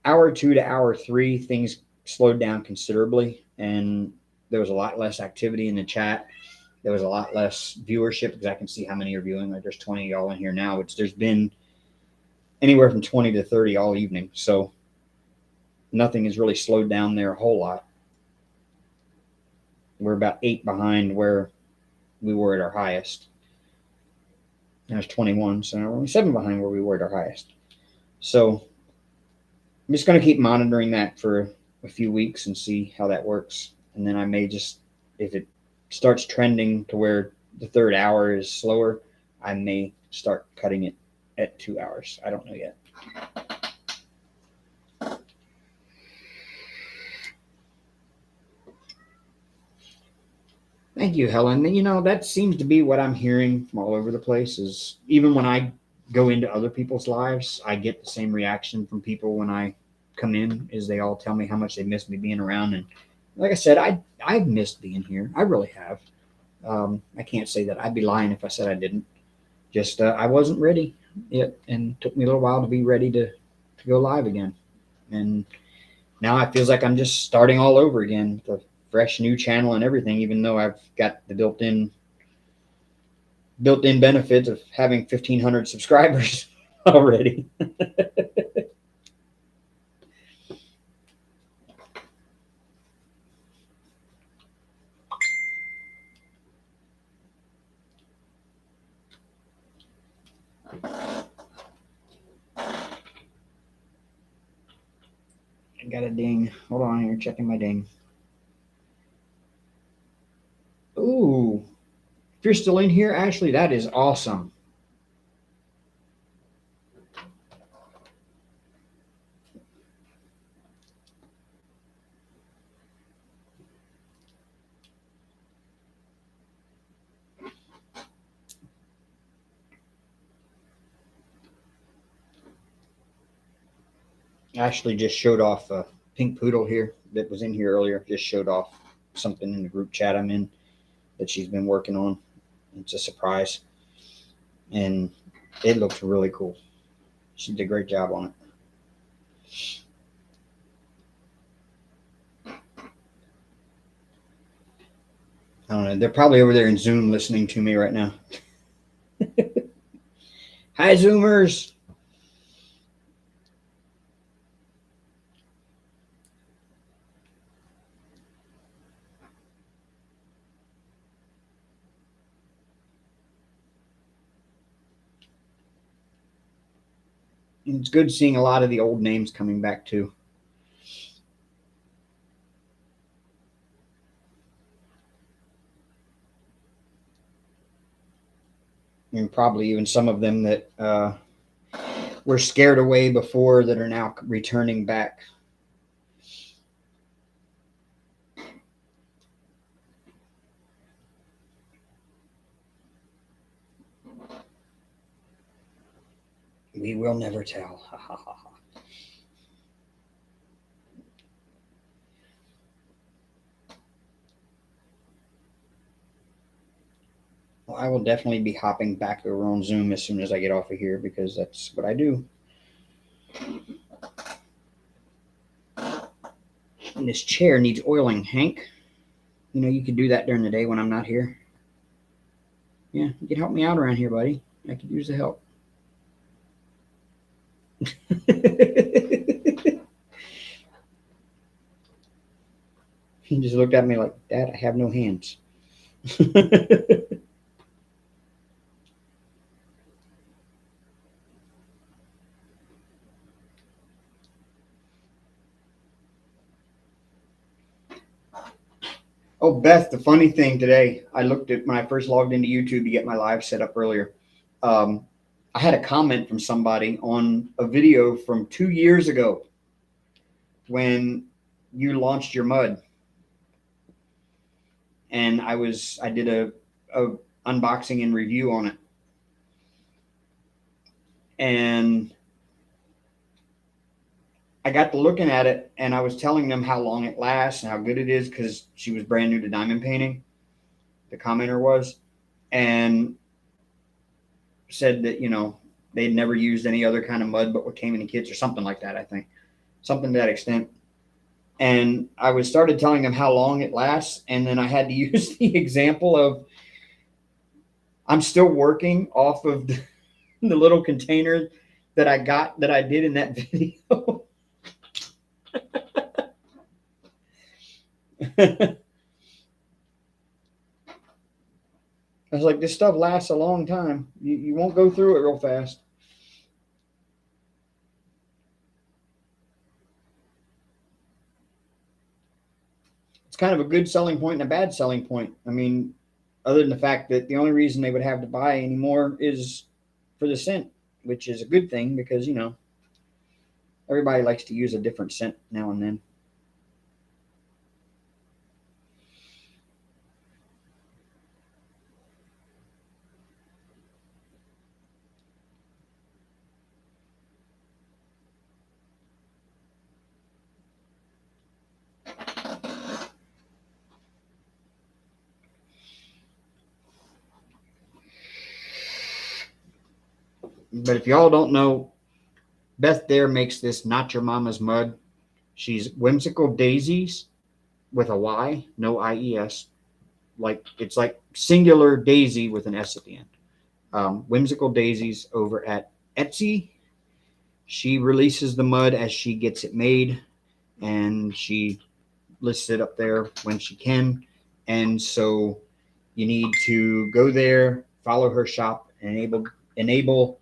hour 2 to hour 3, things slowed down considerably. And there was a lot less activity in the chat. There was a lot less viewership because I can see how many are viewing. Like there's 20 of y'all in here now, which there's been anywhere from 20 to 30 all evening. So nothing has really slowed down there a whole lot. We're about 8 behind where we were at our highest. And there's 21, so we're only 7 behind where we were at our highest. So I'm just going to keep monitoring that for a few weeks and see how that works. And then I may just, if it starts trending to where the third hour is slower, I may start cutting it at 2 hours. I don't know yet. Thank you, Helen. You know, that seems to be what I'm hearing from all over the place is even when I go into other people's lives, I get the same reaction from people when I come in is they all tell me how much they miss me being around. And like I said, I've missed being here. I really have. I can't say that. I'd be lying if I said I didn't. Just I wasn't ready yet, and it took me a little while to be ready to go live again. And now it feels like I'm just starting all over again with a fresh new channel and everything, even though I've got the built-in benefits of having 1,500 subscribers already. I got a ding. Hold on here, checking my ding. Ooh, if you're still in here, Ashley, that is awesome. Ashley just showed off a pink poodle here that was in here earlier. Just showed off something in the group chat I'm in that she's been working on. It's a surprise. And it looks really cool. She did a great job on it. I don't know. They're probably over there in Zoom listening to me right now. Hi, Zoomers. And it's good seeing a lot of the old names coming back too. And probably even some of them that were scared away before that are now returning back. We will never tell. Ha ha ha ha. Well, I will definitely be hopping back over on Zoom as soon as I get off of here because that's what I do. And this chair needs oiling, Hank. You know, you could do that during the day when I'm not here. Yeah, you can help me out around here, buddy. I could use the help. He just looked at me like, Dad, I have no hands. Oh, Beth, the funny thing today, I looked at when I first logged into YouTube to get my live set up earlier. I had a comment from somebody on a video from 2 years ago when you launched your mud. And I did a unboxing and review on it. And I got to looking at it, and I was telling them how long it lasts and how good it is, because she was brand new to diamond painting, the commenter was, and said that, they'd never used any other kind of mud but what came in the kits, or something like that, I think. Something to that extent. And I was started telling them how long it lasts, and then I had to use the example of, I'm still working off of the little container that I did in that video. I was like, this stuff lasts a long time. You won't go through it real fast. It's kind of a good selling point and a bad selling point. I mean, other than the fact that the only reason they would have to buy anymore is for the scent, which is a good thing, because, everybody likes to use a different scent now and then. But if y'all don't know, Beth Dare makes this Not Your Mama's Mud. She's Whimsical Daisies with a Y, no IES. It's like singular daisy with an S at the end. Whimsical Daisies over at Etsy. She releases the mud as she gets it made, and she lists it up there when she can. And so you need to go there, follow her shop, and enable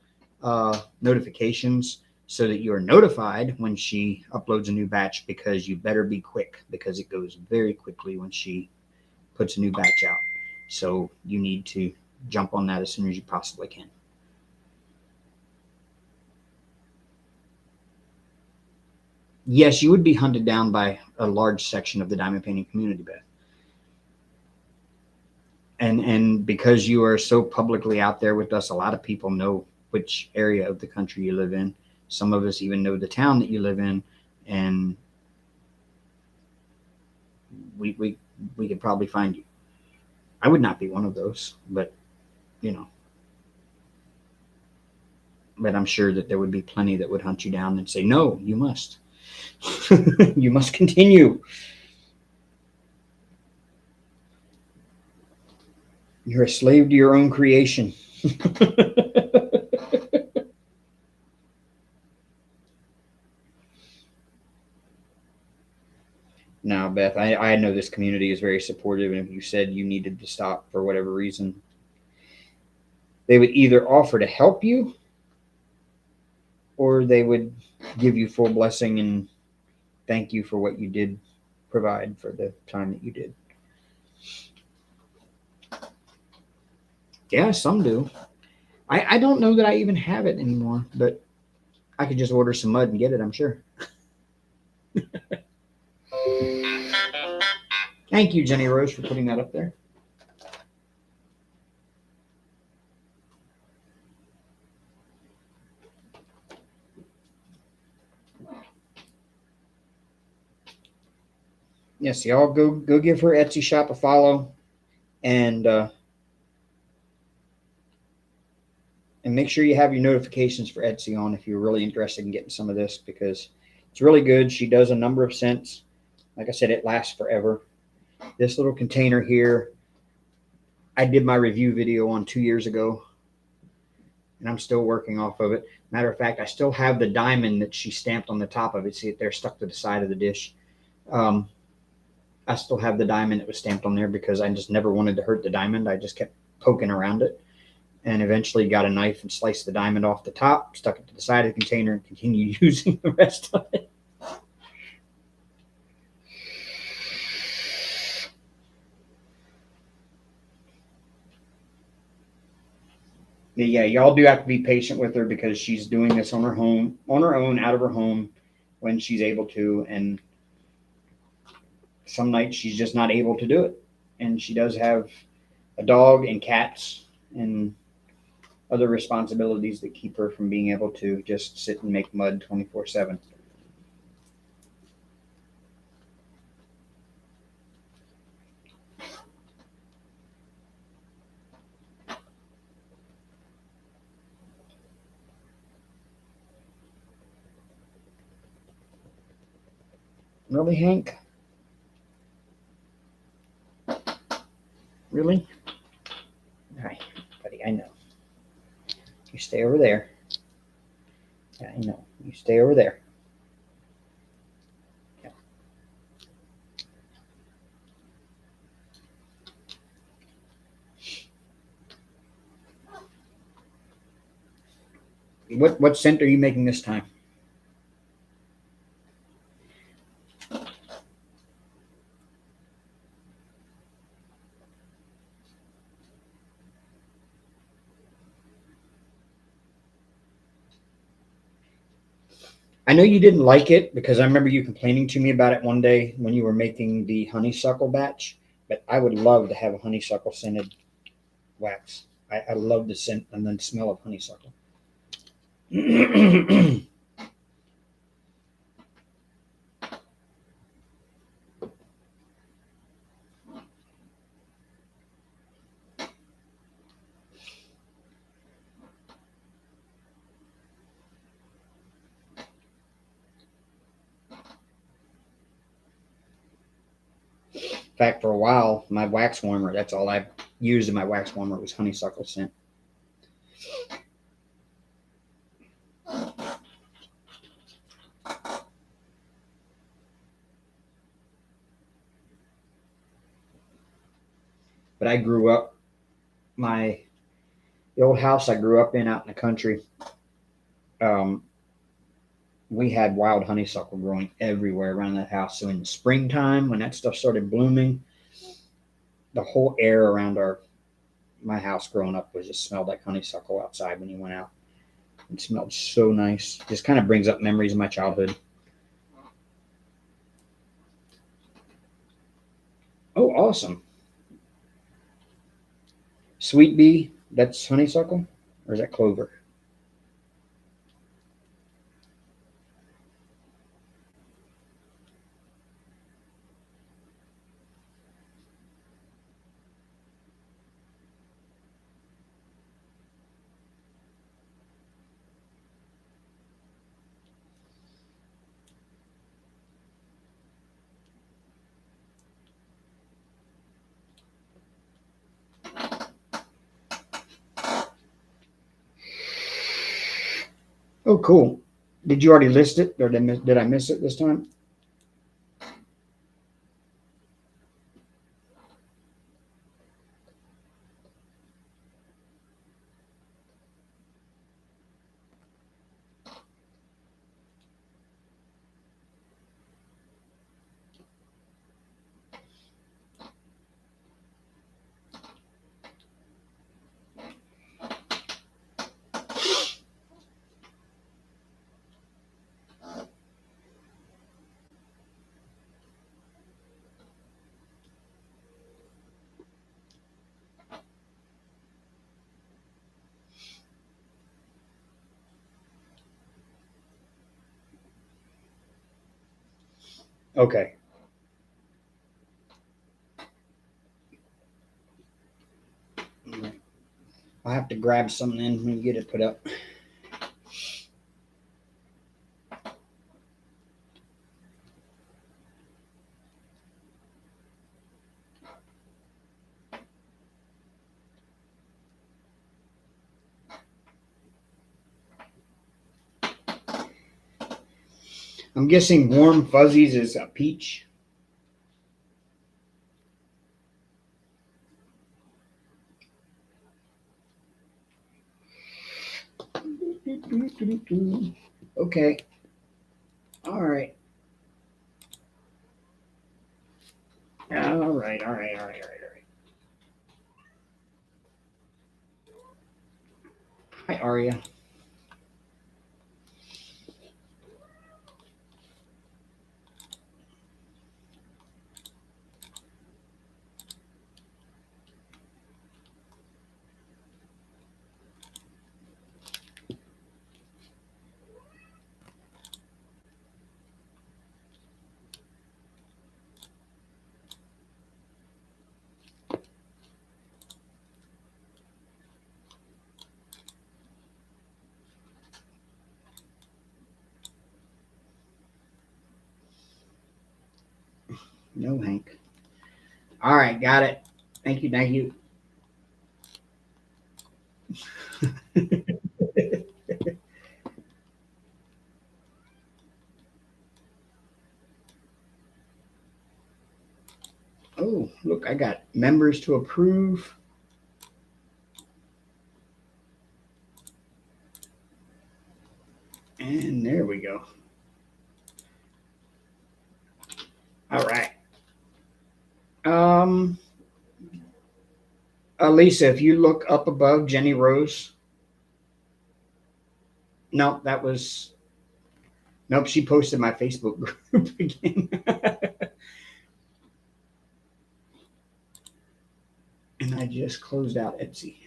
notifications so that you are notified when she uploads a new batch, because you better be quick, because it goes very quickly when she puts a new batch out. So you need to jump on that as soon as you possibly can. Yes, you would be hunted down by a large section of the diamond painting community, Beth. And because you are so publicly out there with us, a lot of people know which area of the country you live in. Some of us even know the town that you live in, and we could probably find you. I would not be one of those, but but I'm sure that there would be plenty that would hunt you down and say, no, you must. You must continue. You're a slave to your own creation. Now, Beth, I know this community is very supportive, and if you said you needed to stop for whatever reason, they would either offer to help you, or they would give you full blessing and thank you for what you did provide for the time that you did. Yeah, some do. I don't know that I even have it anymore, but I could just order some mud and get it, I'm sure. Thank you, Jenny Rose, for putting that up there. Yes, y'all go give her Etsy shop a follow, and make sure you have your notifications for Etsy on if you're really interested in getting some of this, because it's really good. She does a number of scents. Like I said, it lasts forever. This little container here, I did my review video on 2 years ago, and I'm still working off of it. Matter of fact, I still have the diamond that she stamped on the top of it. See it there, stuck to the side of the dish. I still have the diamond that was stamped on there, because I just never wanted to hurt the diamond. I just kept poking around it, and eventually got a knife and sliced the diamond off the top, stuck it to the side of the container, and continued using the rest of it. But yeah, y'all do have to be patient with her, because she's doing this on her own, out of her home, when she's able to, and some nights she's just not able to do it. And she does have a dog and cats and other responsibilities that keep her from being able to just sit and make mud 24/7. Really, Hank? Really? Hi, buddy, I know. You stay over there. Yeah, I know. You stay over there. Yeah. What scent are you making this time? I know you didn't like it because I remember you complaining to me about it one day when you were making the honeysuckle batch. But I would love to have a honeysuckle scented wax. I love the scent and the smell of honeysuckle. In fact, for a while, my wax warmer, that's all I used in my wax warmer was honeysuckle scent. But I grew up, the old house I grew up in out in the country, um, we had wild honeysuckle growing everywhere around that house. So in the springtime, when that stuff started blooming, the whole air around my house growing up was just smelled like honeysuckle outside when you went out. It smelled so nice. Just kind of brings up memories of my childhood. Oh, awesome. Sweet bee, that's honeysuckle? Or is that clover? Oh, cool. Did you already list it, or did I miss it this time? Okay. I'll have to grab something in when you get it put up. I'm guessing warm fuzzies is a peach. Okay. All right. All right. All right. All right. All right. All right. Hi, Aria. No, Hank. All right, got it. Thank you, thank you. Oh, look, I got members to approve. And there we go. All right. Um, Lisa, if you look up above Jenny Rose, nope, that was nope. She posted my Facebook group again, and I just closed out Etsy.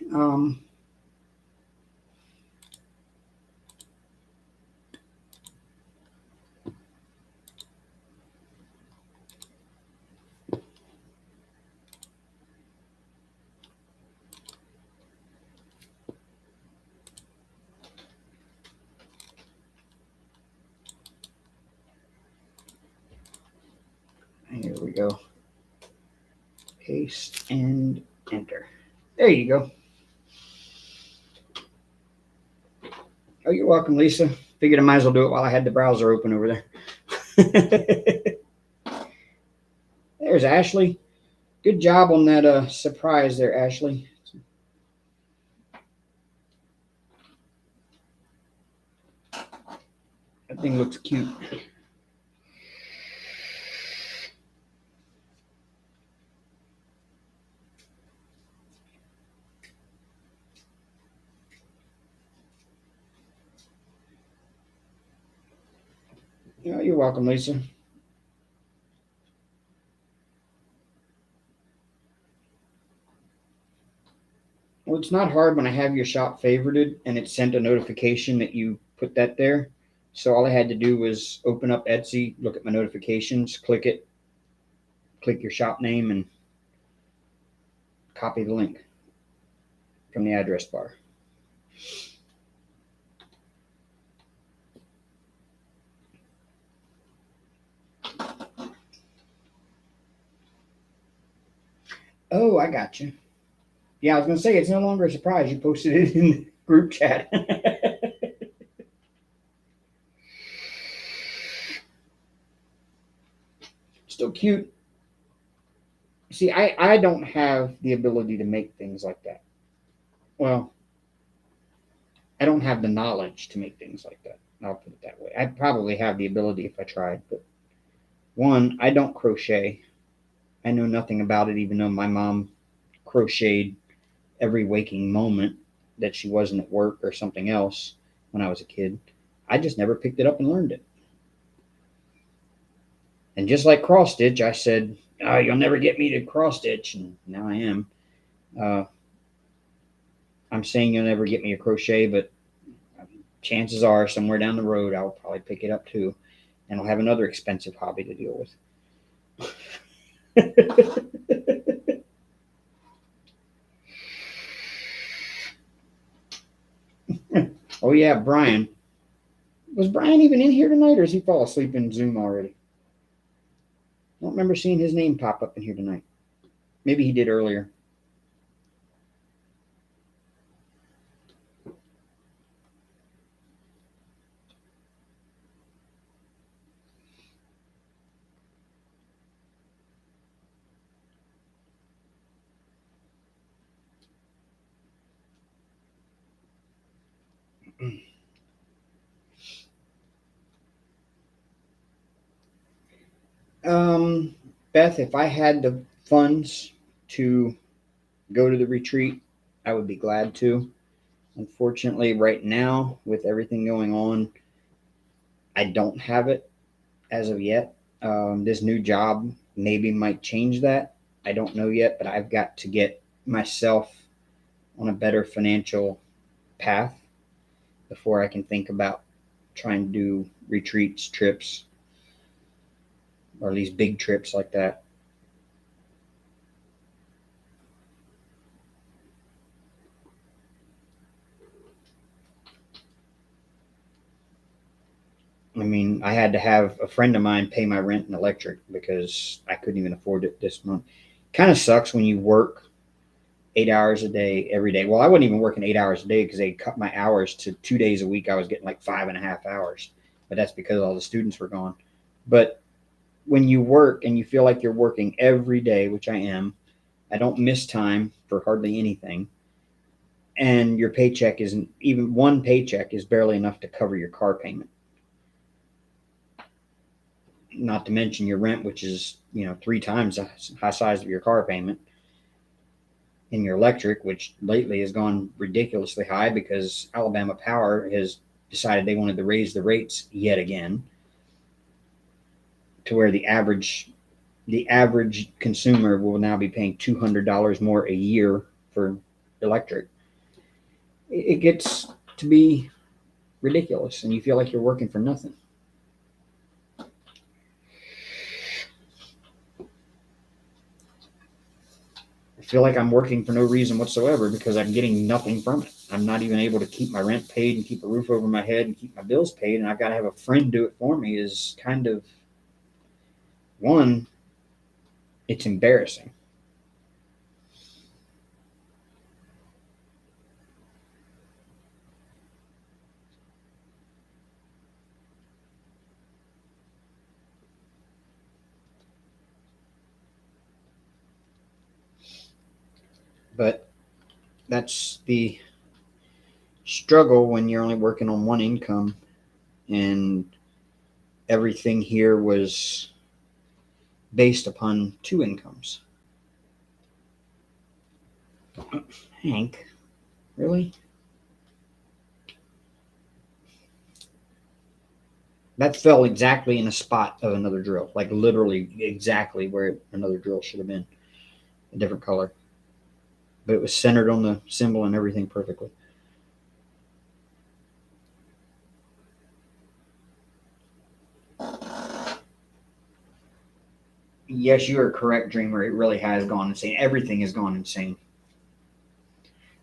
Here we go. Paste and enter. There you go. Oh, you're welcome, Lisa. Figured I might as well do it while I had the browser open over there. There's Ashley. Good job on that surprise there, Ashley. That thing looks cute. Yeah, you're welcome, Lisa. Well, it's not hard when I have your shop favorited and it sent a notification that you put that there. So all I had to do was open up Etsy, look at my notifications, click it, click your shop name, and copy the link from the address bar. Oh, I got you. Yeah, I was going to say, it's no longer a surprise. You posted it in the group chat. Still cute. See, I don't have the ability to make things like that. Well, I don't have the knowledge to make things like that. I'll put it that way. I'd probably have the ability if I tried, but one, I don't crochet. I know nothing about it, even though my mom crocheted every waking moment that she wasn't at work or something else when I was a kid. I just never picked it up and learned it. And just like cross stitch, I said, "Oh, you'll never get me to cross stitch," and now I am. Uh, I'm saying you'll never get me a crochet, but chances are somewhere down the road I'll probably pick it up too, and I'll have another expensive hobby to deal with. Oh yeah, Brian. Was Brian even in here tonight, or does he fall asleep in Zoom already? I don't remember seeing his name pop up in here tonight. Maybe he did earlier. Um, Beth, if I had the funds to go to the retreat, I would be glad to. Unfortunately, right now, with everything going on, I don't have it as of yet. This new job maybe might change that. I don't know yet, but I've got to get myself on a better financial path before I can think about trying to do retreats, trips, or at least big trips like that. I mean, I had to have a friend of mine pay my rent and electric because I couldn't even afford it this month. Kind of sucks when you work 8 hours a day every day. Well, I wasn't even working 8 hours a day because they cut my hours to 2 days a week. I was getting like 5.5 hours, but that's because all the students were gone. But when you work and you feel like you're working every day, which I am, I don't miss time for hardly anything. And your paycheck isn't even one paycheck is barely enough to cover your car payment. Not to mention your rent, which is, 3 times the high size of your car payment, and your electric, which lately has gone ridiculously high because Alabama Power has decided they wanted to raise the rates yet again to where the average consumer will now be paying $200 more a year for electric. It gets to be ridiculous, and you feel like you're working for nothing. I feel like I'm working for no reason whatsoever because I'm getting nothing from it. I'm not even able to keep my rent paid and keep a roof over my head and keep my bills paid, and I've got to have a friend do it for me. Is kind of one. It's embarrassing. But that's the struggle when you're only working on one income, and everything here was based upon two incomes. Hank, really? That fell exactly in a spot of another drill, like literally exactly where another drill should have been, a different color. But it was centered on the symbol and everything perfectly. Yes, you are correct, Dreamer. It really has gone insane. Everything has gone insane.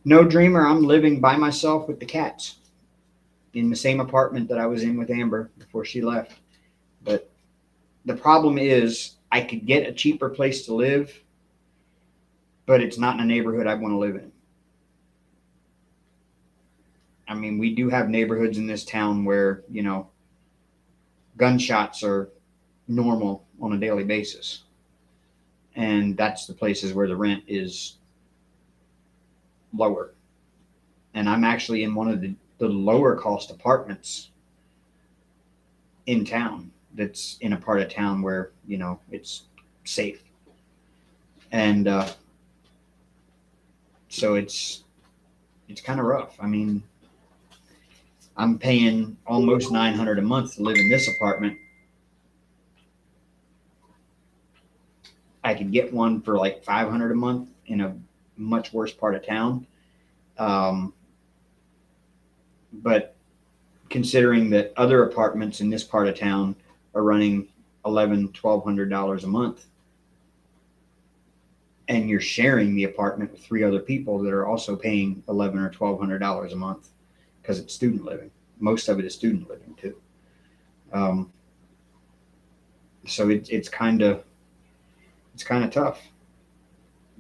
No, Dreamer, I'm living by myself with the cats in the same apartment that I was in with Amber before she left. But the problem is, I could get a cheaper place to live, but it's not in a neighborhood I want to live in. I mean, we do have neighborhoods in this town where, gunshots are normal on a daily basis. And that's the places where the rent is lower. And I'm actually in one of the lower cost apartments in town, that's in a part of town where, it's safe. And so it's kind of rough. I mean, I'm paying almost $900 a month to live in this apartment. I could get one for like $500 a month in a much worse part of town. Um, but considering that other apartments in this part of town are running $1,100-$1,200 a month, and you're sharing the apartment with three other people that are also paying $1,100 or $1,200 a month because it's student living. Most of it is student living too. Um, so it's kind of tough.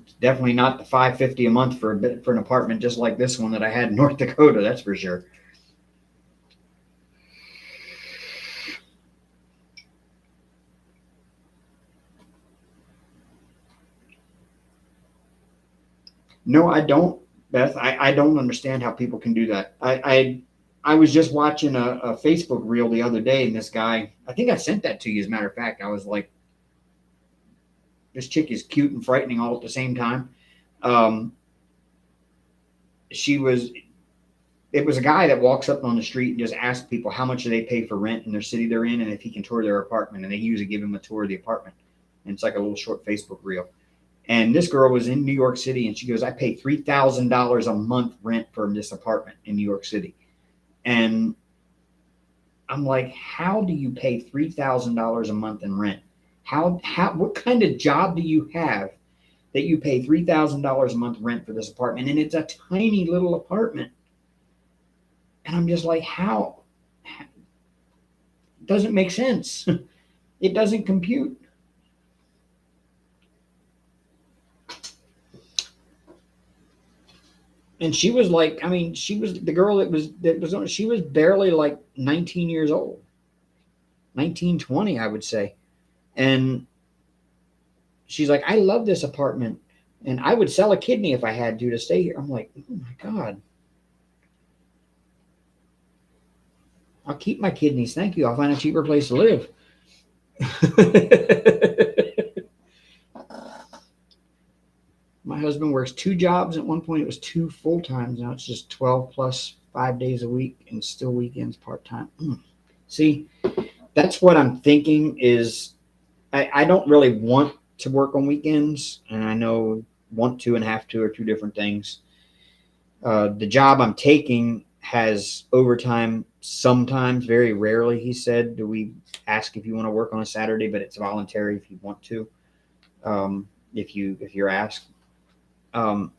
It's definitely not the $550 a month for an apartment just like this one that I had in North Dakota. That's for sure. No, I don't, Beth. I don't understand how people can do that. I was just watching a Facebook reel the other day, and this guy, I think I sent that to you, as a matter of fact. I was like, this chick is cute and frightening all at the same time. Um, she was, it was a guy that walks up on the street and just asks people how much do they pay for rent in their city they're in, and if he can tour their apartment, and they usually give him a tour of the apartment. And it's like a little short Facebook reel. And this girl was in New York City, and she goes, I pay $3,000 a month rent for this apartment in New York City. And I'm like, how do you pay $3,000 a month in rent? What kind of job do you have that you pay $3,000 a month rent for this apartment? And it's a tiny little apartment. And I'm just like, how? It doesn't make sense. It doesn't compute. And she was like, I mean, she was the girl that was on. She was barely like 19 years old, 19, 20, I would say. And she's like, I love this apartment, and I would sell a kidney if I had to stay here. I'm like, oh my god, I'll keep my kidneys, thank you. I'll find a cheaper place to live. My husband works 2 jobs. At one point, it was 2 full times. Now it's just 12 plus 5 days a week, and still weekends part time. See, that's what I'm thinking. Is I don't really want to work on weekends, and I know want to and have to are two different things. The job I'm taking has overtime sometimes, very rarely. He said, "Do we ask if you want to work on a Saturday, but it's voluntary if you want to, if you're asked." Um,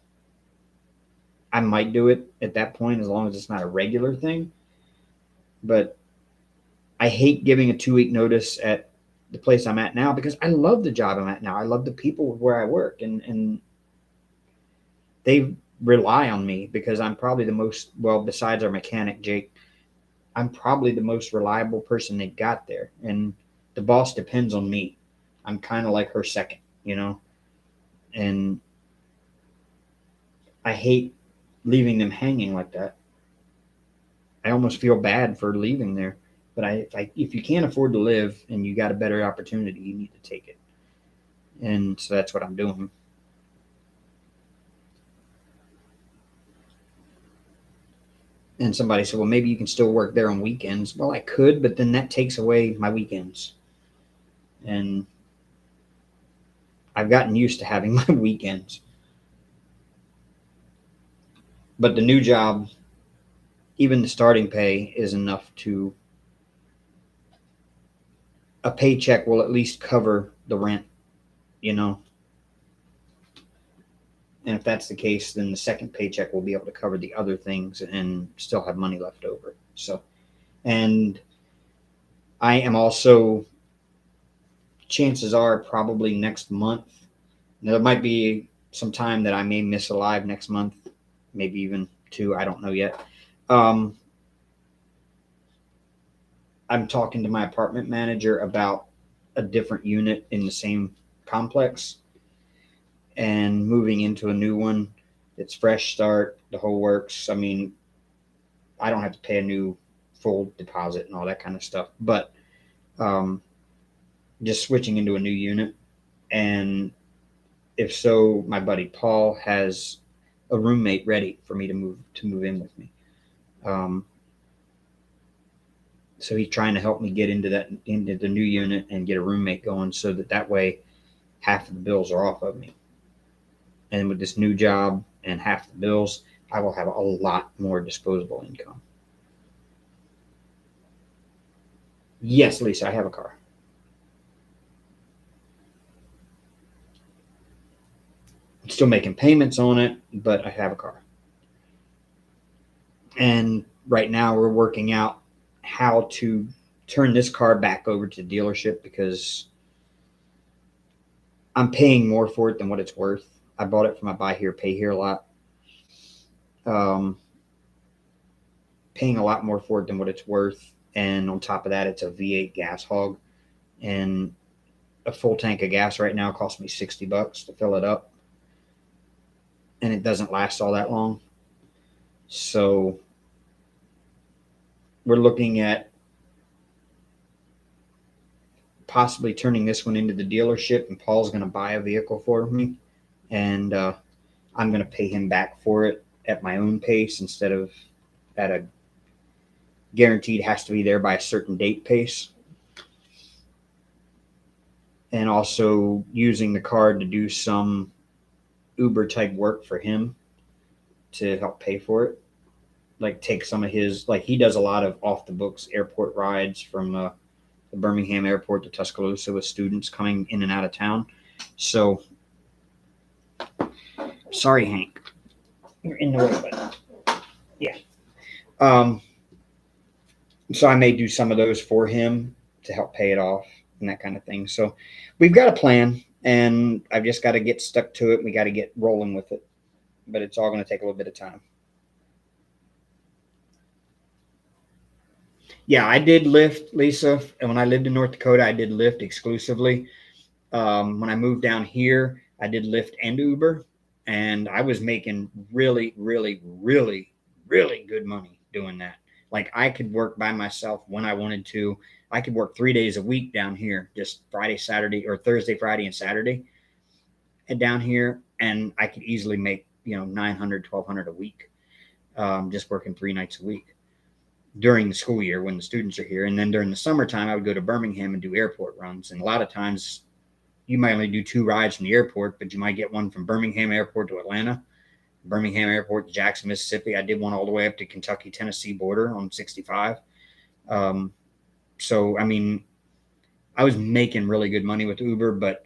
I might do it at that point as long as it's not a regular thing. But I hate giving a 2 week notice at the place I'm at now because I love the job I'm at now. I love the people where I work, and they rely on me because I'm probably the most, well, besides our mechanic, Jake, I'm probably the most reliable person they got there. And the boss depends on me. I'm kind of like her second, you know? And I hate leaving them hanging like that. I almost feel bad for leaving there. But if you can't afford to live and you got a better opportunity, you need to take it. And so that's what I'm doing. And somebody said, well, maybe you can still work there on weekends. Well, I could, but then that takes away my weekends. And I've gotten used to having my weekends. But the new job, even the starting pay is enough to, a paycheck will at least cover the rent, you know? And if that's the case, then the second paycheck will be able to cover the other things and still have money left over. So, and I am also, chances are probably next month. Now, there might be some time that I may miss a live next month, maybe even 2. I don't know yet. Um, I'm talking to my apartment manager about a different unit in the same complex and moving into a new one. It's fresh start, the whole works. I mean, I don't have to pay a new full deposit and all that kind of stuff, but um, just switching into a new unit. And if so, my buddy Paul has a roommate ready for me to move in with me. Um, so he's trying to help me get into the new unit and get a roommate going, so that way half of the bills are off of me. And with this new job and half the bills, I will have a lot more disposable income. Yes, Lisa, I have a car. I'm still making payments on it, but I have a car. And right now we're working out how to turn this car back over to the dealership because I'm paying more for it than what it's worth. I bought it from a buy here, pay here lot. Um, Paying a lot more for it than what it's worth. And on top of that, it's a V8 gas hog. And a full tank of gas right now costs me $60 to fill it up. And it doesn't last all that long. So we're looking at possibly turning this one into the dealership, and Paul's going to buy a vehicle for me. And I'm going to pay him back for it at my own pace instead of at a guaranteed has to be there by a certain date pace. And also using the card to do some Uber type work for him to help pay for it. Like take some of his, like he does a lot of off the books airport rides from the Birmingham airport to Tuscaloosa with students coming in and out of town. So, sorry, Hank, you're in the way, but yeah. So I may do some of those for him to help pay it off and that kind of thing. So we've got a plan, and I've just got to get stuck to it. We got to get rolling with it, but it's all going to take a little bit of time. Yeah, I did lift, Lisa, and when I lived in North Dakota, I did lift exclusively. When I moved down here, I did Lyft and Uber, and I was making really, really, really, really good money doing that. Like I could work by myself when I wanted to. I could work 3 days a week down here, just Friday, Saturday, or Thursday, Friday, and Saturday, and down here, and I could easily make 900, 1,200 a week, just working 3 nights a week during the school year when the students are here. And then during the summertime, I would go to Birmingham and do airport runs. And a lot of times you might only do 2 rides from the airport, but you might get one from Birmingham Airport to Atlanta, Birmingham Airport to Jackson, Mississippi. I did one all the way up to Kentucky, Tennessee border on 65. Um, so, I mean, I was making really good money with Uber, but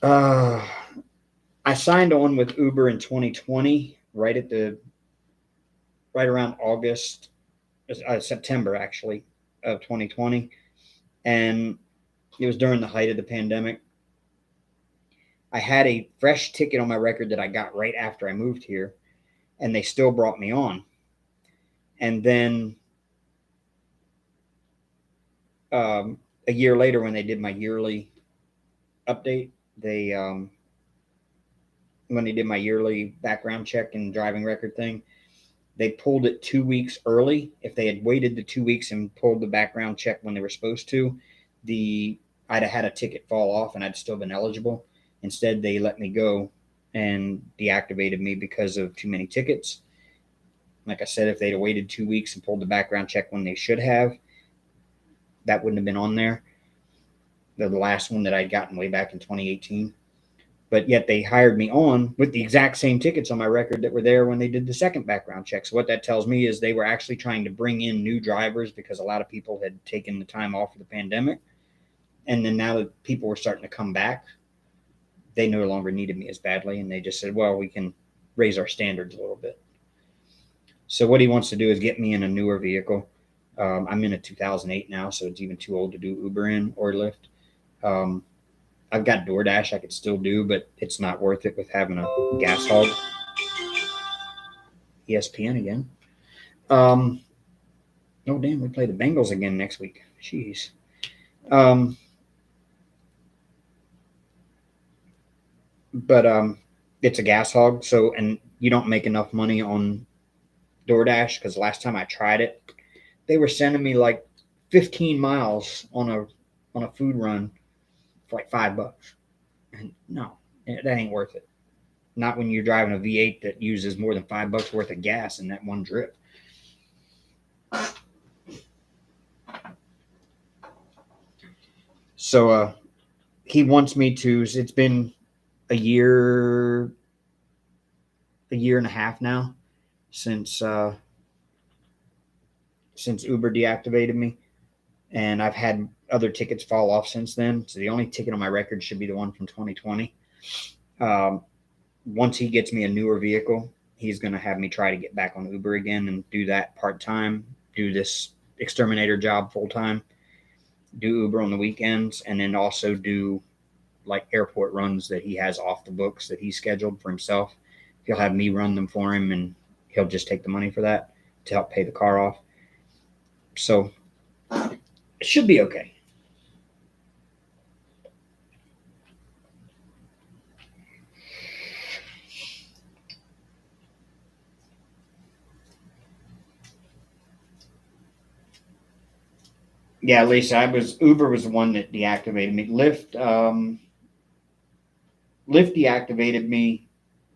uh, I signed on with Uber in 2020, right around August, September actually of 2020, and it was during the height of the pandemic. I had a fresh ticket on my record that I got right after I moved here, and they still brought me on. And then a year later, when they did my yearly update, when they did my yearly background check and driving record thing, they pulled it 2 weeks early. If they had waited the 2 weeks and pulled the background check when they were supposed to, I'd have had a ticket fall off and I'd still been eligible. Instead, they let me go and deactivated me because of too many tickets. Like I said, if they'd have waited 2 weeks and pulled the background check when they should have, that wouldn't have been on there. The last one that I'd gotten way back in 2018. But yet they hired me on with the exact same tickets on my record that were there when they did the second background check. So what that tells me is they were actually trying to bring in new drivers because a lot of people had taken the time off of the pandemic. And then now that people were starting to come back, they no longer needed me as badly. And they just said, well, we can raise our standards a little bit. So what he wants to do is get me in a newer vehicle. I'm in a 2008 now, so it's even too old to do Uber in or Lyft. I've got DoorDash I could still do, but it's not worth it with having a gas hog. ESPN again. Oh, damn, we play the Bengals again next week. Jeez. But it's a gas hog, so, and you don't make enough money on DoorDash because last time I tried it, they were sending me like 15 miles on a food run for like $5. And no, that ain't worth it. Not when you're driving a V8 that uses more than $5 worth of gas in that one trip. So he wants me to. It's been a year and a half now since Uber deactivated me, and I've had other tickets fall off since then. So the only ticket on my record should be the one from 2020. Once he gets me a newer vehicle, he's going to have me try to get back on Uber again and do that part-time, do this exterminator job full-time, do Uber on the weekends, and then also do like airport runs that he has off the books that he scheduled for himself. He'll have me run them for him, and he'll just take the money for that to help pay the car off. So it should be okay. Yeah, Lisa, Uber was the one that deactivated me. Lyft deactivated me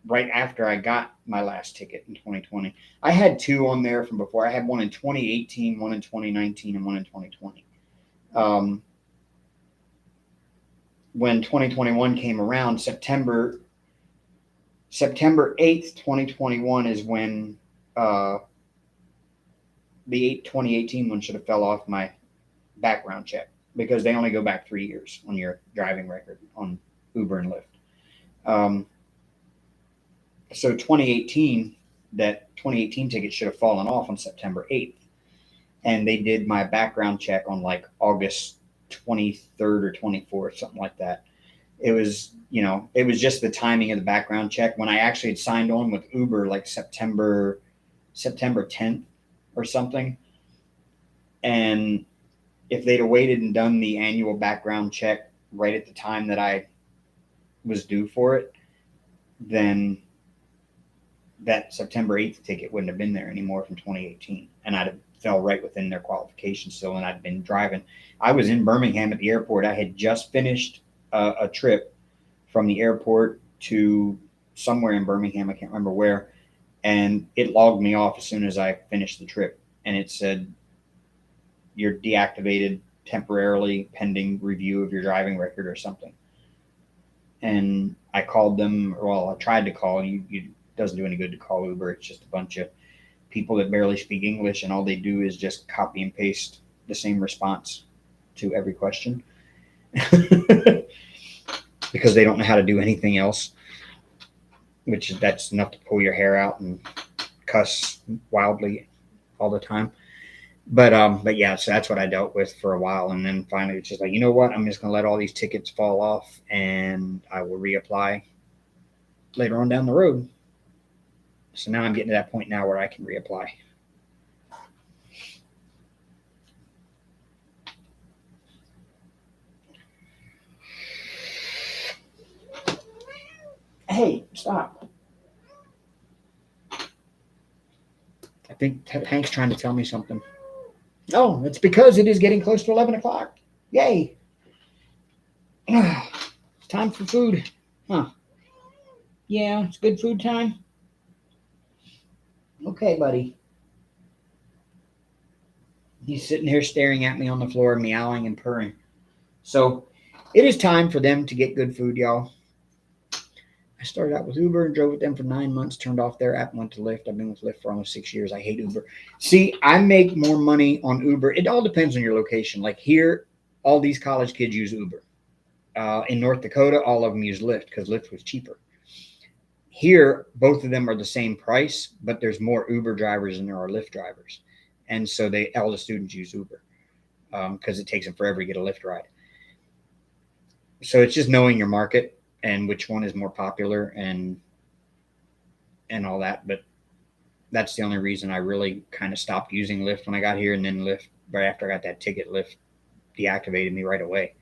right after I got my last ticket in 2020. I had two on there from before. I had one in 2018, one in 2019, and one in 2020. When 2021 came around, September 8th, 2021 is when the 2018 one should have fell off my background check because they only go back 3 years on your driving record on Uber and Lyft. So 2018, that 2018 ticket should have fallen off on September 8th. and they did my background check on like August 23rd or 24th, something like that. It was, it was just the timing of the background check when I actually had signed on with Uber like September 10th or something. And if they'd have waited and done the annual background check right at the time that I was due for it, then that September 8th ticket wouldn't have been there anymore from 2018. And I'd have fell right within their qualifications still. And I'd been driving. I was in Birmingham at the airport. I had just finished a trip from the airport to somewhere in Birmingham. I can't remember where. And it logged me off as soon as I finished the trip. And it said, you're deactivated temporarily pending review of your driving record or something. And I called them. Well, I tried to call. It doesn't do any good to call Uber. It's just a bunch of people that barely speak English, and all they do is just copy and paste the same response to every question because they don't know how to do anything else, that's enough to pull your hair out and cuss wildly all the time. But yeah, so that's what I dealt with for a while. And then finally it's just like, you know what? I'm just going to let all these tickets fall off and I will reapply later on down the road. So now I'm getting to that point now where I can reapply. Hey, stop. I think Hank's trying to tell me something. Oh, it's because it is getting close to 11 o'clock. Yay. Time for food. Huh. Yeah, it's good food time. Okay, buddy. He's sitting here staring at me on the floor, meowing and purring. So it is time for them to get good food, y'all. I started out with Uber and drove with them for 9 months, turned off their app and went to Lyft. I've been with Lyft for almost 6 years. I hate Uber. See, I make more money on Uber. It all depends on your location. Like here, all these college kids use Uber. In North Dakota, all of them use Lyft because Lyft was cheaper. Here, both of them are the same price, but there's more Uber drivers than there are Lyft drivers. And so all the students use Uber because it takes them forever to get a Lyft ride. So it's just knowing your market and which one is more popular and all that. But that's the only reason I really kind of stopped using Lyft when I got here. And then Lyft, right after I got that ticket, Lyft deactivated me right away.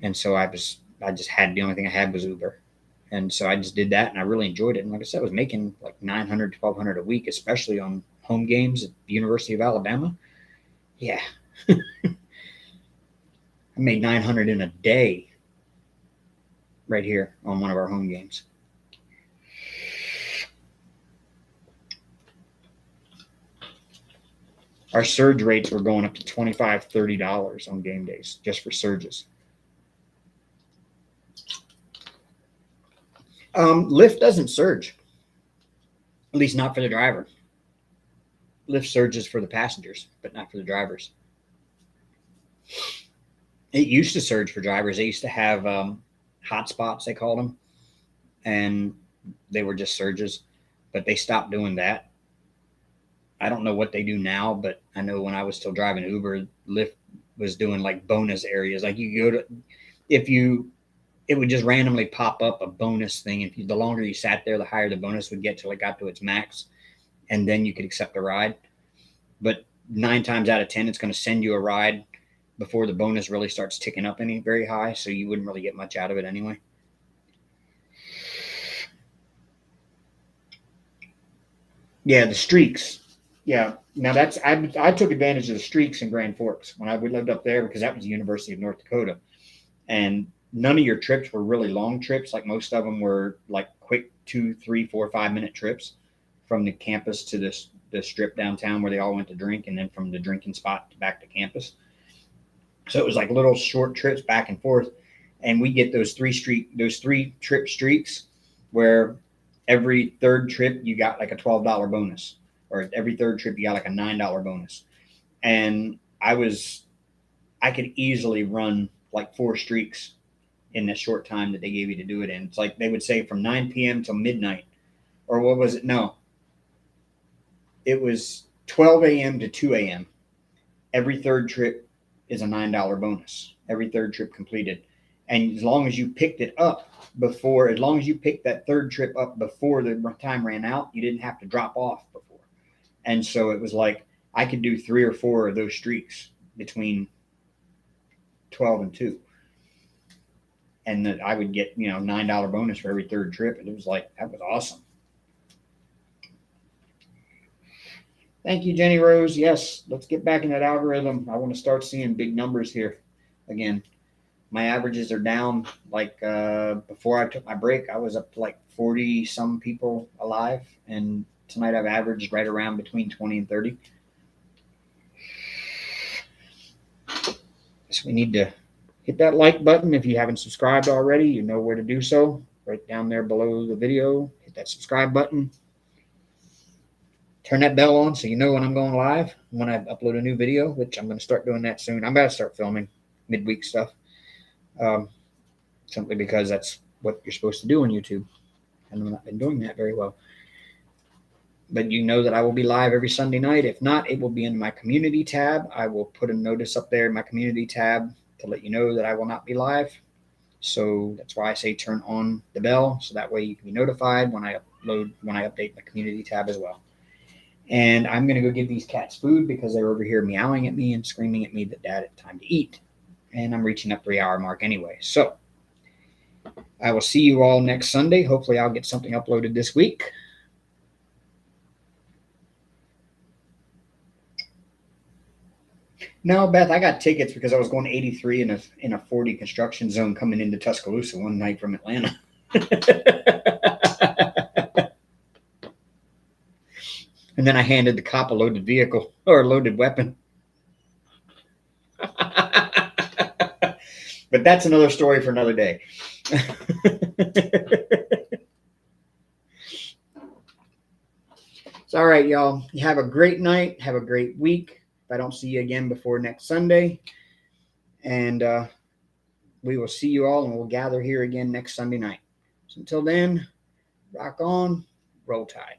And so the only thing I had was Uber. And so I just did that and I really enjoyed it. And like I said, I was making like $900, $1,200 a week, especially on home games at the University of Alabama. Yeah. I made $900 in a day right here on one of our home games. Our surge rates were going up to $25, $30 on game days just for surges. Lyft doesn't surge, at least not for the driver. Lyft surges for the passengers, but not for the drivers. It used to surge for drivers. They used to have hotspots, they called them, and they were just surges, but they stopped doing that. I don't know what they do now, but I know when I was still driving Uber, Lyft was doing like bonus areas. Like you go to, it would just randomly pop up a bonus thing. If the longer you sat there, the higher the bonus would get till it got to its max, and then you could accept a ride. But 9 times out of 10, it's going to send you a ride before the bonus really starts ticking up any very high, so you wouldn't really get much out of it anyway. Yeah, the streaks. Yeah, now I took advantage of the streaks in Grand Forks when I lived up there because that was the University of North Dakota, and none of your trips were really long trips. Like most of them were like quick 2, 3, 4, 5-minute trips from the campus to the strip downtown where they all went to drink, and then from the drinking spot back to campus. So it was like little short trips back and forth, and we get those 3 trip streaks where every third trip you got like a $12 bonus, or every third trip you got like a $9 bonus. And I could easily run like 4 streaks in the short time that they gave you to do it in. It's like they would say from 9 p.m. till midnight, or what was it? No, it was 12 a.m. to 2 a.m. every third trip is a $9 bonus. Every third trip completed. And as long as you picked it up before, as long as you picked that third trip up before the time ran out, you didn't have to drop off before. And so it was like I could do 3 or 4 of those streaks between 12 and 2. And that I would get, $9 bonus for every third trip. And it was like, that was awesome. Thank you, Jenny Rose. Yes, let's get back in that algorithm. I want to start seeing big numbers here again. My averages are down. Like before I took my break, I was up to like 40 some people alive. And tonight I've averaged right around between 20 and 30. So we need to hit that like button. If you haven't subscribed already, you know where to do so. Right down there below the video, hit that subscribe button. Turn that bell on so you know when I'm going live, when I upload a new video, which I'm going to start doing that soon. I'm about to start filming midweek stuff, simply because that's what you're supposed to do on YouTube. And I've not been doing that very well. But you know that I will be live every Sunday night. If not, it will be in my community tab. I will put a notice up there in my community tab to let you know that I will not be live. So that's why I say turn on the bell, so that way you can be notified when I update my community tab as well. And I'm going to go give these cats food because they're over here meowing at me and screaming at me that Dad, it's time to eat. And I'm reaching that 3-hour mark anyway. So I will see you all next Sunday. Hopefully I'll get something uploaded this week. No, Beth, I got tickets because I was going 83 in a 40 construction zone coming into Tuscaloosa one night from Atlanta. And then I handed the cop a loaded vehicle or a loaded weapon. But that's another story for another day. So, all right, y'all. You have a great night. Have a great week. If I don't see you again before next Sunday. And we will see you all, and we'll gather here again next Sunday night. So until then, rock on, roll tide.